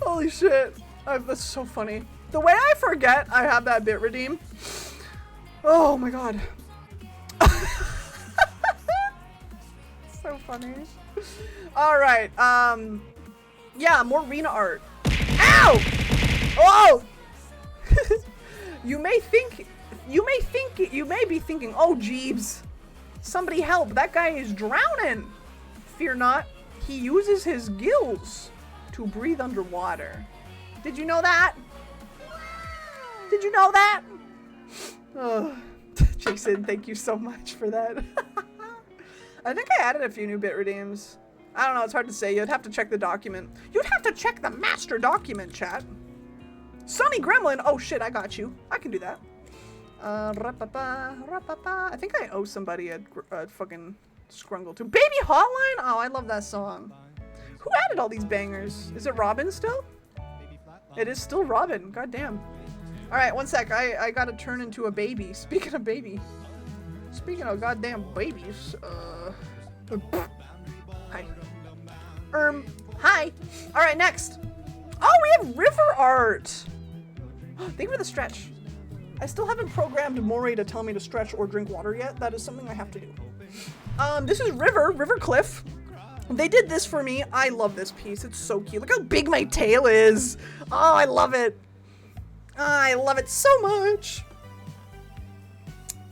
[SPEAKER 4] Holy shit. That's so funny. The way I forget I have that bit redeem. Oh my god. So funny. Alright, yeah, more Rena art. Ow! Oh! You may be thinking, oh Jeeves, somebody help, that guy is drowning. Fear not, he uses his gills to breathe underwater. Did you know that? Did you know that? Oh, Jason, thank you so much for that. I think I added a few new bit redeems. I don't know, it's hard to say. You'd have to check the document. You'd have to check the master document, chat. Sonny Gremlin, oh shit, I got you. I can do that. I think I owe somebody a fucking scrungle too. Baby Hotline? Oh, I love that song. Who added all these bangers? Is it Robin still? It is still Robin, goddamn. Alright, one sec, I gotta turn into a baby. Speaking of baby. Speaking of goddamn babies, hi. Hi. Alright, next. Oh, we have river art. Thank you for the stretch. I still haven't programmed Maury to tell me to stretch or drink water yet. That is something I have to do. This is River Cliff. They did this for me. I love this piece. It's so cute. Look how big my tail is. Oh, I love it. I love it so much.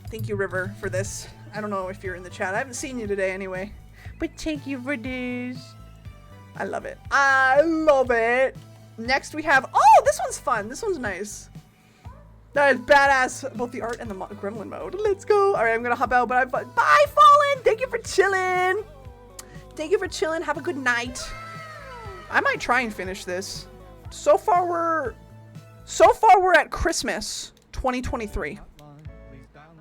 [SPEAKER 4] Thank you, River, for this. I don't know if you're in the chat. I haven't seen you today anyway. But thank you for this. I love it. I love it. Next we have, oh, this one's fun. This one's nice. That is badass, both the art and the gremlin mode. Let's go. All right, I'm gonna hop out, but bye, Fallen. Thank you for chilling. Thank you for chilling. Have a good night. I might try and finish this. So far we're at Christmas 2023.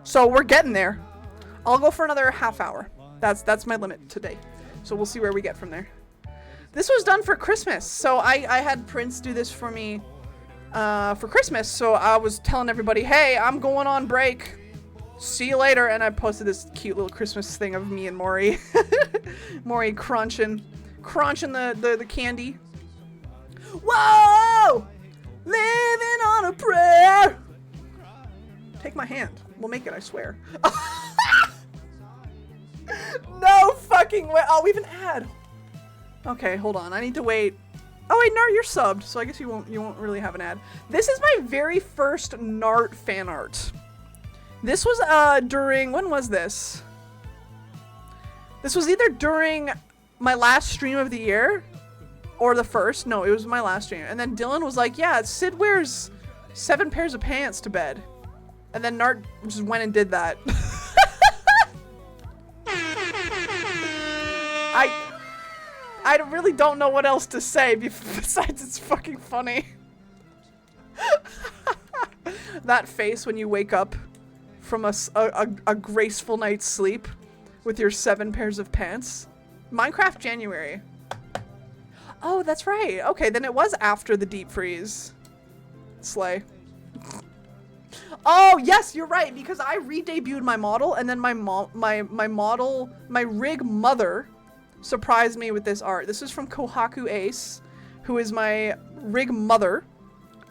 [SPEAKER 4] So we're getting there. I'll go for another half hour. That's my limit today. So we'll see where we get from there. This was done for Christmas. So I had Prince do this for me for Christmas. So I was telling everybody, hey, I'm going on break. See you later. And I posted this cute little Christmas thing of me and Maury. Maury crunching the candy. Whoa! Living on a prayer. Take my hand. We'll make it, I swear. No fucking way. Oh, we have an ad. Okay, hold on. I need to wait. Oh wait, Nart, you're subbed, so I guess you won't really have an ad. This is my very first Nart fan art. This was during, when was this? This was either during my last stream of the year or the first. No, it was my last stream. And then Dylan was like, yeah, Sid wears 7 pairs of pants to bed. And then Nart just went and did that. I really don't know what else to say besides it's fucking funny. That face when you wake up from a graceful night's sleep with your 7 pairs of pants. Minecraft January. Oh, that's right. Okay, then it was after the deep freeze. Slay. Oh, yes, you're right, because I re-debuted my model, and then my rig mother surprised me with this art. This is from Kohaku Ace, who is my rig mother.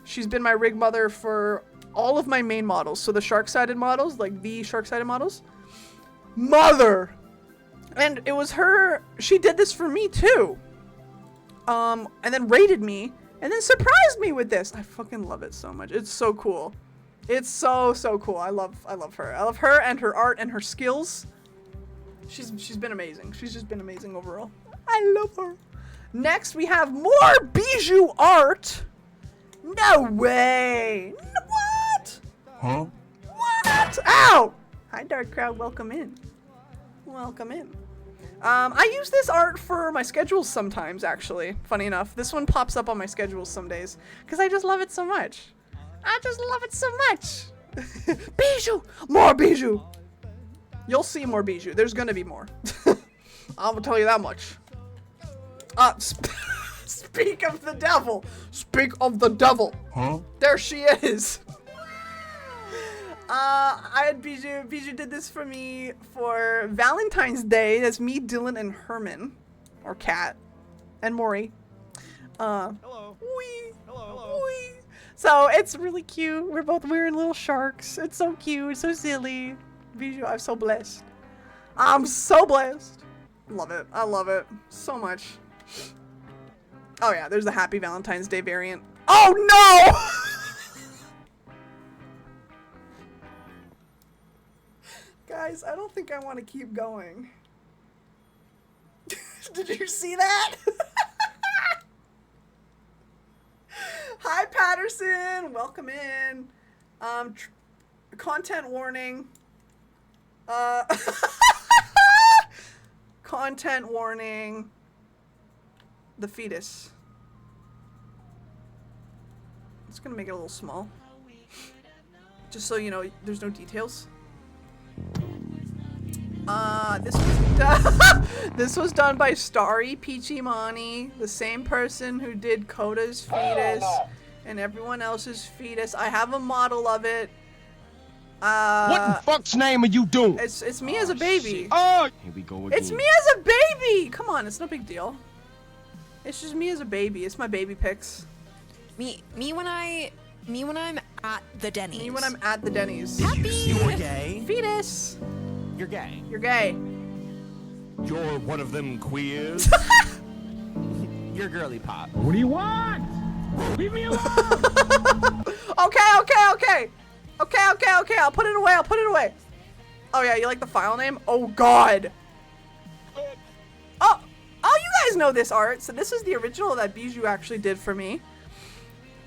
[SPEAKER 4] She's been my rig mother for all of my main models. So the Sharksided models, like the Sharksided models. Mother! And it was her, she did this for me too. And then rated me, and then surprised me with this. I fucking love it so much. It's so cool. It's so cool. I love her. I love her and her art and her skills. She's been amazing. She's just been amazing overall. I love her. Next, we have more Bijou art. No way. What?
[SPEAKER 11] Huh?
[SPEAKER 4] What? Ow! Hi, Dark Crowd. Welcome in. Welcome in. I use this art for my schedules sometimes, actually. Funny enough. This one pops up on my schedules some days. Because I just love it so much. I just love it so much. Bijou! More Bijou! You'll see more Bijou. There's gonna be more. I'll tell you that much. Speak of the devil. Speak of the devil.
[SPEAKER 11] Huh?
[SPEAKER 4] There she is. I had Bijou. Bijou did this for me for Valentine's Day. That's me, Dylan, and Herman. or Cat, and Maury.
[SPEAKER 5] Hello.
[SPEAKER 4] Wee.
[SPEAKER 5] Hello.
[SPEAKER 4] Wee. So it's really cute. We're both wearing little sharks. It's so cute, so silly. Bijou, I'm so blessed. I'm so blessed. Love it. I love it so much. Oh yeah, there's the Happy Valentine's Day variant. Oh no! Guys, I don't think I want to keep going. Did you see that? Hi, Patterson. Welcome in. Content warning. Content warning. The fetus. It's gonna make it a little small. Just so you know, there's no details. This was done by Starry Peachy Money, the same person who did Coda's fetus and everyone else's fetus. I have a model of it.
[SPEAKER 3] What in fuck's name are you doing?
[SPEAKER 4] It's me as a baby.
[SPEAKER 3] Shit. Oh, here we go again.
[SPEAKER 4] It's me as a baby. Come on, it's no big deal. It's just me as a baby. It's my baby pics.
[SPEAKER 10] Me when I'm at the Denny's.
[SPEAKER 4] Me when I'm at the Denny's.
[SPEAKER 10] Happy.
[SPEAKER 11] You're gay?
[SPEAKER 4] Fetus.
[SPEAKER 11] You're gay.
[SPEAKER 4] You're gay.
[SPEAKER 11] You're one of them queers? You're girly pop.
[SPEAKER 3] What do you want? Leave me alone.
[SPEAKER 4] Okay. I'll put it away. Oh yeah, you like the file name? Oh god. Oh, you guys know this art. So this is the original that Bijou actually did for me.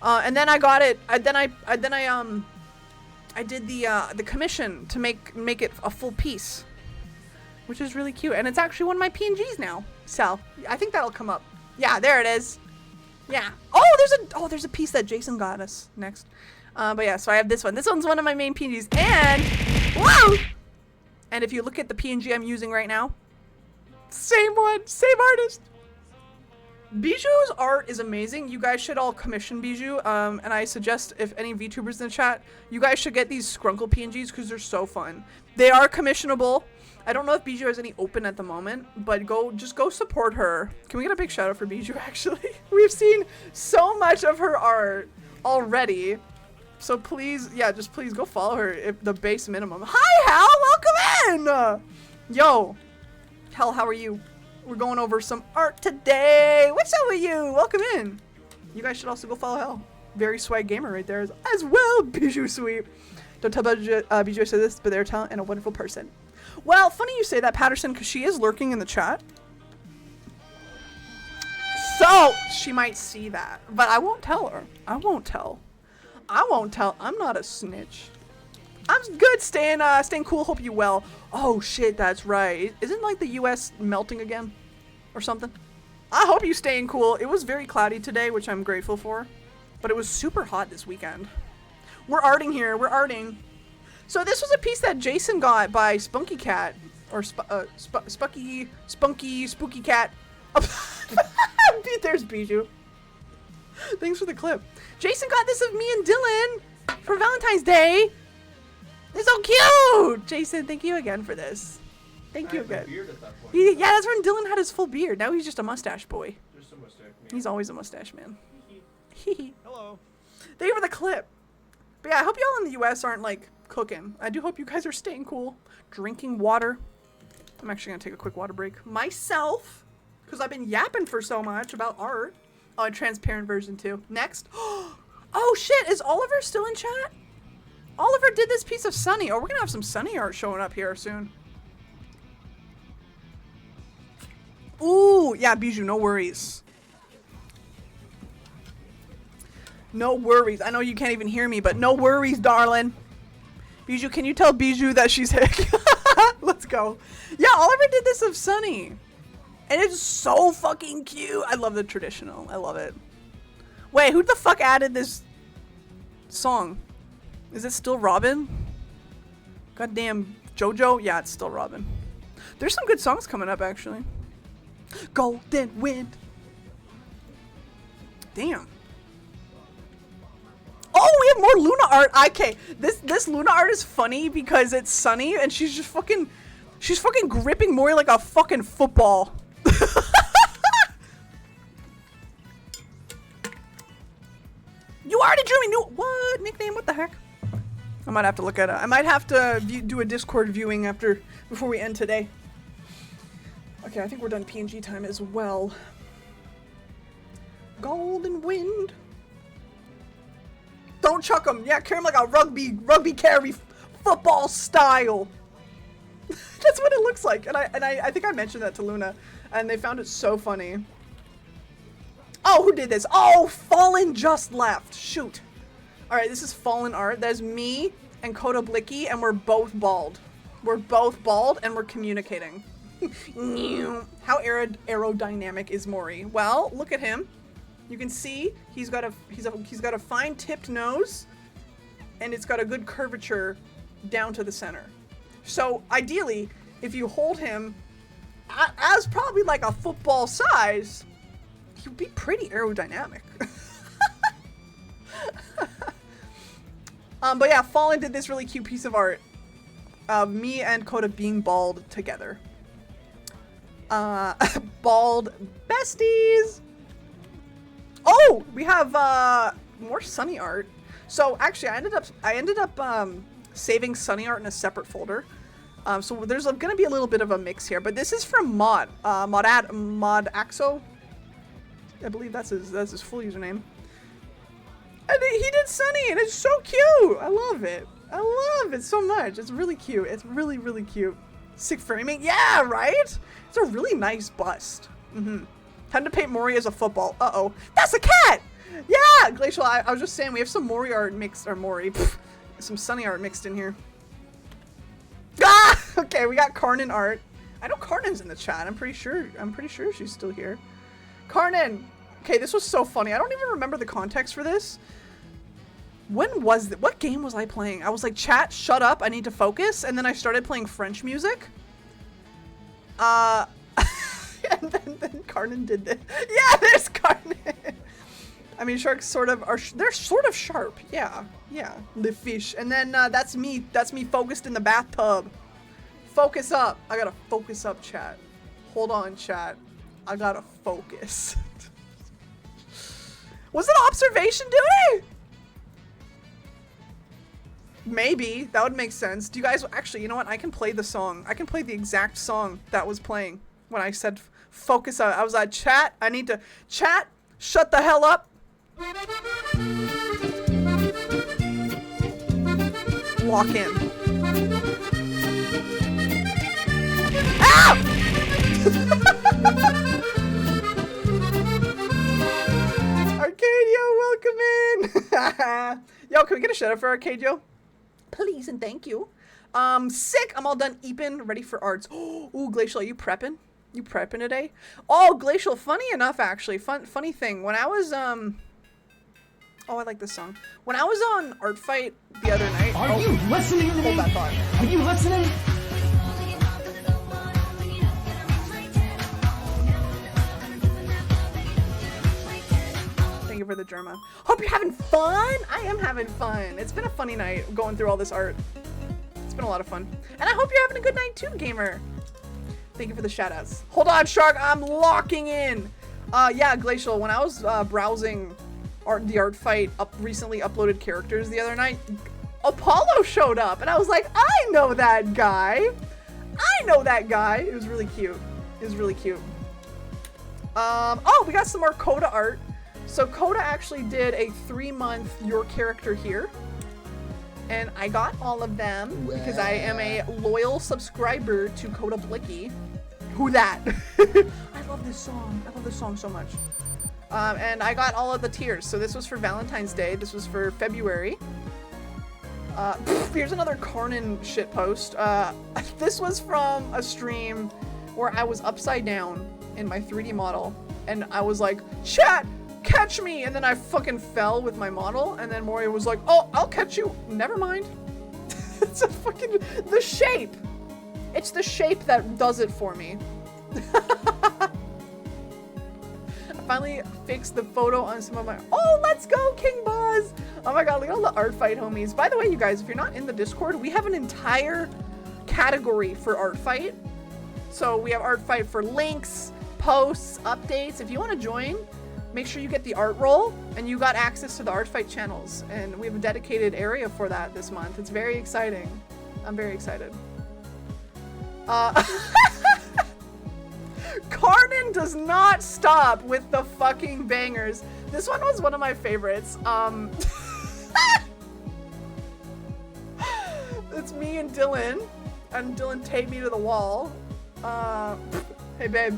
[SPEAKER 4] And then I got it. I did the commission to make it a full piece, which is really cute. And it's actually one of my PNGs now. So I think that'll come up. Yeah, there it is. Yeah. Oh, there's a piece that Jason got us next. But yeah, so I have this one. This one's one of my main PNGs. And whoa! And if you look at the PNG I'm using right now, same one, same artist. Bijou's art is amazing. You guys should all commission Bijou. And I suggest if any VTubers in the chat, you guys should get these Scrunkle PNGs because they're so fun. They are commissionable. I don't know if Bijou has any open at the moment, but just go support her. Can we get a big shout out for Bijou actually? We've seen so much of her art already. So please, yeah, just please go follow her if the base minimum. Hi Hal, welcome in! Yo, Hal, how are you? We're going over some art today. What's up with you? Welcome in. You guys should also go follow Hal. Very swag gamer right there as well. Bijou sweet. Don't tell Bijou I said this, but they're a talent and a wonderful person. Well, funny you say that, Patterson, because she is lurking in the chat. So she might see that, but I won't tell her. I won't tell. I'm not a snitch. I'm good, staying cool. Hope you well. Oh shit, that's right. Isn't like the U.S. melting again, or something? I hope you staying cool. It was very cloudy today, which I'm grateful for, but it was super hot this weekend. We're arting here. We're arting. So this was a piece that Jason got by Spunky Cat, or Spunky Spooky Cat. There's Bijou. Thanks for the clip. Jason got this of me and Dylan for Valentine's Day. It's so cute! Jason, thank you again for this. Thank you again.
[SPEAKER 5] Beard at that point.
[SPEAKER 4] Yeah, that's when Dylan had his full beard. Now he's just a mustache boy.
[SPEAKER 5] Just a mustache man.
[SPEAKER 4] He's always a mustache man.
[SPEAKER 5] Hello.
[SPEAKER 4] Thank you for the clip. But yeah, I hope y'all in the US aren't like cooking. I do hope you guys are staying cool. Drinking water. I'm actually gonna take a quick water break myself, because I've been yapping for so much about art. Oh, a transparent version too. Next. Oh shit, is Oliver still in chat? Oliver did this piece of Sunny. Oh, we're gonna have some Sunny art showing up here soon. Ooh, yeah, Bijou, no worries. No worries. I know you can't even hear me, but no worries, darling. Bijou, can you tell Bijou that she's hick? Let's go. Yeah, Oliver did this of Sunny. And it's so fucking cute. I love the traditional. I love it. Wait, who the fuck added this song? Is it still Robin? Goddamn JoJo? Yeah, it's still Robin. There's some good songs coming up, actually. Golden Wind. Damn. Oh, we have more Luna art. Okay, this Luna art is funny because it's Sunny and she's just fucking, she's fucking gripping more like a fucking football. You already drew me. New what nickname? What the heck? I might have to look at it. I might have to do a Discord viewing before we end today. Okay, I think we're done PNG time as well. Golden Wind. Don't chuck him. Yeah, carry him like a rugby carry football style. That's what it looks like. And I think I mentioned that to Luna, and they found it so funny. Oh, who did this? Oh, Fallen just left. Shoot. All right, this is Fallen art. There's me and Koda Blicky, and we're both bald. We're both bald, and we're communicating. How aerodynamic is Mori? Well, look at him. You can see he's got a fine tipped nose, and it's got a good curvature down to the center. So ideally, if you hold him as probably like a football size, he would be pretty aerodynamic. But yeah, Fallen did this really cute piece of art of me and Koda being bald together. Bald besties. Oh, we have more Sunny art. So actually, I ended up saving Sunny art in a separate folder. So there's gonna be a little bit of a mix here, but this is from Mod Axo. I believe that's his full username. And he did Sunny, and it's so cute. I love it. I love it so much. It's really cute. It's really, really cute. Sick framing. Yeah, right? It's a really nice bust. Time to paint Mori as a football. Uh-oh. That's a cat! Yeah! Glacial, I was just saying, we have some Mori art mixed, or Mori, some Sunny art mixed in here. Ah! Okay, we got Karnan art. I know Karnan's in the chat. I'm pretty sure she's still here. Karnan! Okay, this was so funny. I don't even remember the context for this. When was it? What game was I playing? I was like, chat, shut up, I need to focus. And then I started playing French music. And then Karnan did this. Yeah, there's Karnan. I mean, sharks sort of are, they're sort of sharp. Yeah, yeah, the fish. And then that's me focused in the bathtub. Focus up. I gotta focus up, chat. Hold on, chat. I gotta focus. Was it observation duty? Maybe. That would make sense. Do you guys... Actually, you know what? I can play the song. I can play the exact song that was playing when I said focus up. I was like, chat, I need to... Chat, shut the hell up. Lock in. Ah! Arcadio, welcome in! Yo, can we get a shout out for Arcadio? Please and thank you. Sick! I'm all done eeping, ready for arts. Ooh, Glacial, are you prepping? You prepping today? Oh, Glacial, funny enough, actually. Funny thing. When I was, oh, I like this song. When I was on Art Fight the other night...
[SPEAKER 7] Are you listening to me?
[SPEAKER 4] Hold that thought.
[SPEAKER 7] Are you listening?
[SPEAKER 4] Thank you for the Germa. Hope you're having fun. I am having fun. It's been a funny night going through all this art. It's been a lot of fun. And I hope you're having a good night too, gamer. Thank you for the shoutouts. Hold on, Shark. I'm locking in. Yeah, Glacial, when I was browsing the Art Fight recently uploaded characters the other night, Apollo showed up. And I was like, I know that guy. I know that guy. It was really cute. It was really cute. Oh, we got some more Coda art. So Coda actually did a 3-month Your Character Here. And I got all of them because I am a loyal subscriber to Coda Blicky. Who that? I love this song. I love this song so much. And I got all of the tiers. So this was for Valentine's Day. This was for February. Here's another Karnan shitpost. This was from a stream where I was upside down in my 3D model. And I was like, chat! Catch me! And then I fucking fell with my model, and then Mori was like, oh, I'll catch you. Never mind. It's a fucking... The shape! It's the shape that does it for me. I finally fixed the photo on some of my... Oh, let's go, King Buzz! Oh my god, look at all the Art Fight homies. By the way, you guys, if you're not in the Discord, we have an entire category for Art Fight. So we have Art Fight for links, posts, updates. If you want to join, make sure you get the art roll and you got access to the art fight channels. And we have a dedicated area for that this month. It's very exciting. I'm very excited. Karnan does not stop with the fucking bangers. This one was one of my favorites. It's me and Dylan. And Dylan taped me to the wall. Hey babe.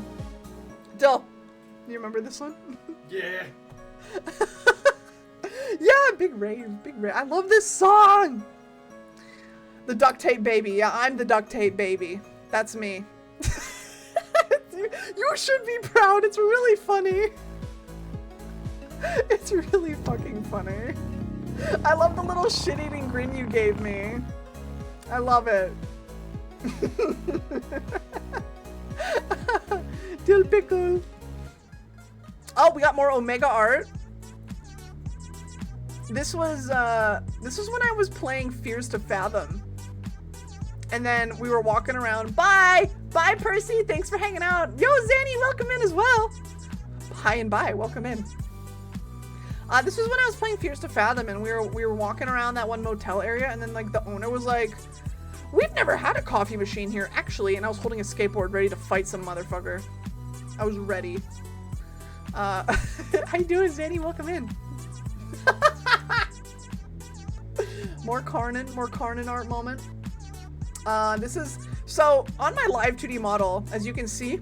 [SPEAKER 4] Dill, you remember this one?
[SPEAKER 5] Yeah.
[SPEAKER 4] Yeah, big rave, big rave. I love this song. The duct tape baby. Yeah, I'm the duct tape baby. That's me. You should be proud. It's really funny. It's really fucking funny. I love the little shit-eating grin you gave me. I love it. Dill pickle. Oh, we got more Omega art. This was when I was playing Fears to Fathom. And then we were walking around. Bye! Bye, Percy! Thanks for hanging out. Yo, Zanny, welcome in as well. Hi and bye, welcome in. This was when I was playing Fears to Fathom and we were walking around that one motel area and then like the owner was like, we've never had a coffee machine here, actually. And I was holding a skateboard ready to fight some motherfucker. I was ready. How you doing, Zanny? Welcome in. More Karnan art moment. This is, so on my live 2D model, as you can see,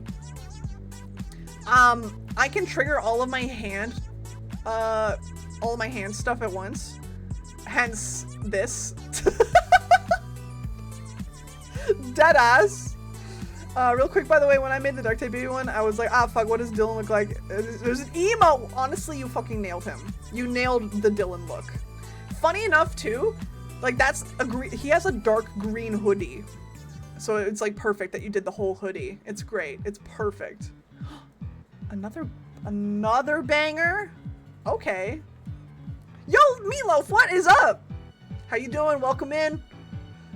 [SPEAKER 4] I can trigger all of my hand stuff at once. Hence this. Deadass. Real quick, by the way, when I made the duct tape baby one, I was like, ah, fuck, what does Dylan look like? There's an emo. Honestly, you fucking nailed him. You nailed the Dylan look. Funny enough, too, like that's he has a dark green hoodie. So it's like perfect that you did the whole hoodie. It's great. It's perfect. Another banger? Okay. Yo, Meatloaf, what is up? How you doing? Welcome in.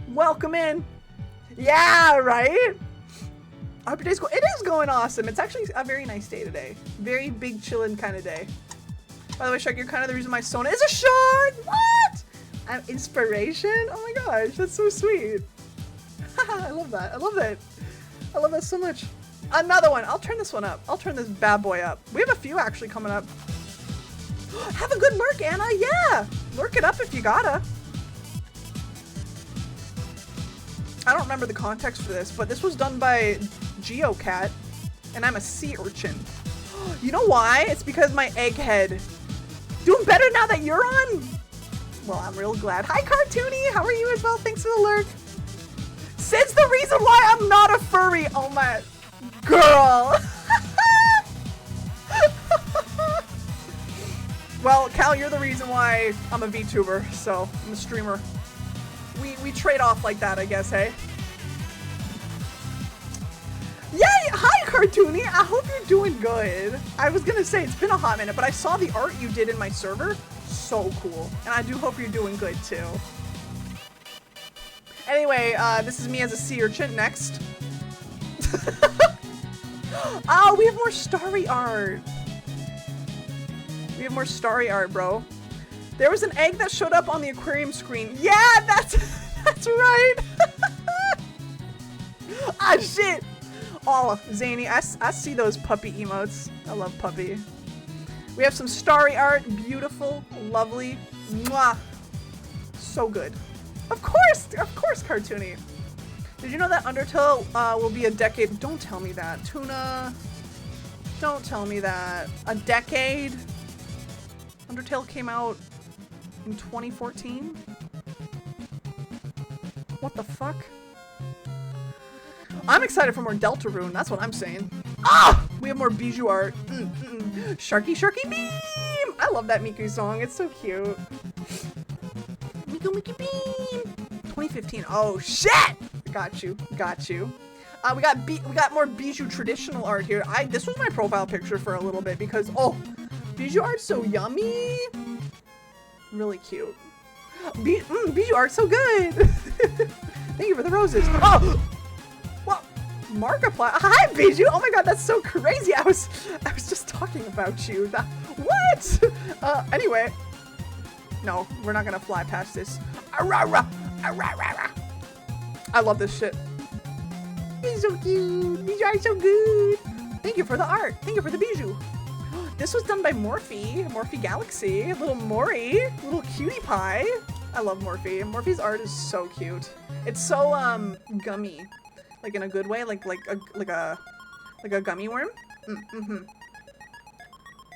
[SPEAKER 4] Welcome in. Yeah, right? I hope your day's it is going awesome. It's actually a very nice day today. Very big chillin' kind of day. By the way, Shark, you're kind of the reason my Sona is a shark. What? I'm inspiration? Oh my gosh, that's so sweet. I love that. I love that. I love that so much. Another one. I'll turn this one up. I'll turn this bad boy up. We have a few actually coming up. Have a good lurk, Anna. Yeah. Lurk it up if you gotta. I don't remember the context for this, but this was done by GeoCat, and I'm a sea urchin. You know why? It's because my egghead. Doing better now that you're on? Well, I'm real glad. Hi, Cartoony. How are you as well? Thanks for the lurk. Sid's the reason why I'm not a furry. Oh my girl. Well, Cal, you're the reason why I'm a VTuber, so I'm a streamer. We trade off like that, I guess, hey? Yay! Hi, Cartoony! I hope you're doing good. I was gonna say, it's been a hot minute, but I saw the art you did in my server. So cool. And I do hope you're doing good, too. Anyway, this is me as a sea urchin next. Oh, we have more starry art. We have more starry art, bro. There was an egg that showed up on the aquarium screen. Yeah, that's right. Ah, shit. Oh, Zany, I see those puppy emotes. I love puppy. We have some starry art. Beautiful, lovely. Mwah. So good. Of course, Cartoony. Did you know that Undertale will be a decade? Don't tell me that, Tuna. Don't tell me that. A decade? Undertale came out in 2014? What the fuck? I'm excited for more Deltarune, that's what I'm saying. Ah! We have more Bijou art. Sharky, Sharky Beam! I love that Miku song, it's so cute. Miku, Miku Beam! 2015, oh shit! Got you, got you. We got more Bijou traditional art here. This was my profile picture for a little bit because, oh, Bijou art's so yummy. Really cute. Bijou art's so good. Thank you for the roses. Oh! What? Markiplier. Hi, Bijou. Oh my god, that's so crazy. I was just talking about you. What? Anyway. No, we're not gonna fly past this. I love this shit. He's so cute. These are so good. Thank you for the art. Thank you for the bijou. This was done by Morphe. Morphe Galaxy. Little Maury. Little cutie pie. I love Morphe. Morphe's art is so cute. It's so gummy. Like in a good way. Like a gummy worm.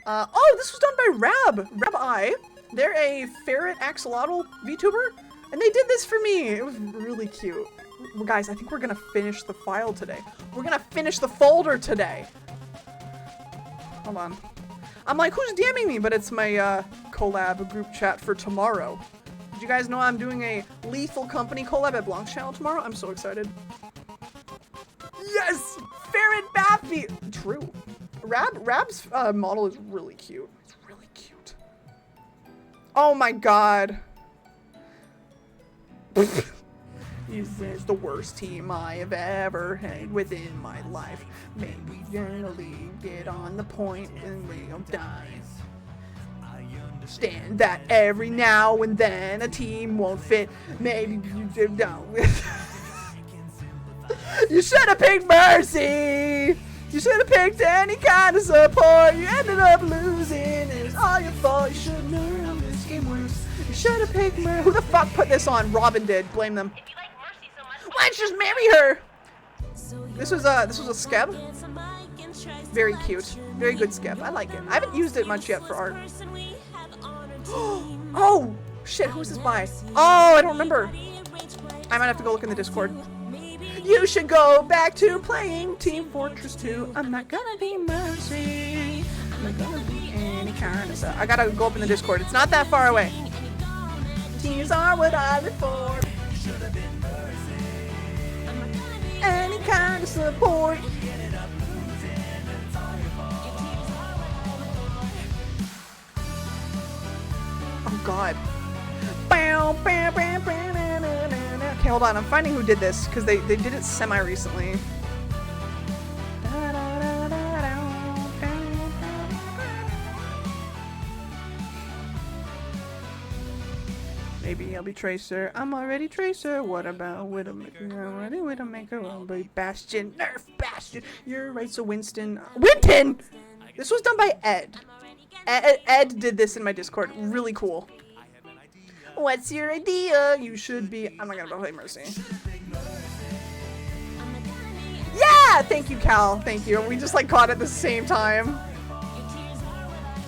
[SPEAKER 4] Oh, this was done by Rab Eye. They're a ferret axolotl VTuber, and they did this for me. It was really cute. Well, guys, I think we're gonna finish the file today. We're gonna finish the folder today. Hold on. I'm like, who's DMing me? But it's my collab group chat for tomorrow. Did you guys know I'm doing a Lethal Company collab at Blanc's channel tomorrow? I'm so excited. Yes! Ferret Baffy! True. Rab's model is really cute. It's really cute. Oh my god. This is the worst team I have ever had within my life. Maybe generally get on the point and we'll die. I understand that every now and then a team won't fit. Maybe you don't. You should have picked Mercy! You should have picked any kind of support. You ended up losing. It's all your fault. You should have known this game works. You should have picked Mercy. Who the fuck put this on? Robin did. Blame them. Why don't you just marry her? This was a skeb. Very cute. Very good skeb. I like it. I haven't used it much yet for art. Oh shit, who's this by? Oh, I don't remember. I might have to go look in the Discord. You should go back to playing Team Fortress 2. I'm not gonna be Mercy. I'm not gonna be any kind of stuff. I gotta go up in the Discord. It's not that far away. Teams are what I live for. Any kind of support. Oh god. Okay, hold on. I'm finding who did this because they did it semi-recently. Maybe I'll be Tracer. I'm already Tracer. What about Widowmaker? Already Widowmaker. I'll be Bastion. Nerf Bastion. You're right. So Winston. Winton! This was done by Ed. Ed did this in my Discord. Really cool. What's your idea? You should be. I'm not gonna play Mercy. Yeah! Thank you, Cal. Thank you. We just like caught it at the same time.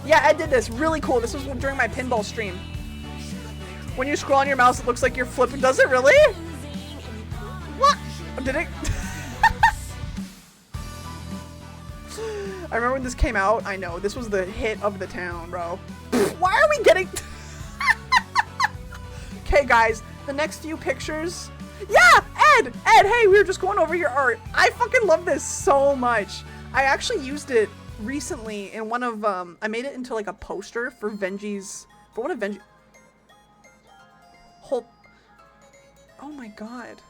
[SPEAKER 4] Yeah, Ed did this. Really cool. This was during my pinball stream. When you scroll on your mouse, it looks like you're flipping. Does it really? What? Did it? I remember when this came out. I know. This was the hit of the town, bro. Why are we getting... Okay, guys. The next few pictures... Yeah! Ed! Ed, hey, we were just going over your art. I fucking love this so much. I actually used it recently in one of... I made it into like a poster for Venji's... For one of Venji... Oh my god.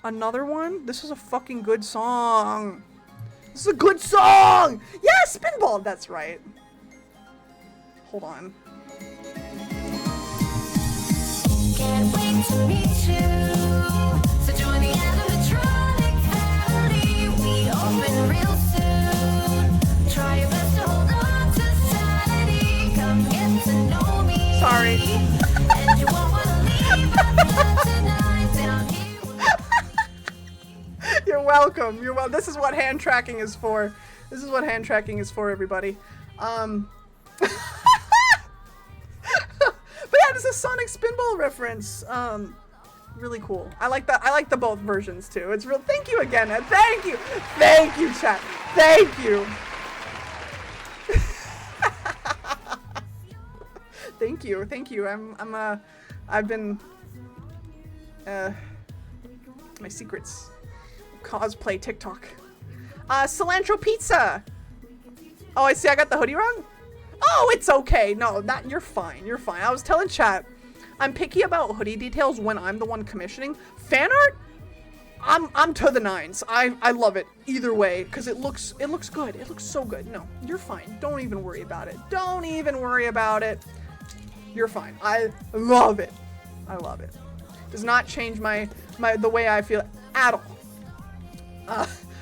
[SPEAKER 4] Another one? This is a fucking good song. This is a good song! Yeah, Spinball! That's right. Hold on.
[SPEAKER 12] Can't wait to meet you. So join the animatronic family. We open real soon. Try your best to hold on to sanity. Come get to know me.
[SPEAKER 4] Sorry.
[SPEAKER 12] And you won't want to leave tonight down here.
[SPEAKER 4] You're welcome. You're welcome. This is what hand tracking is for. This is what hand tracking is for, everybody. But yeah, this is a Sonic Spinball reference. Really cool. I like that. I like the both versions too. It's real. Thank you again, Ed. Thank you. Thank you, chat. Thank you. Thank you. Thank you. I've been my secrets. Cosplay TikTok. Cilantro pizza. Oh, I see. I got the hoodie wrong. Oh, it's okay. No, you're fine. You're fine. I was telling chat, I'm picky about hoodie details when I'm the one commissioning. Fan art? I'm to the nines. I love it either way because it looks good. It looks so good. No, you're fine. Don't even worry about it. Don't even worry about it. You're fine. I love it. I love it. Does not change the way I feel at all.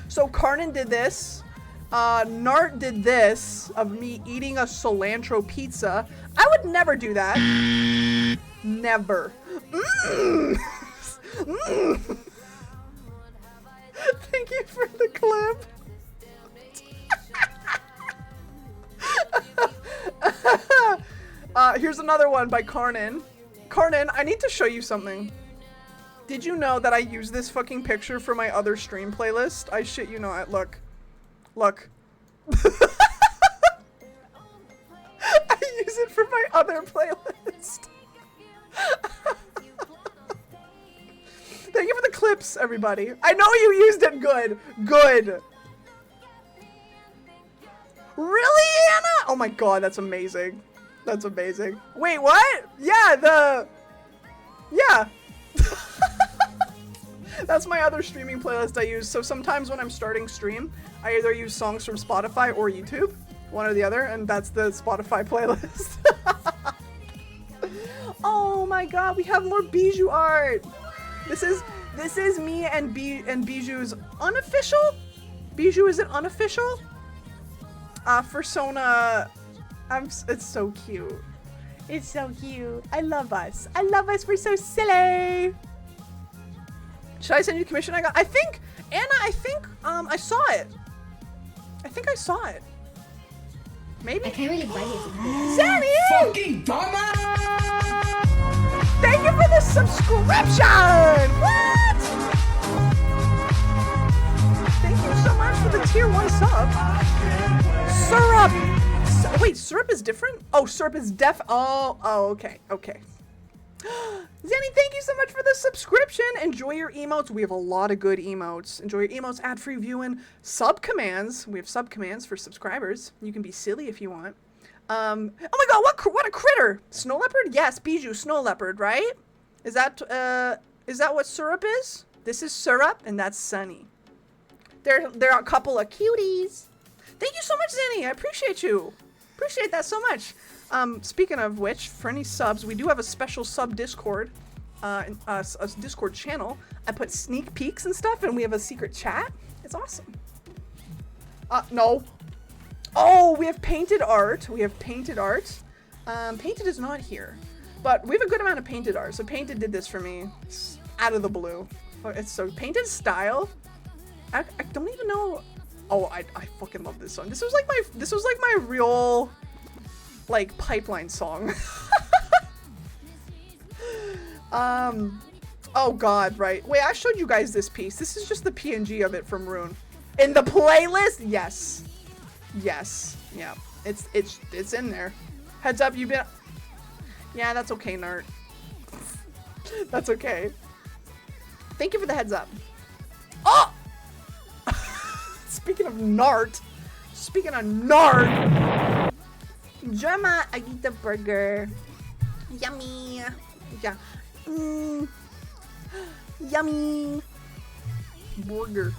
[SPEAKER 4] So Karnan did this. Nart did this of me eating a cilantro pizza. I would never do that. Never. Thank you for the clip. Here's another one by Karnan. Karnan, I need to show you something. Did you know that I use this fucking picture for my other stream playlist? I shit you not. Look. Look. I use it for my other playlist. Thank you for the clips, everybody. I know you used it good. Good. Really, Anna? Oh my god, that's amazing. That's amazing. Wait, what? Yeah, yeah. That's my other streaming playlist I use. So sometimes when I'm starting stream, I either use songs from Spotify or YouTube, one or the other, and that's the Spotify playlist. Oh my god, we have more Bijou art. This is me and Bijou's unofficial. Bijou, is it unofficial? Persona. It's so cute. It's so cute. I love us. I love us. We're so silly. Should I send you the commission I got? I think, Anna, I saw it. I think I saw it. Maybe?
[SPEAKER 9] I can't really buy it.
[SPEAKER 4] Sammy!
[SPEAKER 7] Fucking dumbass!
[SPEAKER 4] Thank you for the subscription! What? Thank you so much for the tier 1 sub. Syrup! Wait, syrup is different? Oh, syrup is oh, okay, okay. Zanny, thank you so much for the subscription. Enjoy your emotes. We have a lot of good emotes. Enjoy your emotes, ad-free viewing, sub commands. We have sub commands for subscribers. You can be silly if you want. Oh my god, what a critter! Snow leopard? Yes, Bijou, snow leopard, right? Is that what syrup is? This is syrup, and that's Sunny. They're a couple of cuties. Thank you so much, Zanny. I appreciate you. Appreciate that so much. Speaking of which, for any subs, we do have a special sub Discord, a Discord channel. I put sneak peeks and stuff, and we have a secret chat. It's awesome. No. Oh, we have painted art. We have painted art. Painted is not here, but we have a good amount of painted art. So Painted did this for me, it's out of the blue. It's so Painted style. I don't even know. Oh, I fucking love this song. This was like my real, like, pipeline song. Oh god, right. Wait, I showed you guys this piece. This is just the PNG of it from Rune. In the playlist? Yes. Yes. Yeah. It's in there. Heads up, you've been... Yeah, that's okay, Nart. That's okay. Thank you for the heads up. Oh! Speaking of Nart. Gemma, I eat the burger. Yummy. Yeah. Yummy. Burger.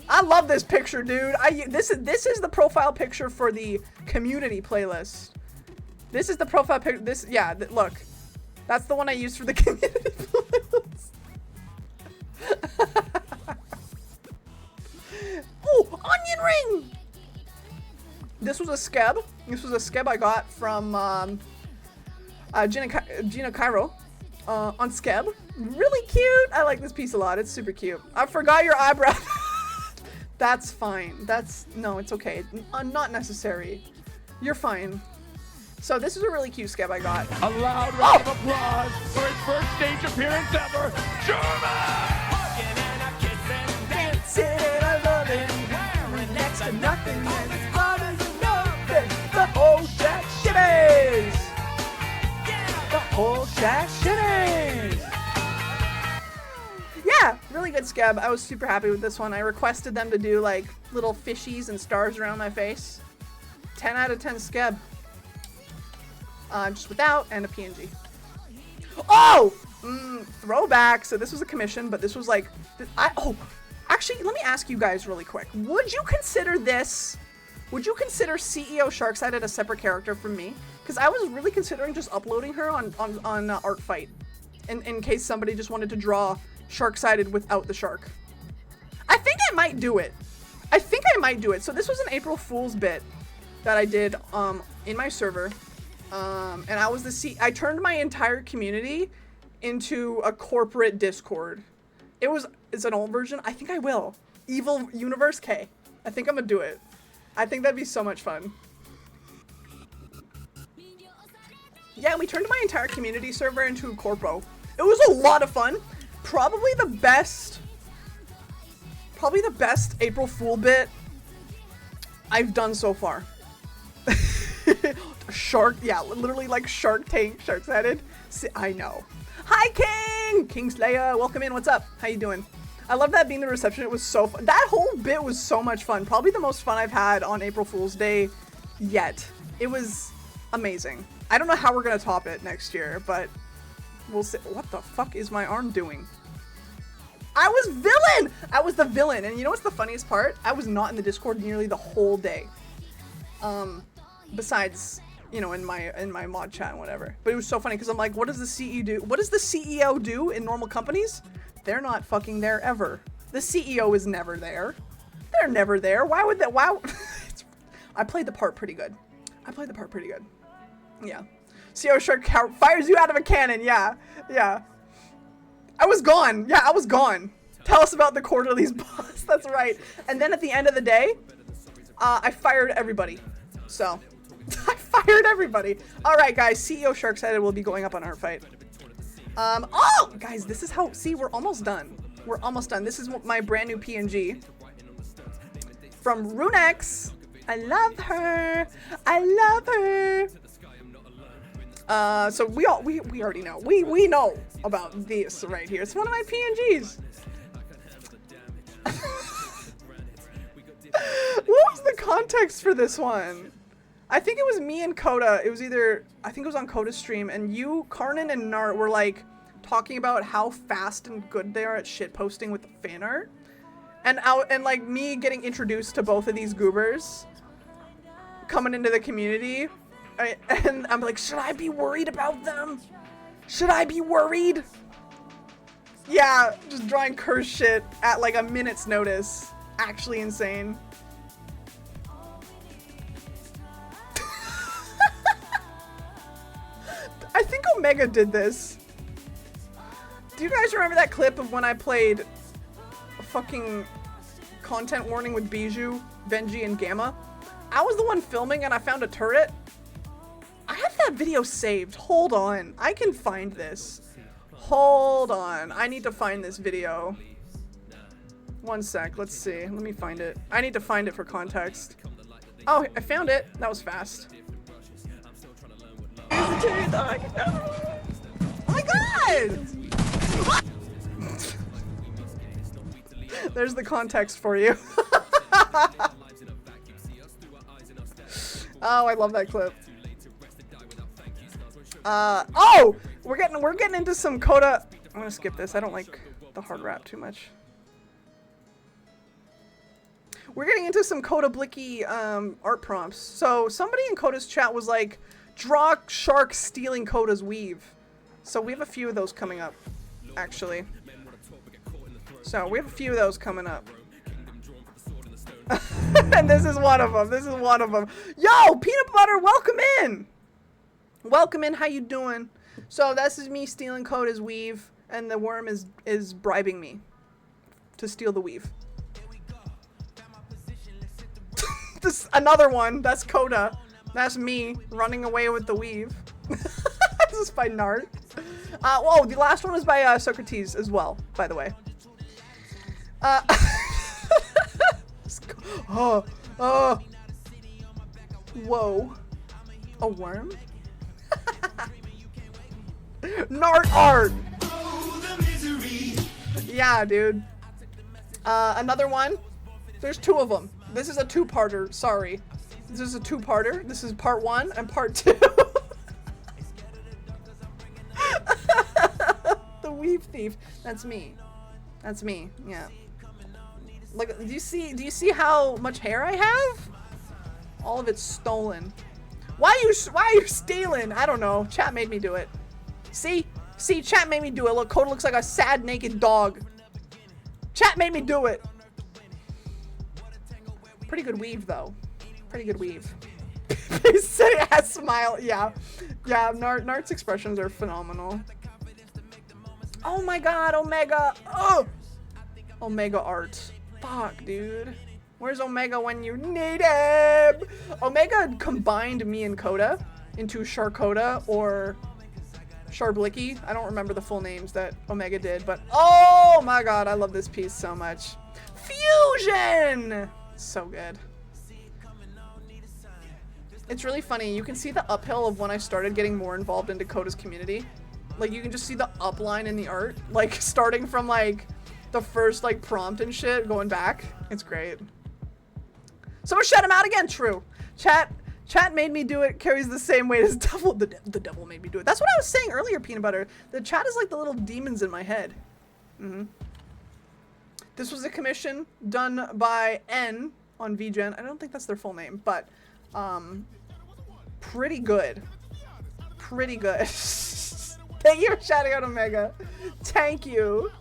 [SPEAKER 4] I love this picture, dude. This is the profile picture for the community playlist. This is the profile picture. Look. That's the one I used for the community playlist. Oh, onion ring! This was a skeb. This was a skeb I got from Gina Cairo on skeb. Really cute. I like this piece a lot. It's super cute. I forgot your eyebrow. That's fine. No, it's okay. Not necessary. You're fine. So this is a really cute skeb I got.
[SPEAKER 11] A loud round of applause for his first stage appearance ever, German!
[SPEAKER 4] Next to nothing, and it's hard as nothing. The whole shack shitties. The whole shack shitties. Yeah, really good skeb. I was super happy with this one. I requested them to do like little fishies and stars around my face. 10 out of 10 skeb. Just without and a PNG. Oh! Throwback. So this was a commission, but this was like, actually, let me ask you guys really quick. Would you consider CEO Sharksided a separate character from me? Because I was really considering just uploading her on Art Fight, in case somebody just wanted to draw Sharksided without the shark. I think I might do it. So this was an April Fool's bit that I did in my server, and I turned my entire community into a corporate Discord. It's an old version. I think I will. Evil Universe K. I think I'm gonna do it. I think that'd be so much fun. Yeah, we turned my entire community server into a corpo. It was a lot of fun. Probably the best April Fool bit I've done so far. Literally like Shark Tank, Sharksided. I know. Hi, King! Kingslayer, welcome in. What's up? How you doing? I love that being the reception. It was so fun. That whole bit was so much fun. Probably the most fun I've had on April Fool's Day yet. It was amazing. I don't know how we're gonna top it next year, but we'll see. What the fuck is my arm doing? I was villain! I was the villain. And you know what's the funniest part? I was not in the Discord nearly the whole day. Besides, you know, in my mod chat and whatever. But it was so funny because I'm like, what does the CEO do? What does the CEO do in normal companies? They're not fucking there ever. The CEO is never there. They're never there. Why would that? Wow. I played the part pretty good. Yeah. CEO Shark fires you out of a cannon. Yeah. I was gone. Tell us about the quarterlies, boss. That's right. And then at the end of the day, I fired everybody. So, I fired everybody. All right, guys. CEO Sharksided will be going up on Art Fight. Oh, guys, this is how. See, we're almost done. This is my brand new PNG from Runex. I love her. So we already know. We know about this right here. It's one of my PNGs. What was the context for this one? I think it was me and Coda. I think it was on Coda's stream, and you, Karnan, and Nart were like talking about how fast and good they are at shit posting with fan art, and like me getting introduced to both of these goobers coming into the community. And I'm like, should I be worried about them? Should I be worried? Yeah, just drawing curse shit at like a minute's notice. Actually insane. I think Omega did this. Do you guys remember that clip of when I played a fucking content warning with Bijou, Benji, and Gamma? I was the one filming and I found a turret. I have that video saved. Hold on. I can find this. Hold on. I need to find this video. One sec. Let's see. Let me find it. I need to find it for context. Oh, I found it. That was fast. Oh my god! There's the context for you. Oh, I love that clip. Oh! We're getting into some Coda. I'm gonna skip this. I don't like the hard rap too much. We're getting into some Coda Blicky art prompts. So somebody in Coda's chat was like, draw shark stealing Coda's weave. So we have a few of those coming up, actually. So we have a few of those coming up. And this is one of them. Yo, Peanut Butter, welcome in. How you doing? So this is me stealing Coda's weave, and the worm is bribing me to steal the weave. This another one. That's Coda. That's me running away with the weave. This is by Nart. Whoa, the last one was by Socrates as well, by the way. Whoa. A worm? Nart art! Yeah, dude. Another one. There's two of them. This is a two-parter. Sorry. This is a two-parter. This is part 1 and part 2. weave thief. That's me. That's me. Yeah. Look, do you see how much hair I have? All of it's stolen. Why are you stealing? I don't know. Chat made me do it. See, chat made me do it. Look, Coda looks like a sad naked dog. Chat made me do it. Pretty good weave though. Pretty good weave. City ass smile. Yeah. Yeah, Nart's expressions are phenomenal. Oh my god, Omega. Oh! Omega art. Fuck, dude. Where's Omega when you need him? Omega combined me and Coda into Sharkoda or Sharblicky. I don't remember the full names that Omega did, but oh my god, I love this piece so much. Fusion! So good. It's really funny. You can see the uphill of when I started getting more involved into Coda's community. Like, you can just see the upline in the art. Like, starting from, like, the first, like, prompt and shit, going back. It's great. Someone shut him out again. True. Chat made me do it. Carries the same weight as devil. The devil made me do it. That's what I was saying earlier, Peanut Butter. The chat is like the little demons in my head. This was a commission done by N on VGen. I don't think that's their full name, but pretty good. Pretty good. Thank you for shouting out Omega. Thank you.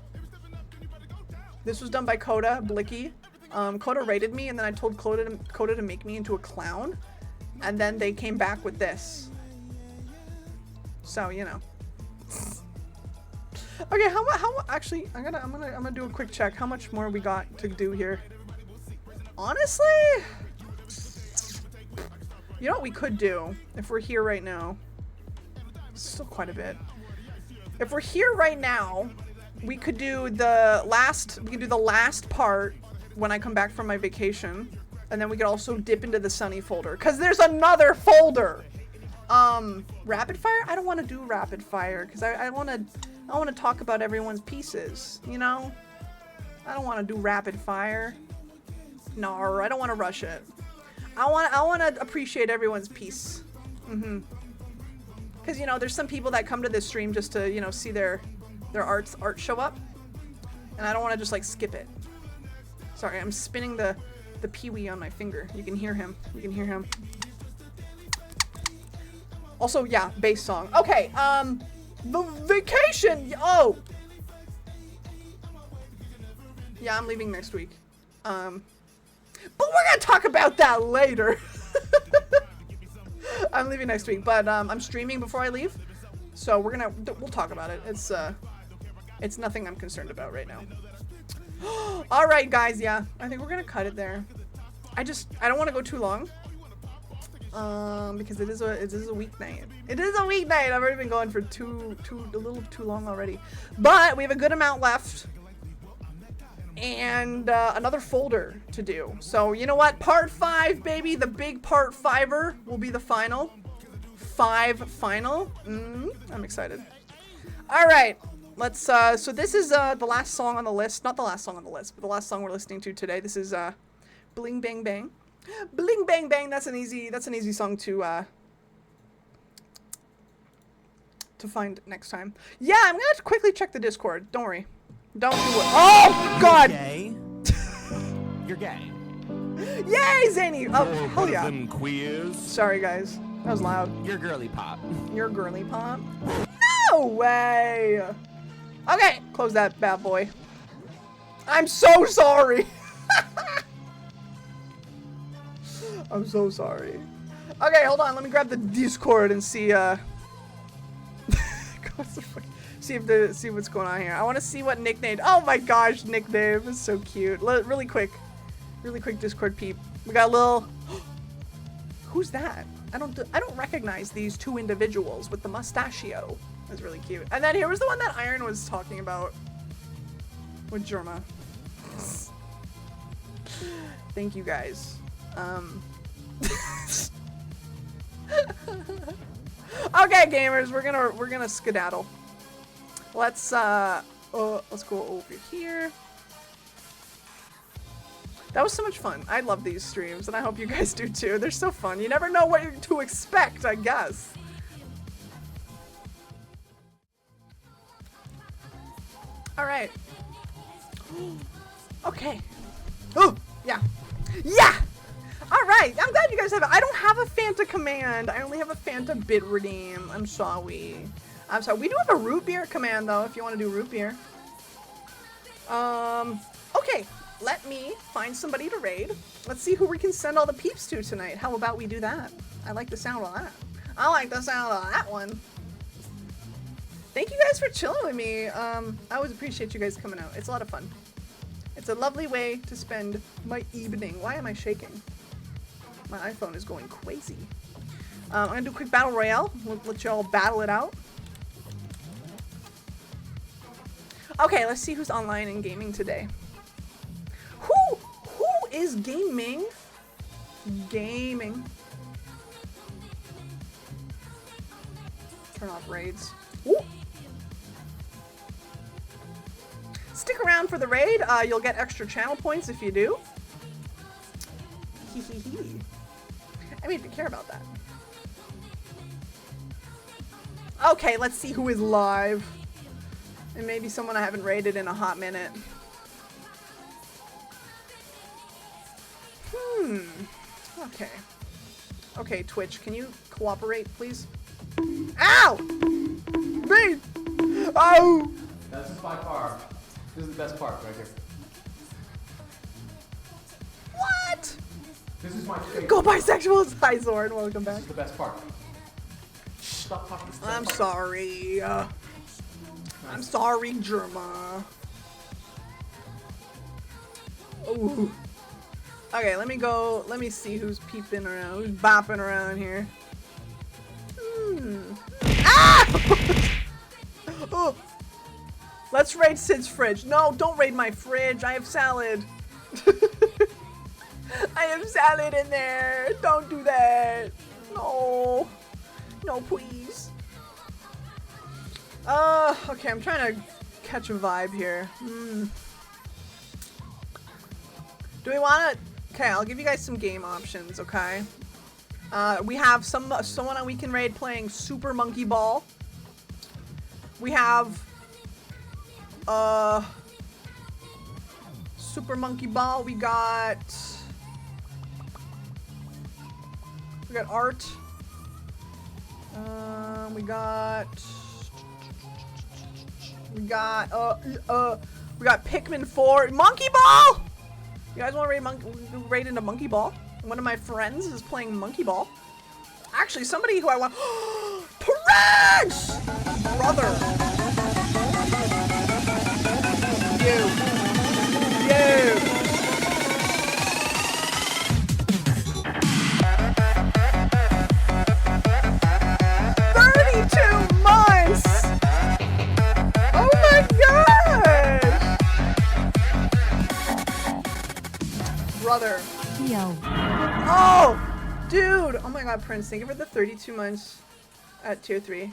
[SPEAKER 4] This was done by Coda, Blicky. Coda rated me, and then I told Coda to make me into a clown, and then they came back with this. So, you know. Okay, how actually, I'm gonna do a quick check. How much more we got to do here? Honestly, you know what we could do if we're here right now? Still quite a bit. If we're here right now, we could do the last part when I come back from my vacation, and then we could also dip into the Sunny folder, because there's another folder. Rapid fire? I don't want to do rapid fire, because I want to talk about everyone's pieces, you know? I don't want to do rapid fire. No, I don't want to rush it. I want to appreciate everyone's piece. Because, you know, there's some people that come to this stream just to, you know, see their art show up, and I don't want to just like skip it. Sorry, I'm spinning the peewee on my finger. You can hear him. You can hear him. Also, yeah, bass song. Okay, the vacation. Oh, yeah, I'm leaving next week. But we're gonna talk about that later. I'm leaving next week, but I'm streaming before I leave, so we'll talk about it. It's nothing I'm concerned about right now. All right, guys. Yeah, I think we're gonna cut it there. I don't want to go too long, because it is a weeknight. It is a weeknight. I've already been going for a little too long already, but we have a good amount left, and another folder to do. So you know what? Part 5, baby. The big part 5er will be the final. 5 final. I'm excited. All right. Let's, so this is, the last song on the list. Not the last song on the list, but the last song we're listening to today. This is, Bling Bang Bang. Bling Bang Bang, that's an easy song to find next time. Yeah, I'm gonna quickly check the Discord. Don't worry. Don't do it. Oh, God!
[SPEAKER 11] You're gay.
[SPEAKER 4] Yay, Zany! Oh, hell yeah.
[SPEAKER 11] Them queers.
[SPEAKER 4] Sorry, guys. That was loud.
[SPEAKER 11] You're girly pop.
[SPEAKER 4] You're girly pop? No way! Okay, close that bad boy. I'm so sorry. I'm so sorry. Okay, hold on. Let me grab the Discord and see see what's going on here. I want to see what nickname. Oh my gosh, nickname is so cute. Really quick Discord peep. We got a little. Who's that? I don't recognize these two individuals with the mustachio. That's really cute. And then here was the one that Iron was talking about with Germa. Thank you guys. Okay, gamers, we're gonna skedaddle. Let's go over here. That was so much fun. I love these streams, and I hope you guys do too. They're so fun. You never know what to expect, I guess. right. Okay. Oh, yeah. Yeah! Alright, I'm glad you guys have it. I don't have a Fanta command. I only have a Fanta bit redeem. I'm sorry. I'm sorry. We do have a root beer command, though, if you want to do root beer. Okay. Let me find somebody to raid. Let's see who we can send all the peeps to tonight. How about we do that? I like the sound of that. I like the sound of that one. Thank you guys for chilling with me. I always appreciate you guys coming out. It's a lot of fun. It's a lovely way to spend my evening. Why am I shaking? My iPhone is going crazy. I'm gonna do a quick battle royale. We'll let you all battle it out. Okay, let's see who's online and gaming today. Who is gaming? Gaming. Turn off raids. Ooh. Stick around for the raid. You'll get extra channel points if you do. Hee. I mean, if you care about that. Okay, let's see who is live. And maybe someone I haven't raided in a hot minute. Okay. Okay, Twitch, can you cooperate, please? Ow! Me! Oh!
[SPEAKER 15] This is by far. This is the best part right here.
[SPEAKER 4] What?
[SPEAKER 15] This is my favorite.
[SPEAKER 4] Go bisexuals! Hi, Zorn. Welcome back.
[SPEAKER 15] This is the best part. Stop talking.
[SPEAKER 4] I'm sorry. I'm sorry, Germa. Ooh. Okay, let me go. Let me see who's peeping around. Who's bopping around here. Ah! Oh. Let's raid Sid's fridge. No, don't raid my fridge. I have salad. I have salad in there. Don't do that. No. No, please. Okay, I'm trying to catch a vibe here. Do we want to... Okay, I'll give you guys some game options, okay? We have someone we can raid playing Super Monkey Ball. We have... Super Monkey Ball. We got Art. We got Pikmin 4. Monkey Ball! You guys want to raid into Monkey Ball? One of my friends is playing Monkey Ball. Actually, somebody who I want... Prince! Brother! You! 32 months! Oh my gosh! Brother.
[SPEAKER 2] Yo.
[SPEAKER 4] Oh! Dude! Oh my god, Prince, thank you for the 32 months at tier 3.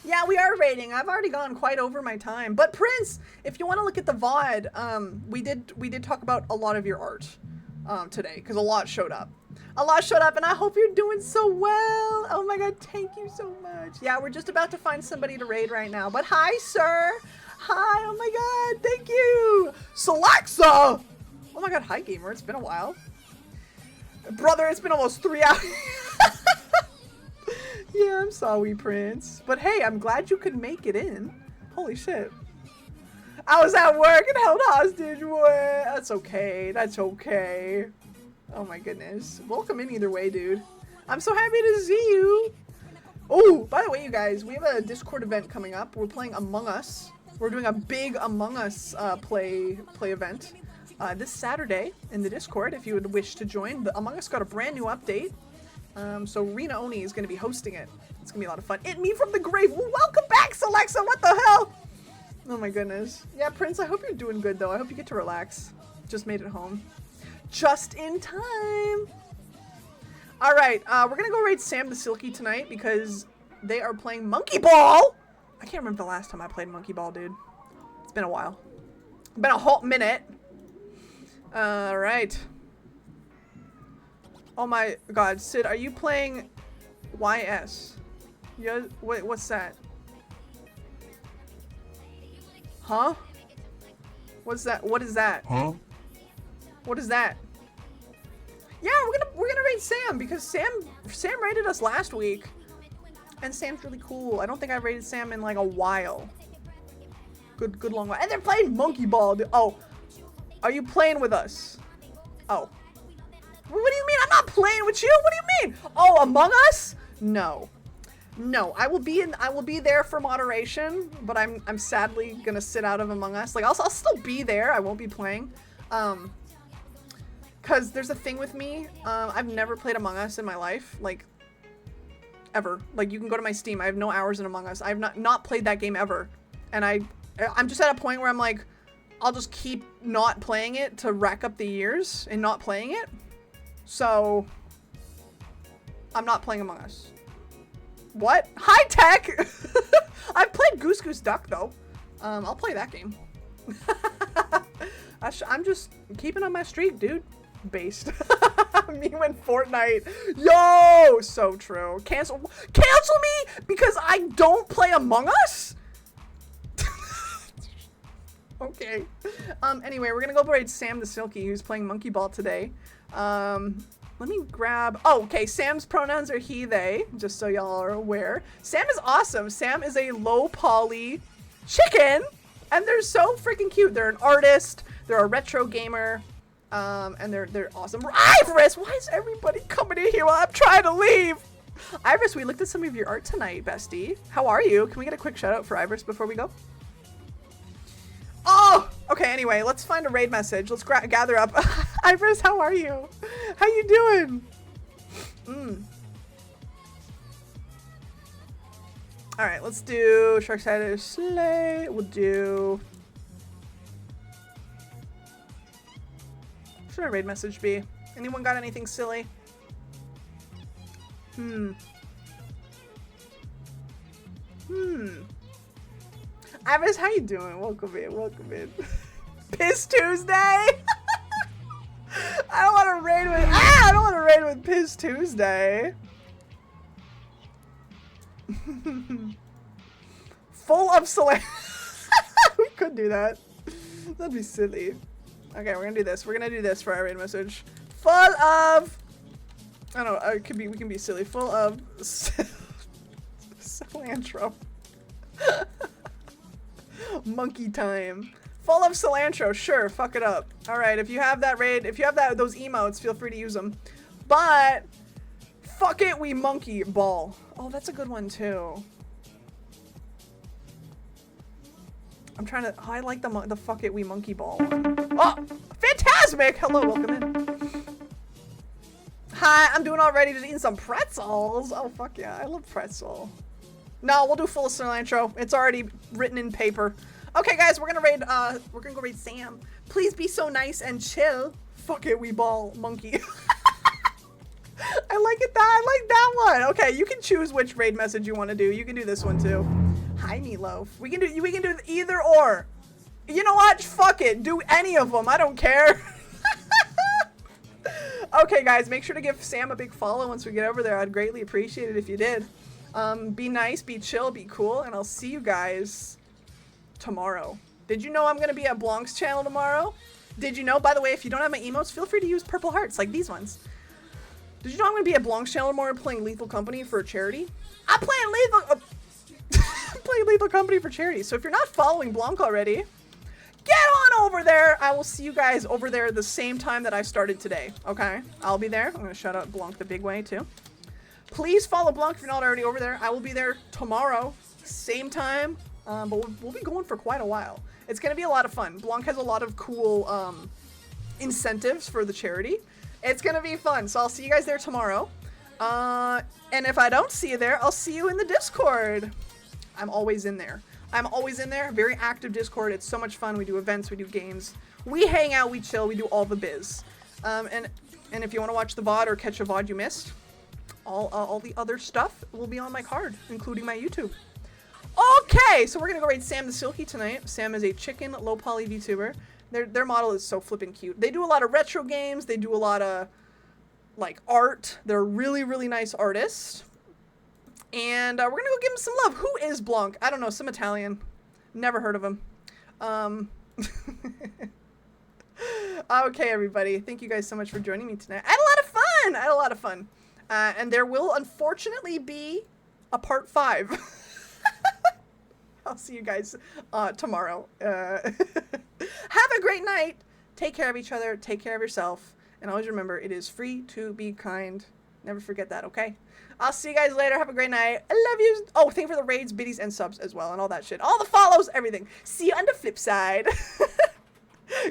[SPEAKER 4] Yeah, we are rating. I've already gone quite over my time. But Prince, if you want to look at the VOD, we did talk about a lot of your art today, because a lot showed up. A lot showed up, and I hope you're doing so well. Oh my god, thank you so much. Yeah, we're just about to find somebody to raid right now. But hi, sir. Hi, oh my god, thank you. Selexa! Oh my god, hi, gamer. It's been a while. Brother, it's been almost 3 hours. Yeah, I'm sorry, Prince. But hey, I'm glad you could make it in. Holy shit. I was at work and held hostage. What? That's okay. That's okay. Oh my goodness. Welcome in either way, dude. I'm so happy to see you. Oh, by the way, you guys, we have a Discord event coming up. We're playing Among Us. We're doing a big Among Us play event this Saturday in the Discord if you would wish to join. The Among Us got a brand new update. So Rena Oni is going to be hosting it. It's going to be a lot of fun. It me from the grave. Welcome back, Selexa. What the hell? Oh my goodness. Yeah, Prince, I hope you're doing good, though. I hope you get to relax. Just made it home. Just in time. All right. We're going to go raid Sam the Silky tonight because they are playing Monkey Ball. I can't remember the last time I played Monkey Ball, dude. It's been a while. Been a whole minute. All right. Oh my god, Sid, are you playing YS? Yeah, wait, what's that? Huh? What's that? What is that?
[SPEAKER 11] Huh?
[SPEAKER 4] What is that? Yeah, we're gonna raid Sam because Sam raided us last week, and Sam's really cool. I don't think I've raided Sam in like a while. Good long while. And they're playing Monkey Ball. Oh, are you playing with us? Oh, what do you mean? I'm not playing with you. What do you mean? Oh, Among Us? No. I will be there for moderation, but I'm sadly gonna sit out of Among Us. Like I'll still be there. I won't be playing. Cause there's a thing with me. I've never played Among Us in my life, like ever. Like you can go to my Steam. I have no hours in Among Us. I've not played that game ever, and I'm just at a point where I'm like, I'll just keep not playing it to rack up the years and not playing it. So I'm not playing Among Us. What? High tech? I've played Goose Goose Duck though. I'll play that game. I'm just keeping on my streak, dude. Based. Me when Fortnite. Yo! So true. Cancel me because I don't play Among Us? Okay. Anyway, we're gonna go raid Sam the Silky, who's playing Monkey Ball today. Let me grab... Oh, okay. Sam's pronouns are he, they, just so y'all are aware. Sam is awesome. Sam is a low poly chicken, and they're so freaking cute. They're an artist. They're a retro gamer, and they're awesome. Iris, why is everybody coming in here while I'm trying to leave? Iris, we looked at some of your art tonight, bestie. How are you? Can we get a quick shout out for Iris before we go? Oh, okay. Anyway, let's find a raid message. Let's gather up. Iris, how are you? How you doing? All right, let's do Sharksided Slay. We'll do. What should our raid message be? Anyone got anything silly? Iris, how you doing? Welcome in. Piss Tuesday. I don't want to raid with Piss Tuesday. Full of cilantro. We could do that. That'd be silly. Okay, we're gonna do this. We're gonna do this for our raid message. Full of. I don't know. It could be. We can be silly. Full of cilantro. Monkey time. Full of cilantro. Sure, fuck it up. All right, if you have that raid, if you have those emotes, feel free to use them. But fuck it, we monkey ball. Oh, that's a good one too. I'm trying to. Oh, I like the fuck it, we monkey ball one. Oh, Phantasmic. Hello, welcome in. Hi, I'm doing already. Just eating some pretzels. Oh fuck yeah, I love pretzel. No, we'll do full of cilantro. It's already written in paper. Okay, guys, we're gonna go raid Sam. Please be so nice and chill. Fuck it, we ball monkey. I like that one. Okay, you can choose which raid message you want to do. You can do this one too. Hi, Meatloaf. We can do either or. You know what? Fuck it. Do any of them. I don't care. Okay, guys, make sure to give Sam a big follow once we get over there. I'd greatly appreciate it if you did. Be nice, be chill, be cool, and I'll see you guys tomorrow. Did you know I'm going to be at Blanc's channel tomorrow? Did you know, by the way, if you don't have my emotes, feel free to use purple hearts like these ones. Did you know I'm going to be at Blanc's channel tomorrow playing Lethal Company for a charity? I'm playing Lethal Company for charity. So if you're not following Blanc already, get on over there. I will see you guys over there the same time that I started today. Okay? I'll be there. I'm going to shout out Blanc the big way too. Please follow Blanc if you're not already over there. I will be there tomorrow, same time, but we'll be going for quite a while. It's going to be a lot of fun. Blanc has a lot of cool incentives for the charity. It's going to be fun, so I'll see you guys there tomorrow. And if I don't see you there, I'll see you in the Discord. I'm always in there. Very active Discord. It's so much fun. We do events, we do games. We hang out, we chill, we do all the biz. And if you want to watch the VOD or catch a VOD you missed, all the other stuff will be on my card, including my YouTube. Okay, so we're gonna go raid Sam the Silky tonight. Sam is a chicken low poly VTuber. Their model is so flippin' cute. They do a lot of retro games. They do a lot of like art. They're really, really nice artists. And we're gonna go give him some love. Who is Blanc? I don't know, some Italian. Never heard of him. Okay, everybody. Thank you guys so much for joining me tonight. I had a lot of fun. I had a lot of fun. And there will unfortunately be a part 5. I'll see you guys tomorrow. Have a great night. Take care of each other. Take care of yourself. And always remember, it is free to be kind. Never forget that, okay? I'll see you guys later. Have a great night. I love you. Oh, thank you for the raids, biddies, and subs as well, and all that shit. All the follows, everything. See you on the flip side.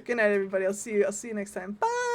[SPEAKER 4] Good night, everybody. I'll see you next time. Bye.